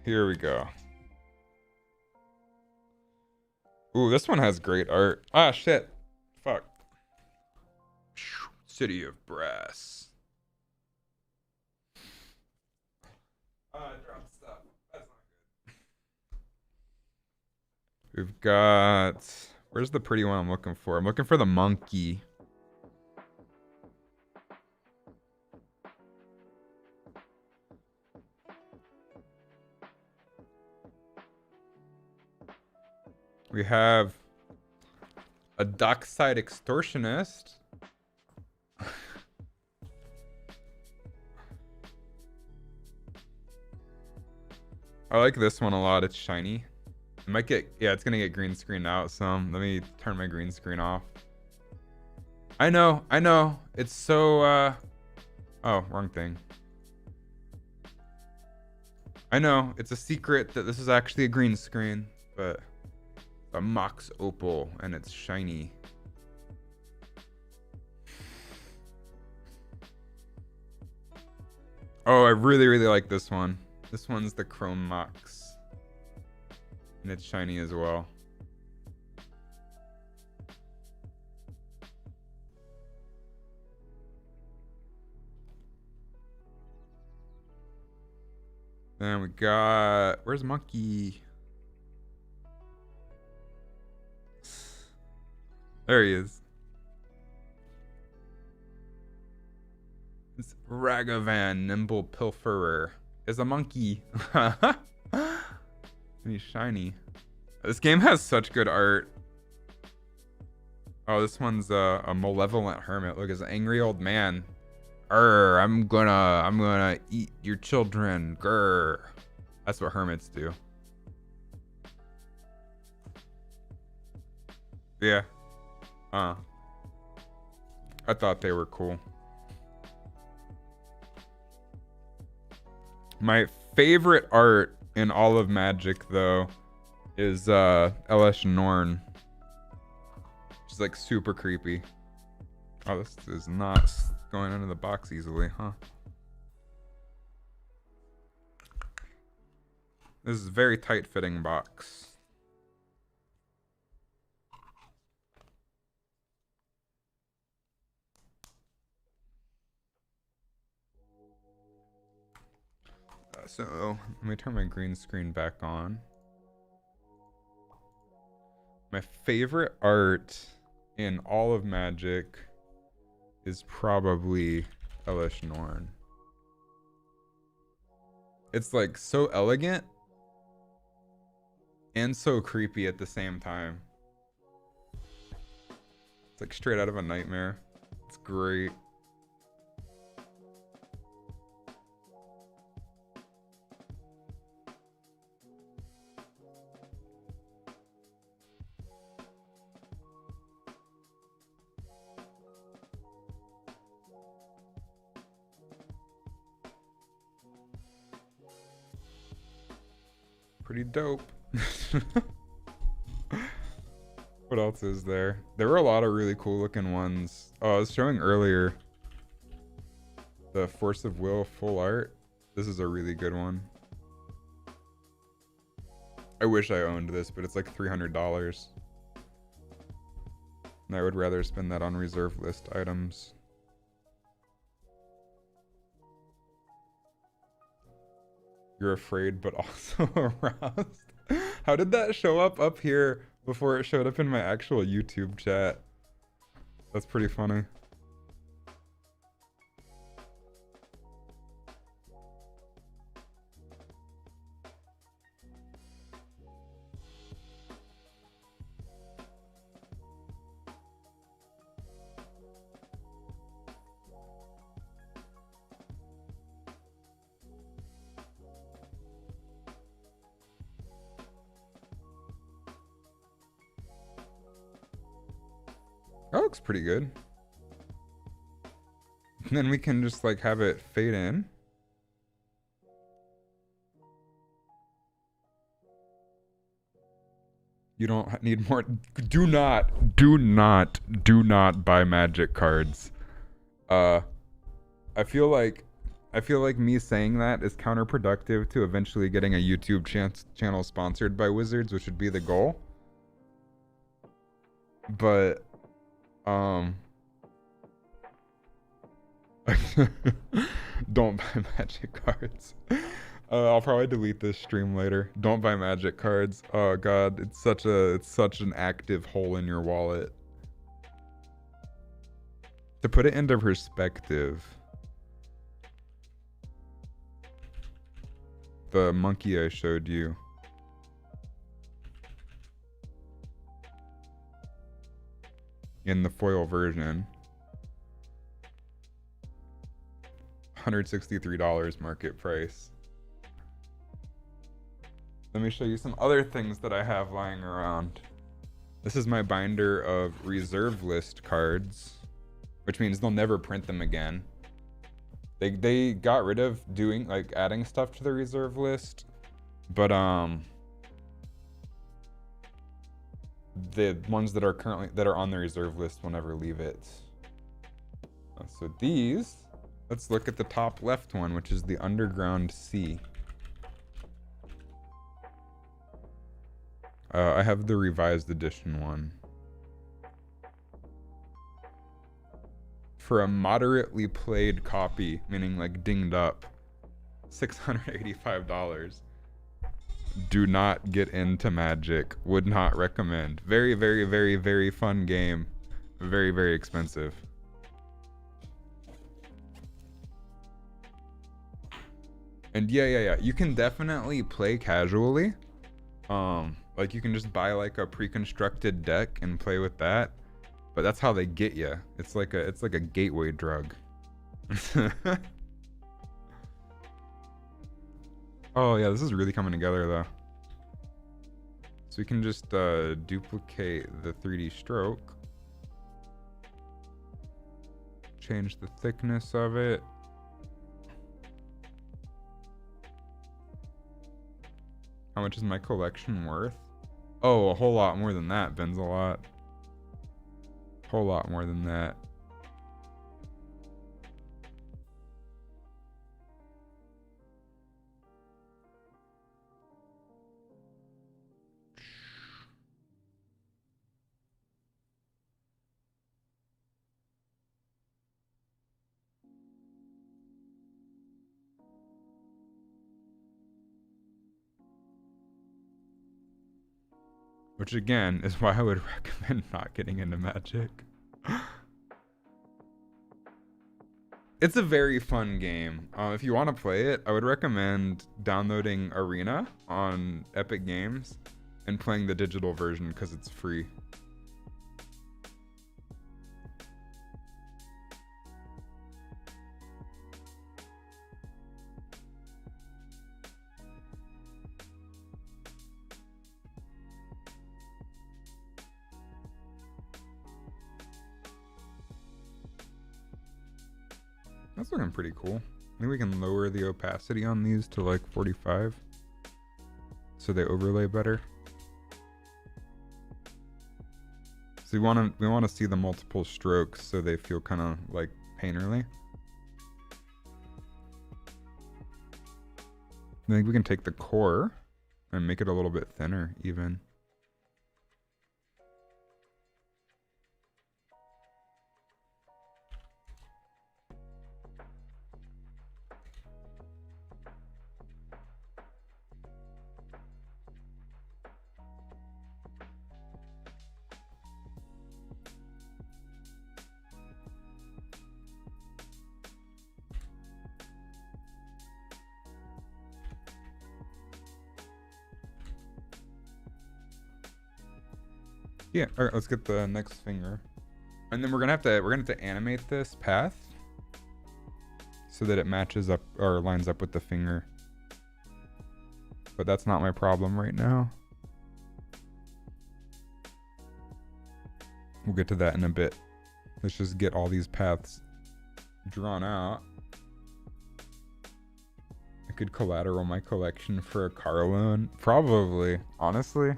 Here we go. Ooh, this one has great art. Ah, shit. Fuck. City of Brass. I dropped stuff. That's not good. We've got... Where's the pretty one I'm looking for? I'm looking for the monkey. We have a dockside extortionist. I like this one a lot. It's shiny. It might get, yeah, it's gonna get green screened out some. Let me turn my green screen off. I know. It's so, oh, wrong thing. I know, it's a secret that this is actually a green screen, but a Mox Opal and it's shiny. Oh, I really like this one. This one's the Chrome Mox. And it's shiny as well. Then we got... Where's Monkey? There he is. It's Ragavan, Nimble Pilferer. Is a monkey. And he's shiny. This game has such good art. Oh, this one's a malevolent hermit. Look, it's an angry old man. Grr, I'm gonna eat your children. Grr. That's what hermits do. Yeah. I thought they were cool. My favorite art in all of Magic, though, is LS Norn. She's like super creepy. Oh, this is not going into the box easily, huh? This is a very tight-fitting box. So, let me turn my green screen back on. My favorite art in all of Magic is probably Elish Norn. It's like so elegant and so creepy at the same time. It's like straight out of a nightmare. It's great. Pretty dope. What else is there? There were a lot of really cool looking ones. Oh, I was showing earlier the Force of Will full art. This is a really good one. I wish I owned this, but it's like $300. And I would rather spend that on reserve list items. You're afraid, but also aroused. How did that show up here before it showed up in my actual YouTube chat? That's pretty funny. That looks pretty good. And then we can just like have it fade in. You don't need more. Do not buy Magic cards. I feel like me saying that is counterproductive to eventually getting a YouTube channel sponsored by Wizards, which would be the goal. But don't buy Magic cards. I'll probably delete this stream later. Don't buy magic cards. Oh god, it's such an active hole in your wallet. To put it into perspective, the monkey I showed you, in the foil version, $163 market price. Let me show you some other things that I have lying around. This is my binder of reserve list cards, which means they'll never print them again. They got rid of doing, like, adding stuff to the reserve list, but the ones that are on the reserve list will never leave it. So these, let's look at the top left one, which is the Underground Sea. I have the revised edition one. For a moderately played copy, meaning like dinged up, $685. Do not get into Magic. Would not recommend. Very, very, very, very fun game. Very, very expensive. And yeah. You can definitely play casually. Like you can just buy like a pre-constructed deck and play with that. But that's how they get you. It's like a gateway drug. Oh yeah, this is really coming together though. So we can just duplicate the 3D stroke. Change the thickness of it. How much is my collection worth? Oh, a whole lot more than that, Ben's a lot. Whole lot more than that. Which again is why I would recommend not getting into Magic. It's a very fun game. If you want to play it, I would recommend downloading Arena on Epic Games and playing the digital version because it's free. That's looking pretty cool. I think we can lower the opacity on these to like 45 so they overlay better. So we want to see the multiple strokes so they feel kind of like painterly. I think we can take the core and make it a little bit thinner even. Yeah, all right, let's get the next finger. And then we're gonna have to animate this path so that it matches up or lines up with the finger. But that's not my problem right now. We'll get to that in a bit. Let's just get all these paths drawn out. I could collateral my collection for a car loan. Probably, honestly.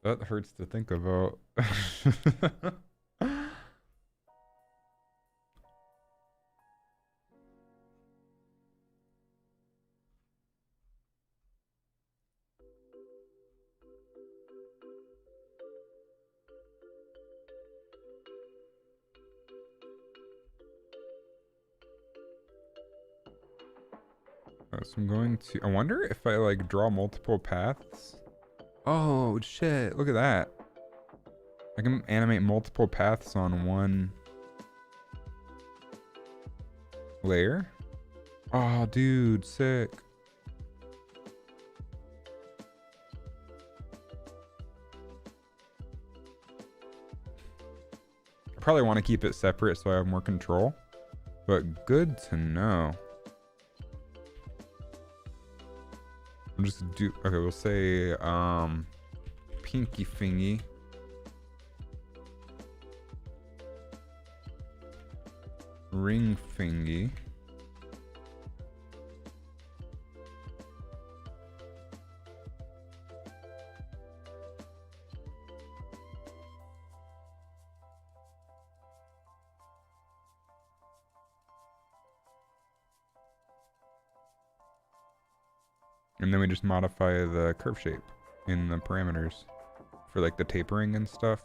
That hurts to think about. So I'm going to, I wonder if I like draw multiple paths. Oh shit, look at that. I can animate multiple paths on one layer. Oh dude, sick. I probably want to keep it separate so I have more control, but good to know. I'm just do, okay, we'll say pinky fingy. Ring fingy. And then we just modify the curve shape in the parameters for like the tapering and stuff.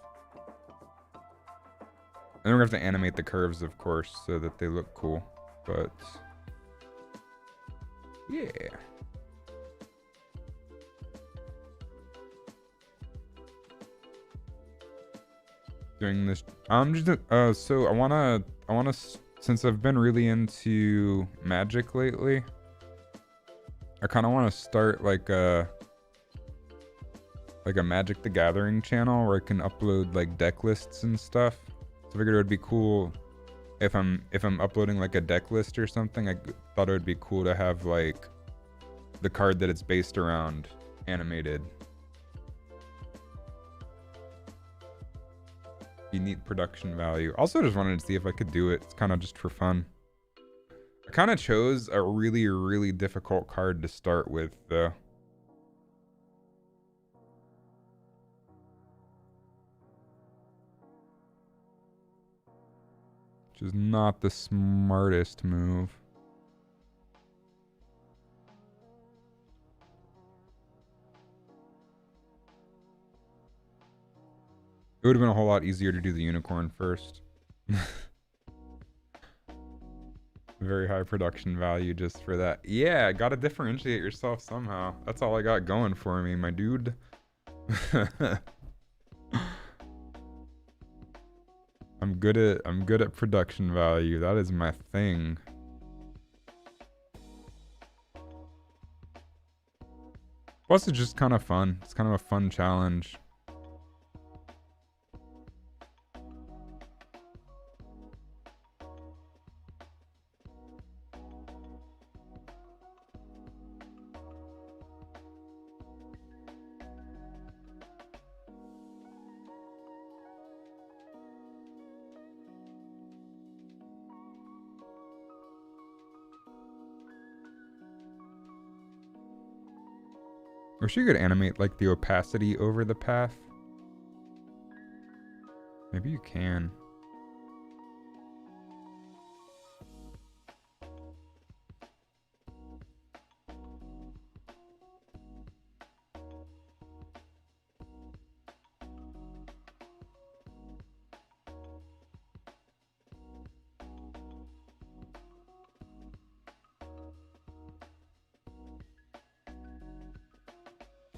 And then we're gonna have to animate the curves, of course, so that they look cool. But yeah. Doing this, I'm just so I wanna since I've been really into Magic lately, I kind of want to start like a Magic the Gathering channel where I can upload like deck lists and stuff. So I figured it would be cool if I'm uploading like a deck list or something. I thought it would be cool to have like the card that it's based around animated. You need production value. Also, just wanted to see if I could do it. It's kind of just for fun. I kind of chose a really, really difficult card to start with, though. Which is not the smartest move. It would have been a whole lot easier to do the unicorn first. Very high production value just for that. Yeah, gotta differentiate yourself somehow. That's all I got going for me, my dude. I'm good at production value. That is my thing. Plus it's just kind of fun. It's kind of a fun challenge. I wish you could animate like the opacity over the path. Maybe you can.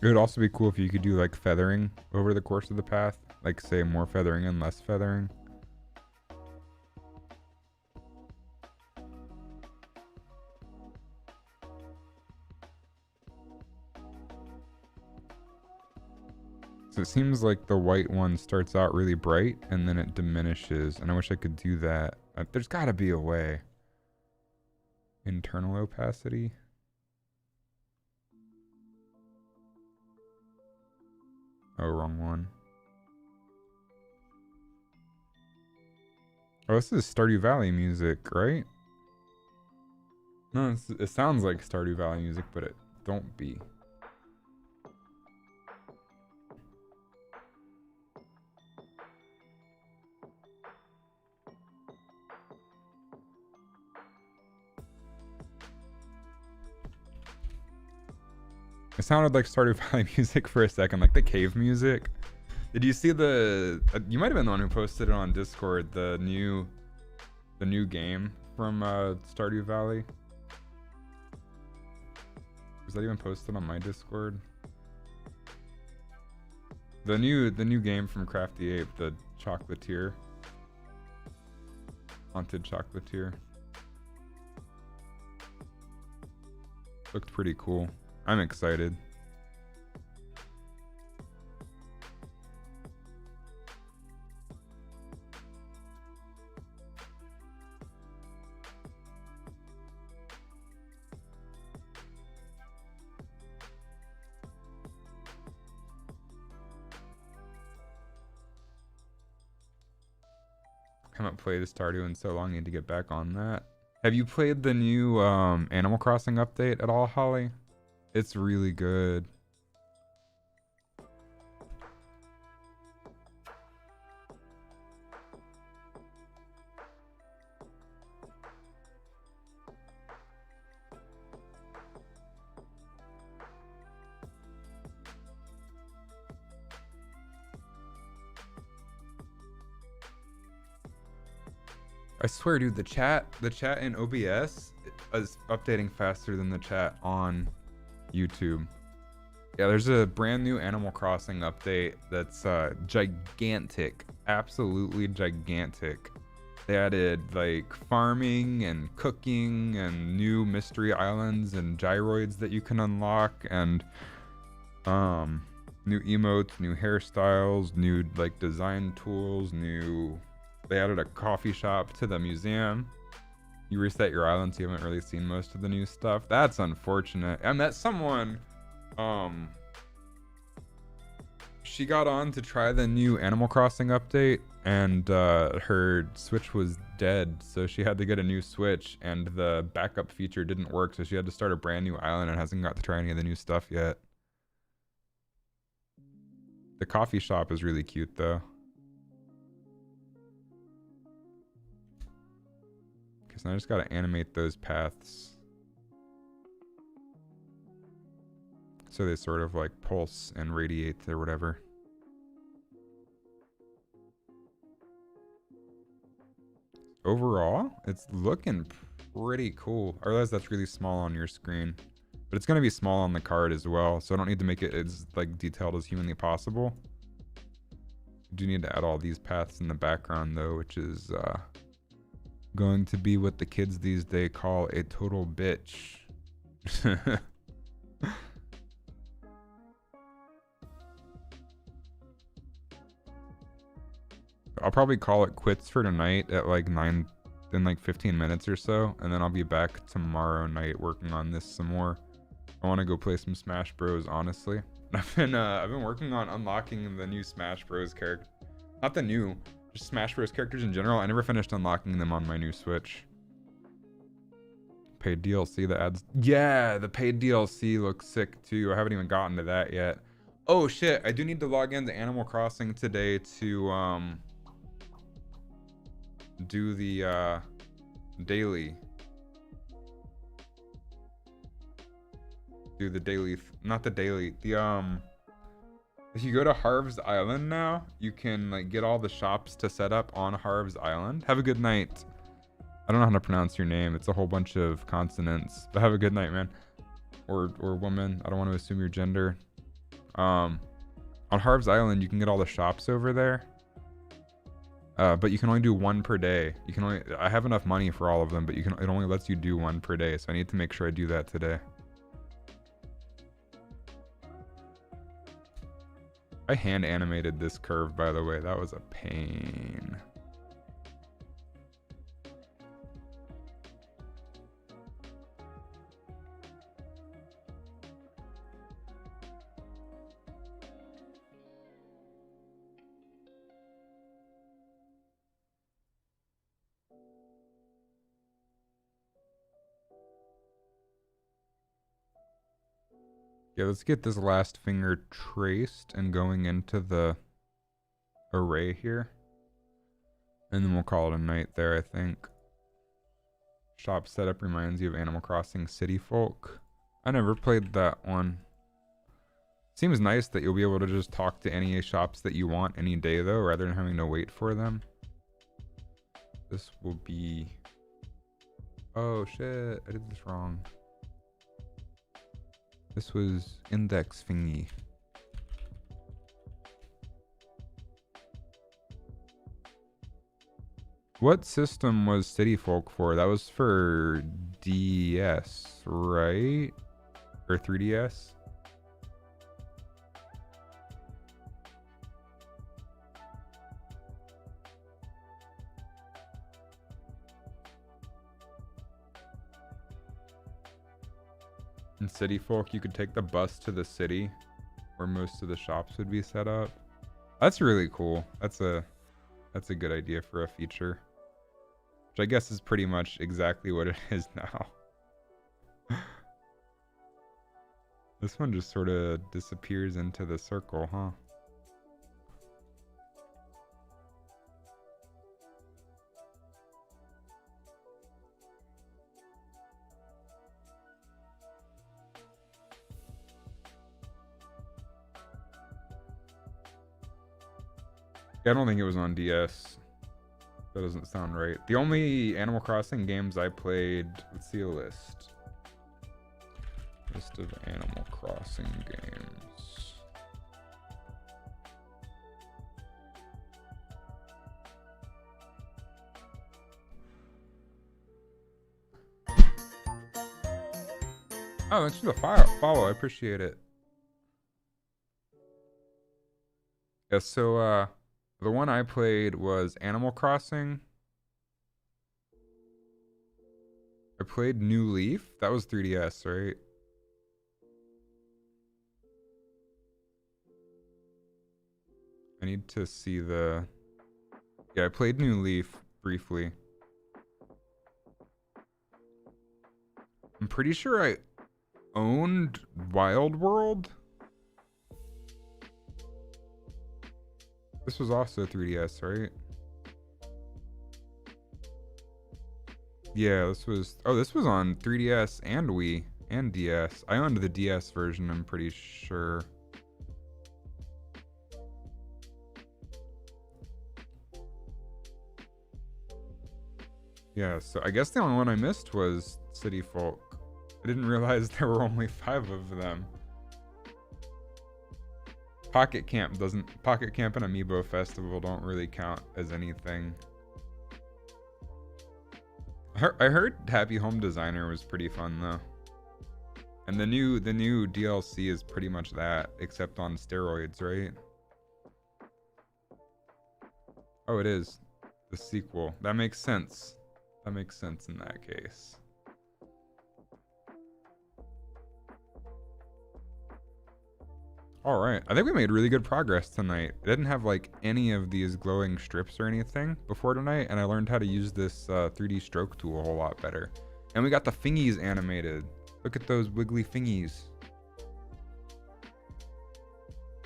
It would also be cool if you could do like feathering over the course of the path. Like say more feathering and less feathering. So it seems like the white one starts out really bright and then it diminishes. And I wish I could do that. There's gotta be a way. Internal opacity. Oh, wrong one. Oh, this is Stardew Valley music, right? No, it sounds like Stardew Valley music, but it don't be. It sounded like Stardew Valley music for a second, like the cave music. Did you see the? You might have been the one who posted it on Discord. The new game from Stardew Valley. Was that even posted on my Discord? The new game from Crafty Ape, the Chocolatier. Haunted Chocolatier. Looked pretty cool. I'm excited. Haven't played Stardew in so long, need to get back on that. Have you played the new Animal Crossing update at all, Holly? It's really good. I swear, dude, the chat in OBS is updating faster than the chat on YouTube. Yeah, there's a brand new Animal Crossing update that's gigantic, absolutely gigantic. They added like farming and cooking and new mystery islands and gyroids that you can unlock, and new emotes, new hairstyles, new like design tools, they added a coffee shop to the museum. You reset your island, so you haven't really seen most of the new stuff. That's unfortunate. I met someone, she got on to try the new Animal Crossing update, and her Switch was dead, so she had to get a new Switch, and the backup feature didn't work, so she had to start a brand new island and hasn't got to try any of the new stuff yet. The coffee shop is really cute, though. So I just gotta animate those paths so they sort of like pulse and radiate or whatever. Overall, it's looking pretty cool. I realize that's really small on your screen, but it's gonna be small on the card as well, so I don't need to make it as like detailed as humanly possible. I do need to add all these paths in the background though, which is going to be what the kids these days call a total bitch. I'll probably call it quits for tonight at like 9 in like 15 minutes or so, and then I'll be back tomorrow night working on this some more. I want to go play some Smash Bros, honestly. I've been working on unlocking the new Smash Bros character. Not the new, just Smash Bros characters in general. I never finished unlocking them on my new Switch. Paid DLC, the ads. Yeah, the paid DLC looks sick too. I haven't even gotten to that yet. Oh shit, I do need to log into Animal Crossing today to do the daily. Do the daily, not the daily, if you go to Harv's Island now, you can like get all the shops to set up on Harv's Island. Have a good night. I don't know how to pronounce your name. It's a whole bunch of consonants. But have a good night, man. Or woman. I don't want to assume your gender. On Harv's Island, you can get all the shops over there. But you can only do one per day. I have enough money for all of them, but it only lets you do one per day. So I need to make sure I do that today. I hand animated this curve, by the way. That was a pain. Yeah, let's get this last finger traced and going into the array here. And then we'll call it a night there, I think. Shop setup reminds you of Animal Crossing City Folk. I never played that one. Seems nice that you'll be able to just talk to any shops that you want any day though, rather than having to wait for them. This will be... Oh shit, I did this wrong. This was index thingy. What system was City Folk for? That was for DS, right? Or 3DS? In City Folk, you could take the bus to the city where most of the shops would be set up. That's really cool. That's a good idea for a feature. Which I guess is pretty much exactly what it is now. This one just sort of disappears into the circle, huh? I don't think it was on DS. That doesn't sound right. The only Animal Crossing games I played... Let's see a list. List of Animal Crossing games. Oh, thanks for the follow. I appreciate it. Yeah, so, the one I played was Animal Crossing. I played New Leaf. That was 3DS, right? I need to see the... Yeah, I played New Leaf briefly. I'm pretty sure I owned Wild World. This was also 3DS, right? Yeah, this was... Oh, this was on 3DS and Wii and DS. I owned the DS version, I'm pretty sure. Yeah, so I guess the only one I missed was City Folk. I didn't realize there were only 5 of them. Pocket Camp and Amiibo Festival don't really count as anything. I heard Happy Home Designer was pretty fun though. And the new DLC is pretty much that, except on steroids, right? Oh, it is. The sequel. That makes sense. That makes sense in that case. Alright, I think we made really good progress tonight. I didn't have like any of these glowing strips or anything before tonight, and I learned how to use this 3D stroke tool a whole lot better. And we got the fingies animated. Look at those wiggly fingies.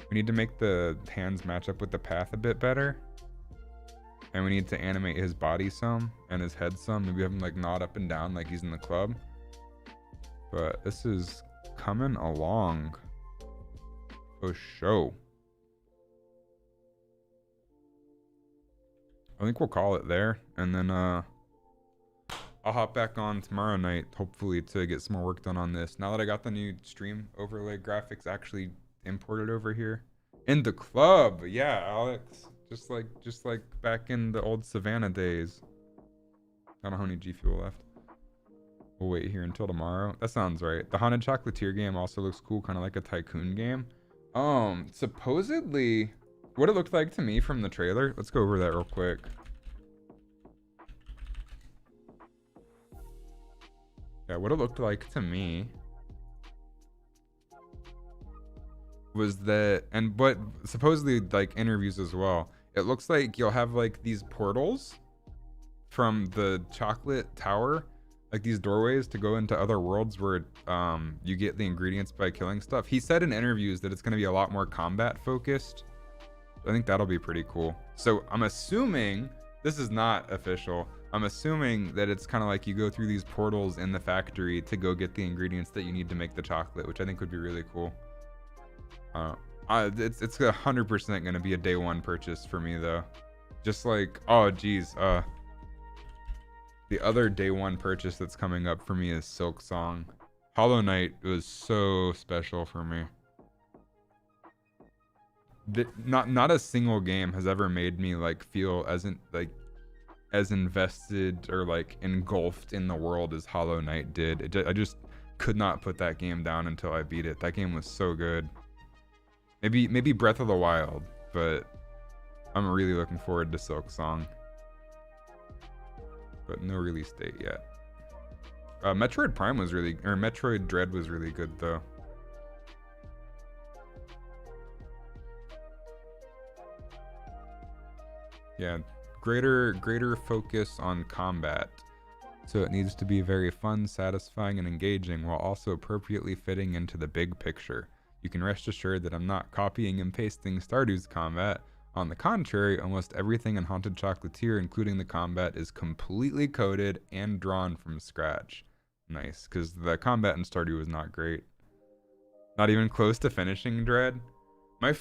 We need to make the hands match up with the path a bit better. And we need to animate his body some and his head some. Maybe have him like nod up and down like he's in the club. But this is coming along. For show. I think we'll call it there, and then I'll hop back on tomorrow night, hopefully, to get some more work done on this. Now that I got the new stream overlay graphics actually imported over here. In the club, yeah, Alex. Just like back in the old Savannah days. I don't know how many G Fuel left. We'll wait here until tomorrow. That sounds right. The Haunted Chocolatier game also looks cool, kind of like a tycoon game. Supposedly, what it looked like to me from the trailer. Let's go over that real quick. Yeah, what it looked like to me was that, and but supposedly like interviews as well. It looks like you'll have like these portals from the chocolate tower, like these doorways to go into other worlds where you get the ingredients by killing stuff. He said in interviews that it's going to be a lot more combat focused. I think that'll be pretty cool. So I'm assuming, this is not official, I'm assuming that it's kind of like you go through these portals in the factory to go get the ingredients that you need to make the chocolate, which I think would be really cool. It's 100% going to be a day one purchase for me though. Just like, oh geez, the other day one purchase that's coming up for me is Silk Song. Hollow Knight was so special for me. Not a single game has ever made me like feel as invested or like engulfed in the world as Hollow Knight did. I just could not put that game down until I beat it. That game was so good. Maybe Breath of the Wild, but I'm really looking forward to Silk Song. But no release date yet. Metroid Prime was really, or Metroid Dread was really good though. Yeah, greater focus on combat. So it needs to be very fun, satisfying, and engaging while also appropriately fitting into the big picture. You can rest assured that I'm not copying and pasting Stardew's combat. On the contrary, almost everything in Haunted Chocolatier, including the combat, is completely coded and drawn from scratch. Nice, because the combat in Stardew was not great. Not even close to finishing Dread. My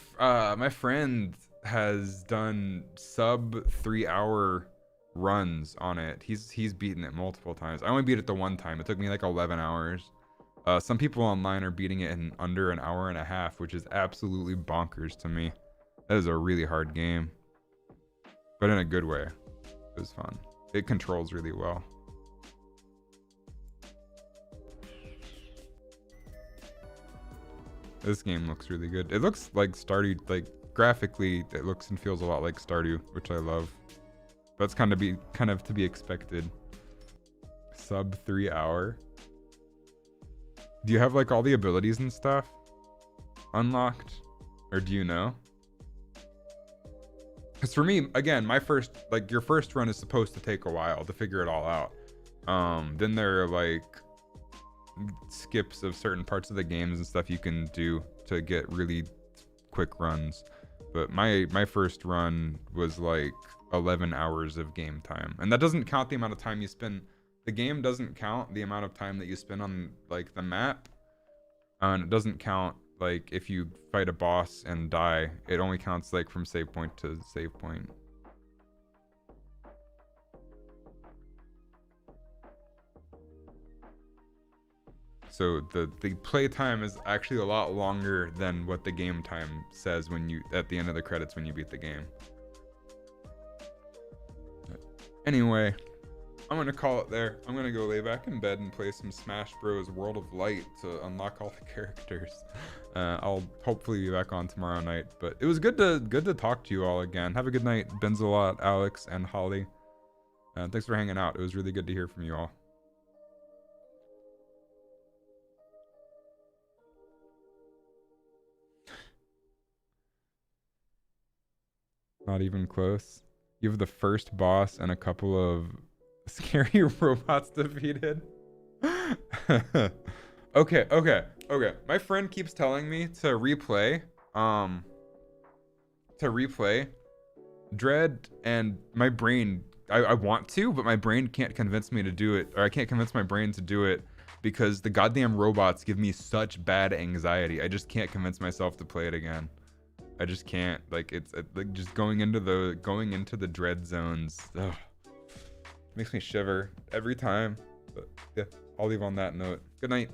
friend has done sub 3 hour runs on it. He's beaten it multiple times. I only beat it the one time. It took me like 11 hours. Some people online are beating it in under an hour and a half, which is absolutely bonkers to me. That is a really hard game, but in a good way. It was fun. It controls really well. This game looks really good. It looks like Stardew, like graphically, it looks and feels a lot like Stardew, which I love. That's kind of to be expected. Sub 3 hour. Do you have like all the abilities and stuff unlocked, or do you know? Because for me, again, your first run is supposed to take a while to figure it all out. Then there are like skips of certain parts of the games and stuff you can do to get really quick runs. But my first run was like 11 hours of game time. And that doesn't count the amount of time you spend. The game doesn't count the amount of time that you spend on like the map. And it doesn't count like if you fight a boss and die. It only counts like from save point to save point. So the play time is actually a lot longer than what the game time says when you at the end of the credits when you beat the game. Anyway, I'm gonna call it there. I'm gonna go lay back in bed and play some Smash Bros. World of Light to unlock all the characters. I'll hopefully be back on tomorrow night. But it was good to talk to you all again. Have a good night, Benzalot, Alex, and Holly. Thanks for hanging out. It was really good to hear from you all. Not even close. You have the first boss and a couple of scary robots defeated. Okay. My friend keeps telling me to replay Dread, and my brain I want to, but my brain can't convince me to do it, or I can't convince my brain to do it because the goddamn robots give me such bad anxiety. I just can't convince myself to play it again. I just can't. Like it's like just going into the dread zones. Ugh. Makes me shiver every time. But yeah, I'll leave on that note. Good night.